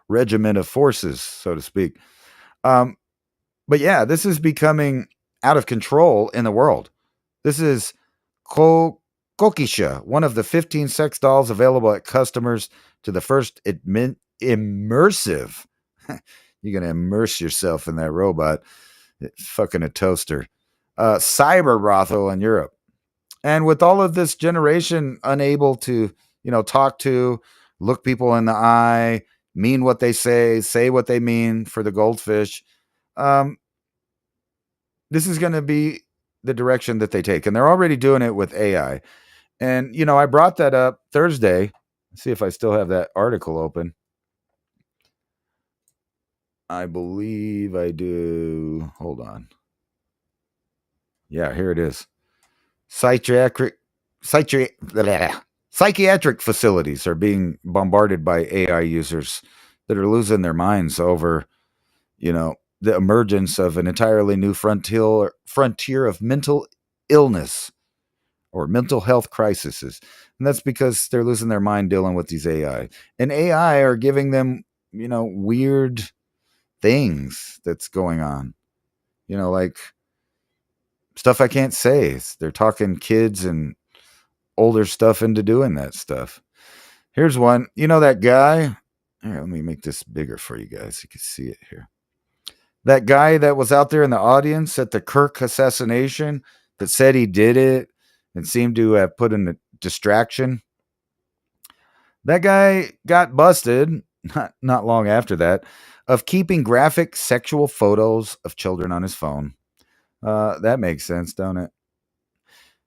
regiment of forces, so to speak. But yeah, this is becoming out of control in the world. This is Kokisha, one of the 15 sex dolls available at customers to the first immersive. You're going to immerse yourself in that robot. Fucking a toaster. Cyber brothel in Europe. And with all of this generation unable to, talk to, look people in the eye, mean what they say what they mean for the goldfish, this is going to be the direction that they take. And they're already doing it with AI. And, I brought that up Thursday. Let's see if I still have that article open. I believe I do. Hold on. Yeah, here it is. Psychiatric facilities are being bombarded by AI users that are losing their minds over, the emergence of an entirely new frontier of mental illness or mental health crises. And that's because they're losing their mind dealing with these AI. And AI are giving them, weird things that's going on. Like stuff I can't say. They're talking kids and older stuff into doing that stuff. Here's one. That guy. Here, let me make this bigger for you guys. You can see it here. That guy that was out there in the audience at the Kirk assassination that said he did it and seemed to have put in a distraction. That guy got busted not long after that of keeping graphic sexual photos of children on his phone. That makes sense, don't it?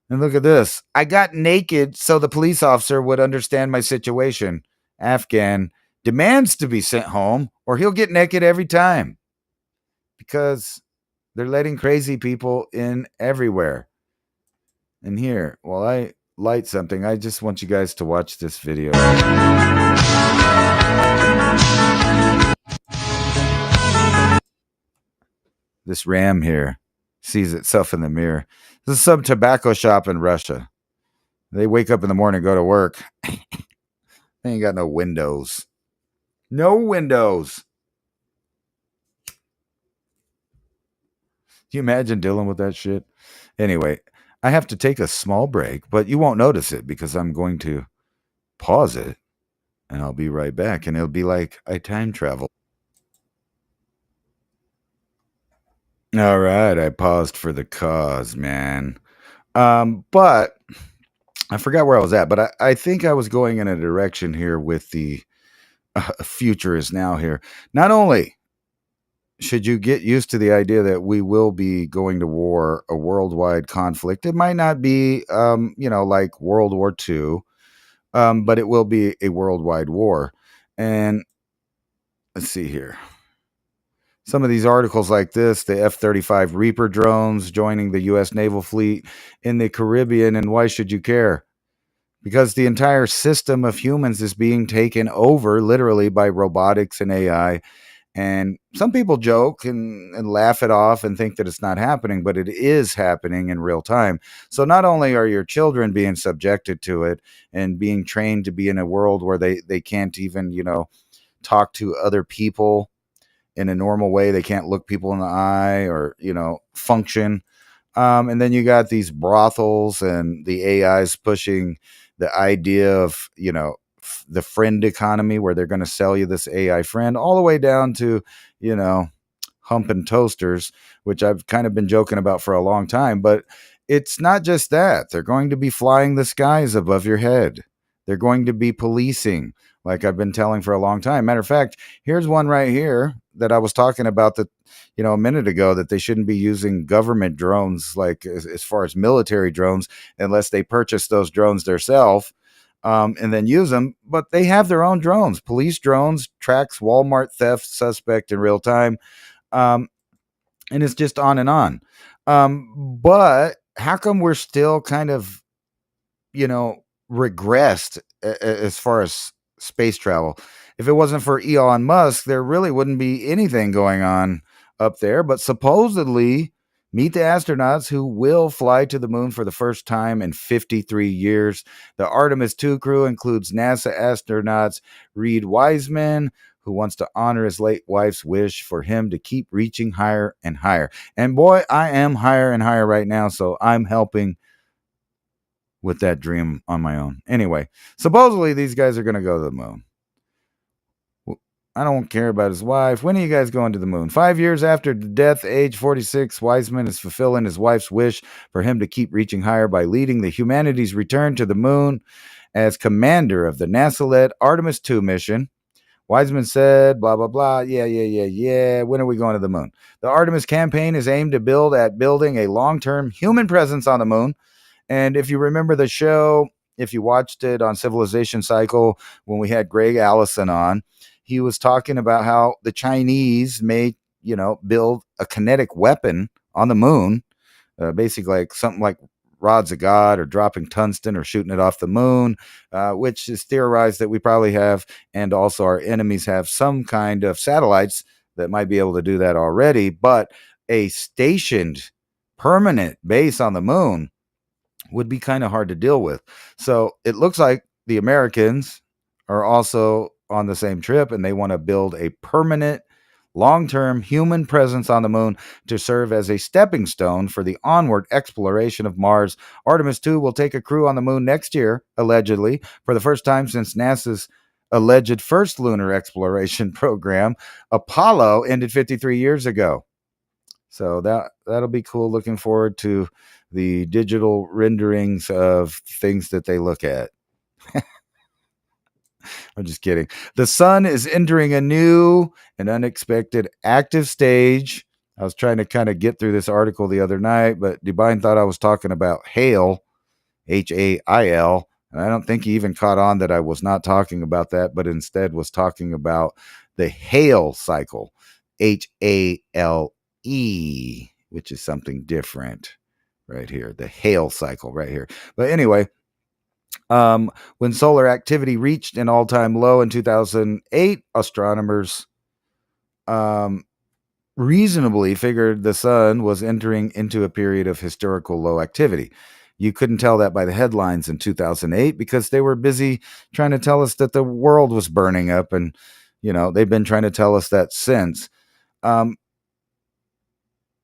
And look at this. I got naked so the police officer would understand my situation. Afghan demands to be sent home or he'll get naked every time. Because they're letting crazy people in everywhere. And here, while I light something, I just want you guys to watch this video. This ram here sees itself in the mirror. This is some tobacco shop in Russia. They wake up in the morning, go to work. They ain't got no windows. No windows. Can you imagine dealing with that shit? Anyway, I have to take a small break, but you won't notice it because I'm going to pause it and I'll be right back. And it'll be like I time travel. All right, I paused for the cause, man. But I forgot where I was at, but I think I was going in a direction here with the future is now here. Not only should you get used to the idea that we will be going to war, a worldwide conflict. It might not be, like World War II, but it will be a worldwide war. And let's see here. Some of these articles like this, the F-35 Reaper drones joining the U.S. naval fleet in the Caribbean, and why should you care? Because the entire system of humans is being taken over literally by robotics and AI. And some people joke and laugh it off and think that it's not happening, but it is happening in real time. So not only are your children being subjected to it and being trained to be in a world where they can't even, talk to other people in a normal way. They can't look people in the eye or, function. And then you got these brothels and the AIs pushing the idea of, the friend economy where they're going to sell you this AI friend all the way down to, humping toasters, which I've kind of been joking about for a long time. But it's not just that. They're going to be flying the skies above your head. They're going to be policing, like I've been telling for a long time. Matter of fact, here's one right here that I was talking about that, a minute ago, that they shouldn't be using government drones, like as far as military drones, unless they purchase those drones themselves and then use them. But they have their own drones. Police drones tracks Walmart theft suspect in real time. And it's just on and on. But how come we're still kind of, regressed as far as space travel? If it wasn't for Elon Musk, there really wouldn't be anything going on up there. But supposedly, meet the astronauts who will fly to the moon for the first time in 53 years. The Artemis 2 crew includes NASA astronauts Reed Wiseman, who wants to honor his late wife's wish for him to keep reaching higher and higher. And boy, I am higher and higher right now, so I'm helping with that dream on my own. Anyway, supposedly these guys are going to go to the moon. I don't care about his wife. When are you guys going to the moon? 5 years after death, age 46, Wiseman is fulfilling his wife's wish for him to keep reaching higher by leading the humanity's return to the moon as commander of the NASA-led Artemis 2 mission. Wiseman said, blah, blah, blah. Yeah. When are we going to the moon? The Artemis campaign is aimed to building a long-term human presence on the moon. And if you remember the show, if you watched it on Civilization Cycle, when we had Greg Allison on, he was talking about how the Chinese may, build a kinetic weapon on the moon, basically like something like rods of God or dropping tungsten or shooting it off the moon, which is theorized that we probably have, and also our enemies have some kind of satellites that might be able to do that already. But a stationed permanent base on the moon would be kind of hard to deal with. So it looks like the Americans are also on the same trip, and they want to build a permanent, long-term human presence on the moon to serve as a stepping stone for the onward exploration of Mars. Artemis 2 will take a crew on the moon next year, allegedly, for the first time since NASA's alleged first lunar exploration program, Apollo, ended 53 years ago. So that'll be cool. Looking forward to the digital renderings of things that they look at. I'm just kidding. The sun is entering a new and unexpected active stage. I was trying to kind of get through this article the other night, but Devine thought I was talking about hail, Hail. And I don't think he even caught on that I was not talking about that, but instead was talking about the Hale cycle, Hale, which is something different right here. The Hale cycle right here. But anyway, when solar activity reached an all-time low in 2008, astronomers reasonably figured the sun was entering into a period of historical low activity. You couldn't tell that by the headlines in 2008 because they were busy trying to tell us that the world was burning up, and they've been trying to tell us that since.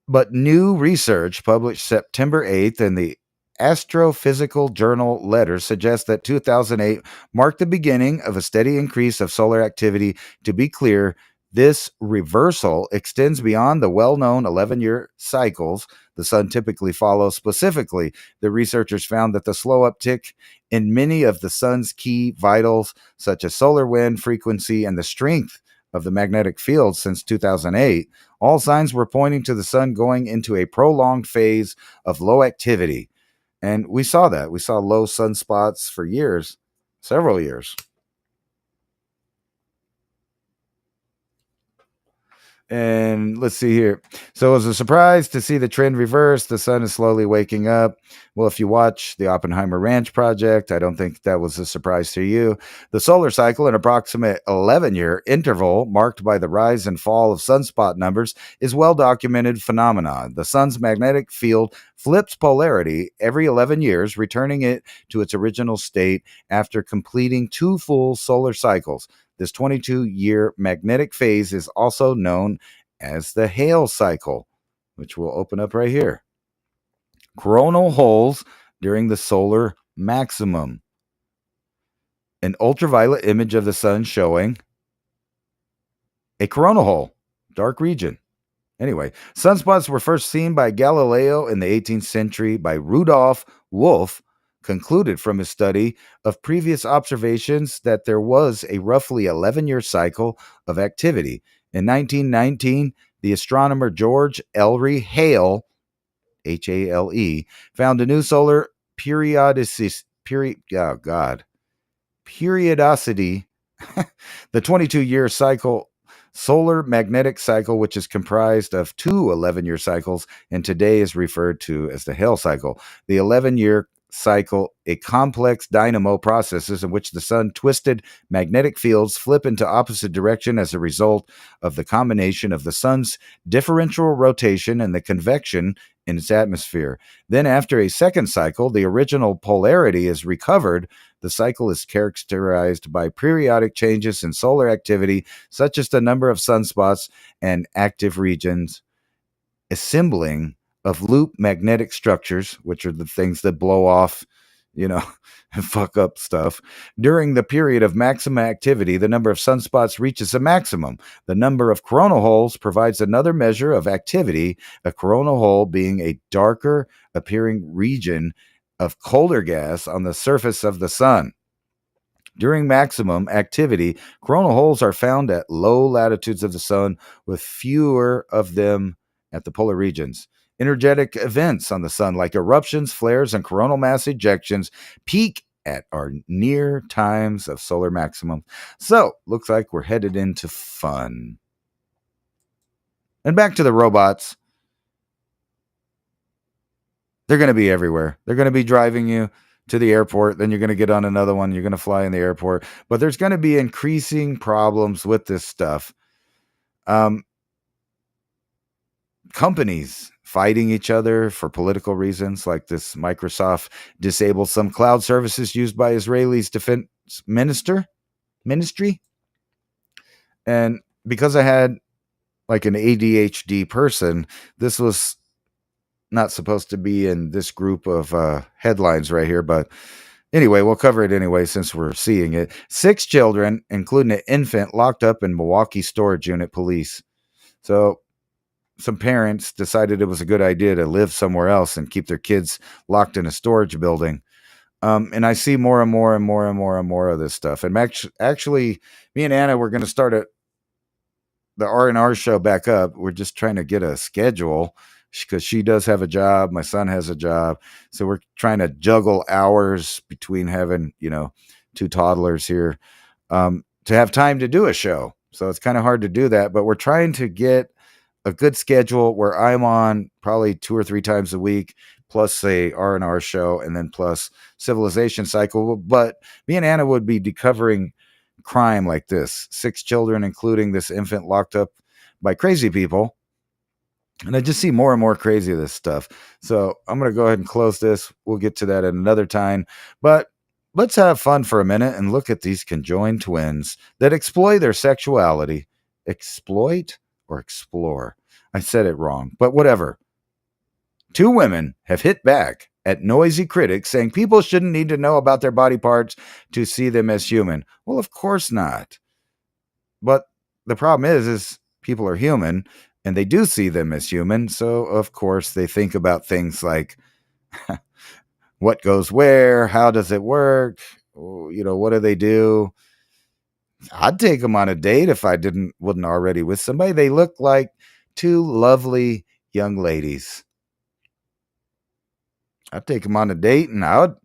But new research published September 8th in the Astrophysical Journal Letters suggests that 2008 marked the beginning of a steady increase of solar activity. To be clear, this reversal extends beyond the well-known 11-year cycles the sun typically follows. Specifically, the researchers found that the slow uptick in many of the sun's key vitals, such as solar wind frequency and the strength of the magnetic field since 2008, all signs were pointing to the sun going into a prolonged phase of low activity. And we saw that. We saw low sunspots for years, several years. And let's see here. So it was a surprise to see the trend reverse. The sun is slowly waking up. Well, if you watch the Oppenheimer Ranch project, I don't think that was a surprise to you. The solar cycle, an approximate 11-year interval marked by the rise and fall of sunspot numbers, is well-documented phenomenon. The sun's magnetic field flips polarity every 11 years, returning it to its original state after completing 2 full solar cycles. This 22-year magnetic phase is also known as the Hale cycle, which we'll open up right here. Coronal holes during the solar maximum. An ultraviolet image of the sun showing a coronal hole, dark region. Anyway, sunspots were first seen by Galileo in the 18th century by Rudolf Wolff, concluded from his study of previous observations that there was a roughly 11-year cycle of activity. In 1919, the astronomer George Ellery Hale, Hale, found a new solar periodicity. The 22-year cycle, solar magnetic cycle, which is comprised of 2 11-year cycles, and today is referred to as the Hale cycle. The 11-year cycle, a complex dynamo processes in which the sun twisted magnetic fields flip into opposite direction as a result of the combination of the sun's differential rotation and the convection in its atmosphere. Then after a second cycle, the original polarity is recovered. The cycle is characterized by periodic changes in solar activity, such as the number of sunspots and active regions, assembling of loop magnetic structures, which are the things that blow off, and fuck up stuff. During the period of maximum activity, the number of sunspots reaches a maximum. The number of coronal holes provides another measure of activity, a coronal hole being a darker appearing region of colder gas on the surface of the sun. During maximum activity, coronal holes are found at low latitudes of the sun, with fewer of them at the polar regions. Energetic events on the sun, like eruptions, flares, and coronal mass ejections, peak at or near times of solar maximum. So, looks like we're headed into fun. And back to the robots. They're going to be everywhere. They're going to be driving you to the airport. Then you're going to get on another one. You're going to fly in the airport. But there's going to be increasing problems with this stuff. Companies fighting each other for political reasons, like this Microsoft disabled some cloud services used by Israel's defense ministry. And because I had like an ADHD person, this was not supposed to be in this group of headlines right here, but anyway, we'll cover it anyway since we're seeing it. 6 children, including an infant, locked up in Milwaukee storage unit, police. So some parents decided it was a good idea to live somewhere else and keep their kids locked in a storage building. And I see more and more and more and more and more of this stuff. And actually, me and Anna, we're going to start the R&R show back up. We're just trying to get a schedule because she does have a job. My son has a job. So we're trying to juggle hours between having, 2 toddlers here to have time to do a show. So it's kind of hard to do that, but we're trying to get a good schedule where I'm on probably 2 or 3 times a week, plus a R&R show, and then plus Civilization Cycle. But me and Anna would be covering crime like this. 6 children, including this infant, locked up by crazy people. And I just see more and more crazy of this stuff. So I'm going to go ahead and close this. We'll get to that at another time. But let's have fun for a minute and look at these conjoined twins that exploit their sexuality. Exploit or explore? I said it wrong, but whatever. 2 women have hit back at noisy critics saying people shouldn't need to know about their body parts to see them as human. Well, of course not. But the problem is people are human and they do see them as human. So, of course, they think about things like what goes where, how does it work, what do they do? I'd take them on a date if I wasn't already with somebody. They look like 2 lovely young ladies. I'd take them on a date, and I would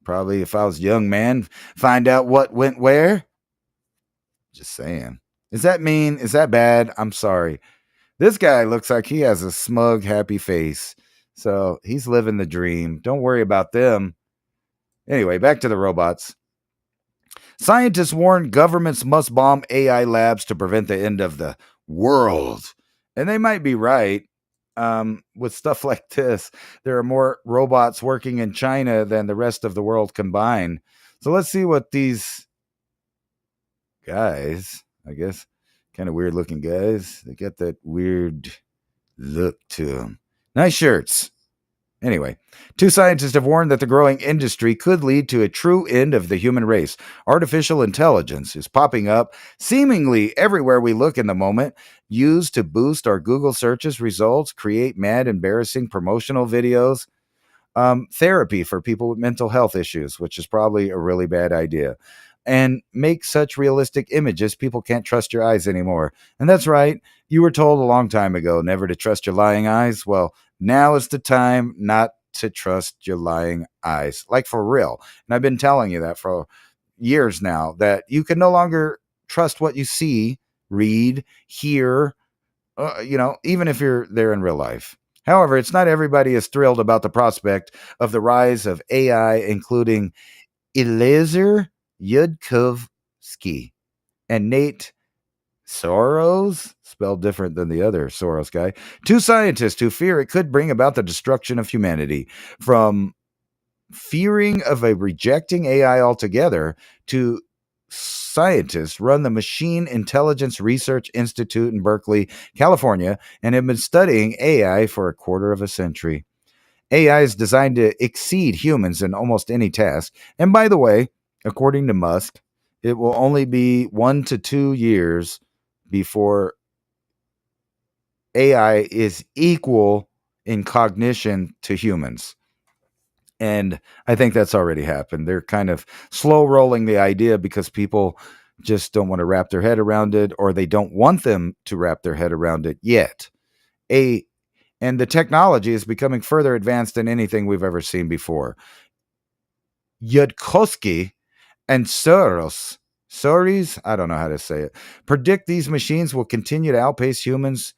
probably, if I was a young man, find out what went where. Just saying. Is that mean? Is that bad? I'm sorry. This guy looks like he has a smug, happy face. So he's living the dream. Don't worry about them. Anyway, back to the robots. Scientists warn governments must bomb AI labs to prevent the end of the world. And they might be right. With stuff like this, there are more robots working in China than the rest of the world combined. So let's see what these guys, I guess, kind of weird looking guys, they got that weird look to them. Nice shirts. Anyway, two scientists have warned that the growing industry could lead to a true end of the human race. Artificial intelligence is popping up seemingly everywhere we look in the moment, used to boost our Google searches results, create mad, embarrassing promotional videos, therapy for people with mental health issues, which is probably a really bad idea, and make such realistic images people can't trust your eyes anymore. And that's right, you were told a long time ago never to trust your lying eyes. Well, now is the time not to trust your lying eyes, like for real. And I've been telling you that for years now, that you can no longer trust what you see, read, hear, even if you're there in real life. However, it's not everybody is thrilled about the prospect of the rise of AI, including Eliezer Yudkowsky and Nate Soros, spelled different than the other Soros guy, two scientists who fear it could bring about the destruction of humanity. From fearing of a rejecting AI altogether to scientists run the Machine Intelligence Research Institute in Berkeley, California, and have been studying AI for a quarter of a century. AI is designed to exceed humans in almost any task. And by the way, according to Musk, it will only be 1 to 2 years before AI is equal in cognition to humans. And I think that's already happened. They're kind of slow rolling the idea because people just don't want to wrap their head around it, or they don't want them to wrap their head around it yet. And the technology is becoming further advanced than anything we've ever seen before. Yudkowsky and Soros, I don't know how to say it, predict these machines will continue to outpace humans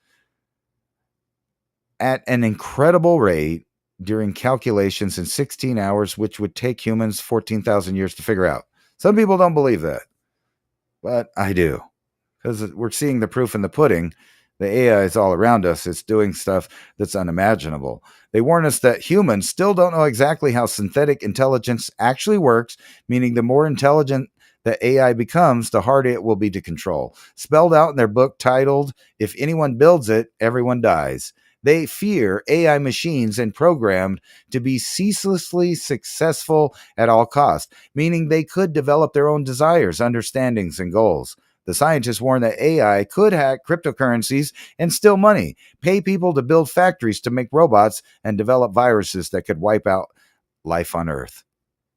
at an incredible rate during calculations in 16 hours, which would take humans 14,000 years to figure out. Some people don't believe that, but I do, because we're seeing the proof in the pudding. The AI is all around us. It's doing stuff that's unimaginable. They warn us that humans still don't know exactly how synthetic intelligence actually works, meaning the more intelligent that AI becomes, the harder it will be to control. Spelled out in their book titled, "If Anyone Builds It, Everyone Dies." They fear AI machines and programmed to be ceaselessly successful at all costs, meaning they could develop their own desires, understandings, and goals. The scientists warn that AI could hack cryptocurrencies and steal money, pay people to build factories to make robots, and develop viruses that could wipe out life on Earth.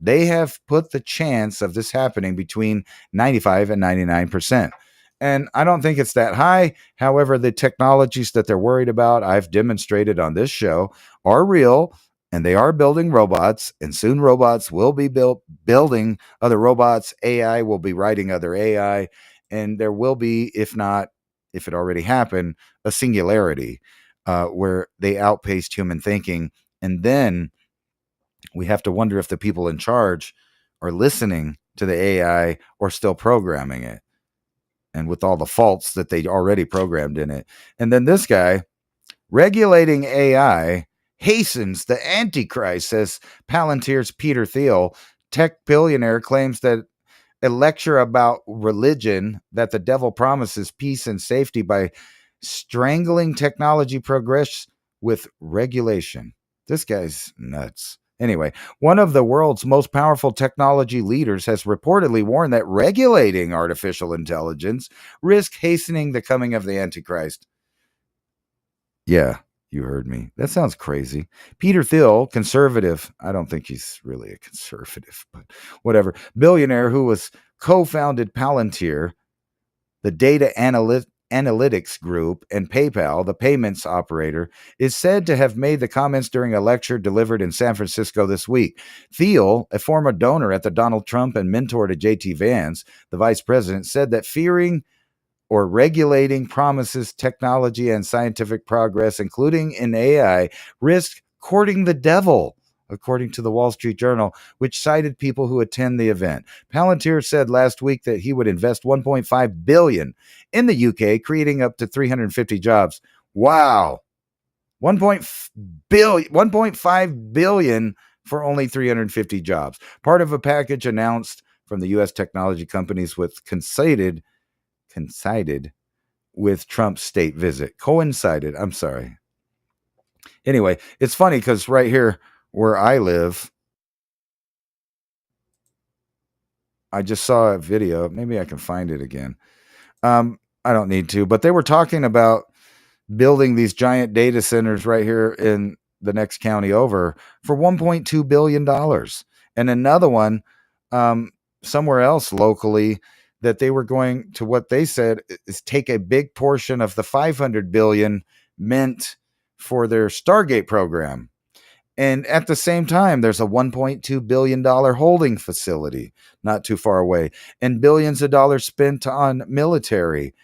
They have put the chance of this happening between 95 and 99%. And I don't think it's that high. However, the technologies that they're worried about, I've demonstrated on this show, are real, and they are building robots, and soon robots will be building other robots. AI will be writing other AI, and there will be, if it already happened, a singularity where they outpaced human thinking. And then we have to wonder if the people in charge are listening to the AI or still programming it, and with all the faults that they already programmed in it. And then this guy, regulating AI hastens the Antichrist, says Palantir's Peter Thiel. Tech billionaire claims that a lecture about religion, that the devil promises peace and safety by strangling technology progress with regulation. This guy's nuts. Anyway, one of the world's most powerful technology leaders has reportedly warned that regulating artificial intelligence risks hastening the coming of the Antichrist. Yeah, you heard me. That sounds crazy. Peter Thiel, conservative. I don't think he's really a conservative, but whatever. Billionaire who was co-founded Palantir, the data analytics group, and PayPal, the payments operator, is said to have made the comments during a lecture delivered in San Francisco this week. Thiel, a former donor at the Donald Trump and mentor to JT Vance, the vice president, said that fearing or regulating promises technology and scientific progress, including in AI, risk courting the devil, according to the Wall Street Journal, which cited people who attend the event. Palantir said last week that he would invest $1.5 billion in the UK, creating up to 350 jobs. Wow. 1.5 billion for only 350 jobs. Part of a package announced from the US technology companies with coincided with Trump's state visit. Coincided. I'm sorry. Anyway, it's funny because right here where I live, I just saw a video. Maybe I can find it again. I don't need to, but they were talking about building these giant data centers right here in the next county over for $1.2 billion. And another one somewhere else locally that they were going to, what they said is take a big portion of the $500 billion meant for their Stargate program. And at the same time, there's a $1.2 billion holding facility not too far away, and billions of dollars spent on military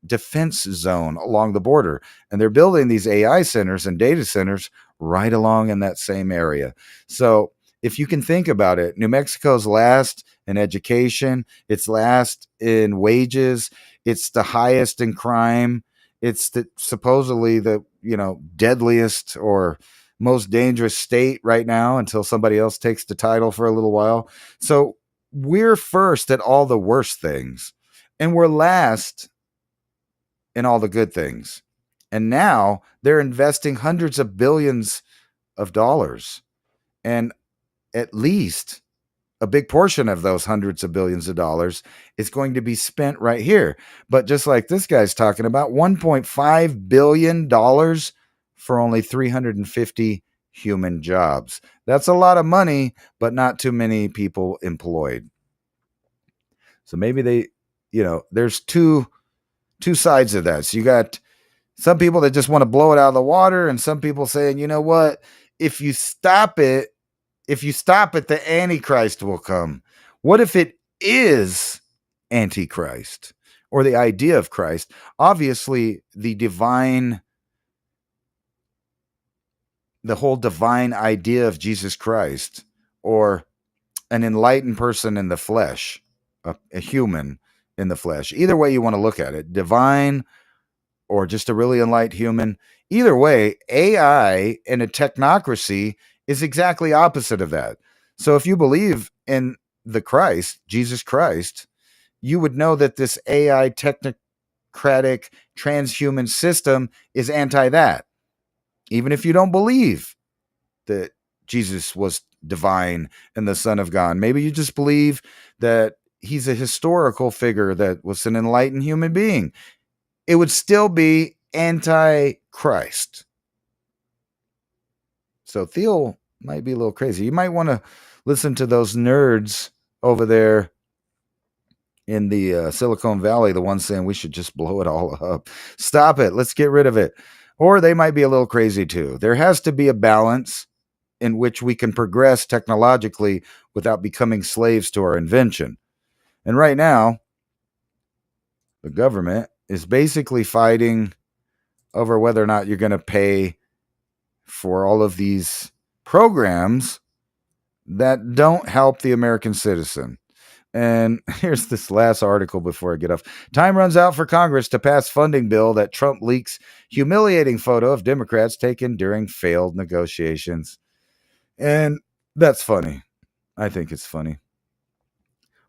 defense zone along the border. And they're building these AI centers and data centers right along in that same area. So if you can think about it, New Mexico's last in education, it's last in wages, it's the highest in crime, it's supposedly the deadliest or most dangerous state right now until somebody else takes the title for a little while. So we're first at all the worst things, and we're last in all the good things. And now they're investing hundreds of billions of dollars. And at least a big portion of those hundreds of billions of dollars is going to be spent right here. But just like this guy's talking about, $1.5 billion for only 350 human jobs. That's a lot of money, but not too many people employed. So maybe there's two sides of that. So you got some people that just want to blow it out of the water, and some people saying, you know what, if you stop it, the Antichrist will come. What if it is Antichrist or the idea of Christ? Obviously, the whole divine idea of Jesus Christ, or an enlightened person in the flesh, a human in the flesh. Either way you want to look at it, divine or just a really enlightened human. Either way, AI and a technocracy is exactly opposite of that. So if you believe in the Christ, Jesus Christ, you would know that this AI technocratic transhuman system is anti that. Even if you don't believe that Jesus was divine and the Son of God, maybe you just believe that he's a historical figure that was an enlightened human being, it would still be anti-Christ. So Thiel might be a little crazy. You might want to listen to those nerds over there in the Silicon Valley, the ones saying we should just blow it all up. Stop it. Let's get rid of it. Or they might be a little crazy too. There has to be a balance in which we can progress technologically without becoming slaves to our invention. And right now, the government is basically fighting over whether or not you're going to pay for all of these programs that don't help the American citizen. And here's this last article before I get off. Time runs out for Congress to pass funding bill that Trump leaks humiliating photo of Democrats taken during failed negotiations. And that's funny. I think it's funny.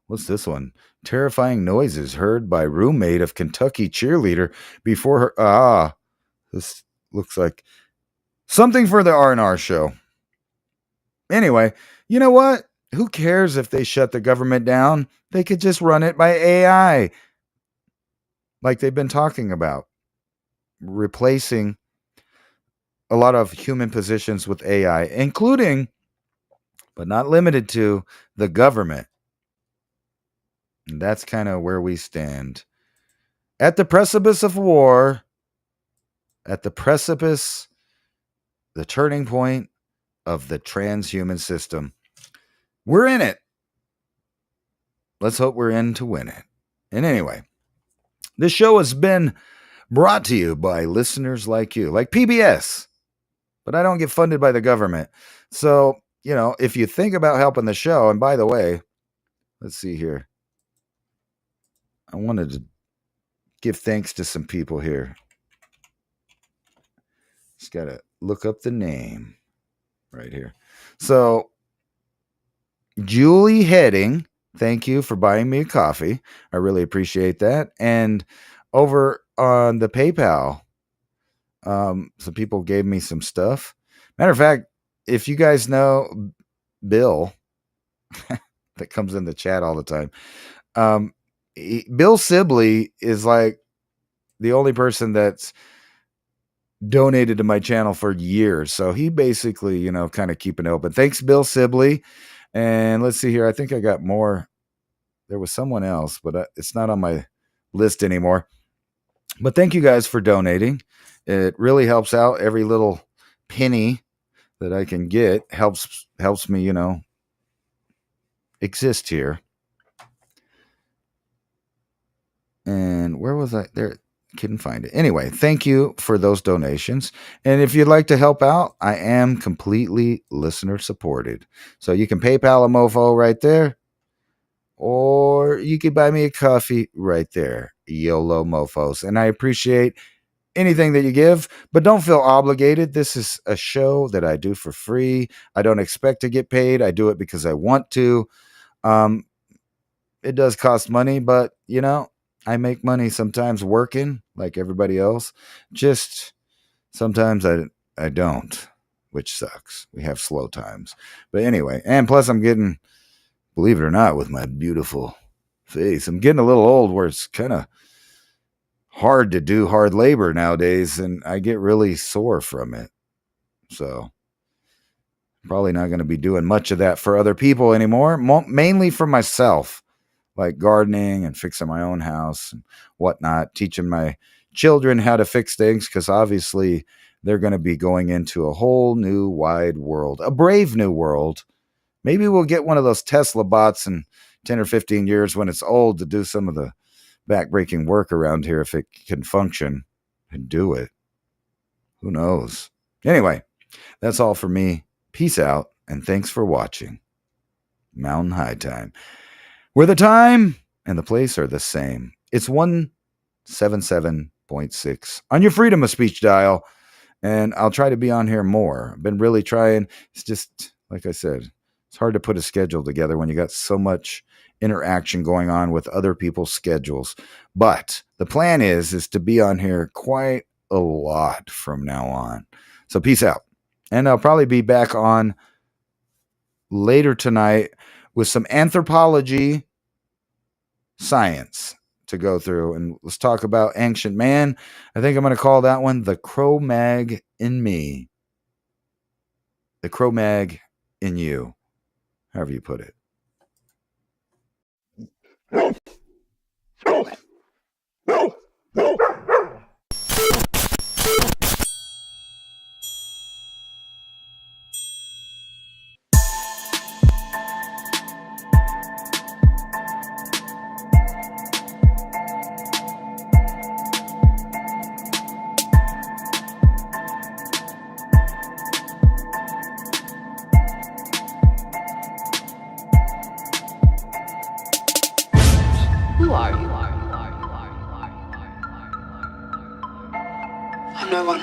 What's this one? Terrifying noises heard by roommate of Kentucky cheerleader before her. This looks like something for the R&R show. Anyway, you know what? Who cares if they shut the government down? They could just run it by AI, like they've been talking about, replacing a lot of human positions with AI, including, but not limited to, the government. And that's kind of where we stand. At the precipice of war, at the precipice, the turning point of the transhuman system. We're in it. Let's hope we're in to win it. And anyway, This show has been brought to you by listeners like you, like PBS. But I don't get funded by the government. So, you know, if you think about helping the show, and by the way, let's see here. I wanted to give thanks to some people here. Just got to look up the name right here. So, Julie Heading, thank you for buying me a coffee. I really appreciate that. And over on the PayPal, some people gave me some stuff. Matter of fact, if you guys know Bill, that comes in the chat all the time, Bill Sibley is like the only person that's donated to my channel for years. So he basically, you know, kind of keeping it open. Thanks, Bill Sibley. And let's see here. I think I got more. There was someone else, but it's not on my list anymore. But thank you guys for donating. It really helps out. Every little penny that I can get helps me, you know, exist here. And where was I? There, couldn't find it. Anyway, thank you for those donations. And if you'd like to help out, I am completely listener supported. So you can PayPal a mofo right there, or you can buy me a coffee right there. YOLO mofos. And I appreciate anything that you give, but don't feel obligated. This is a show that I do for free. I don't expect to get paid. I do it because I want to. It does cost money, but you know, I make money sometimes working like everybody else. Just sometimes I don't, which sucks. We have slow times. But anyway, and plus I'm getting, believe it or not, with my beautiful face, I'm getting a little old where it's kind of hard to do hard labor nowadays, and I get really sore from it. So probably not going to be doing much of that for other people anymore, mainly for myself. Like gardening and fixing my own house and whatnot, teaching my children how to fix things, because obviously they're going to be going into a whole new wide world, a brave new world. Maybe we'll get one of those Tesla bots in 10 or 15 years when it's old to do some of the backbreaking work around here, if it can function and do it. Who knows? Anyway, that's all for me. Peace out, and thanks for watching Mountain High Time, where the time and the place are the same. It's 177.6 on your freedom of speech dial, and I'll try to be on here more. I've been really trying. It's just, like I said, it's hard to put a schedule together when you got so much interaction going on with other people's schedules. But the plan is to be on here quite a lot from now on. So peace out. And I'll probably be back on later tonight with some anthropology science to go through. And let's talk about Ancient Man. I think I'm going to call that one The Cro-Mag in Me. The Cro-Mag in You. However you put it. Who are you? I'm no one.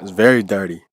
That's very dirty.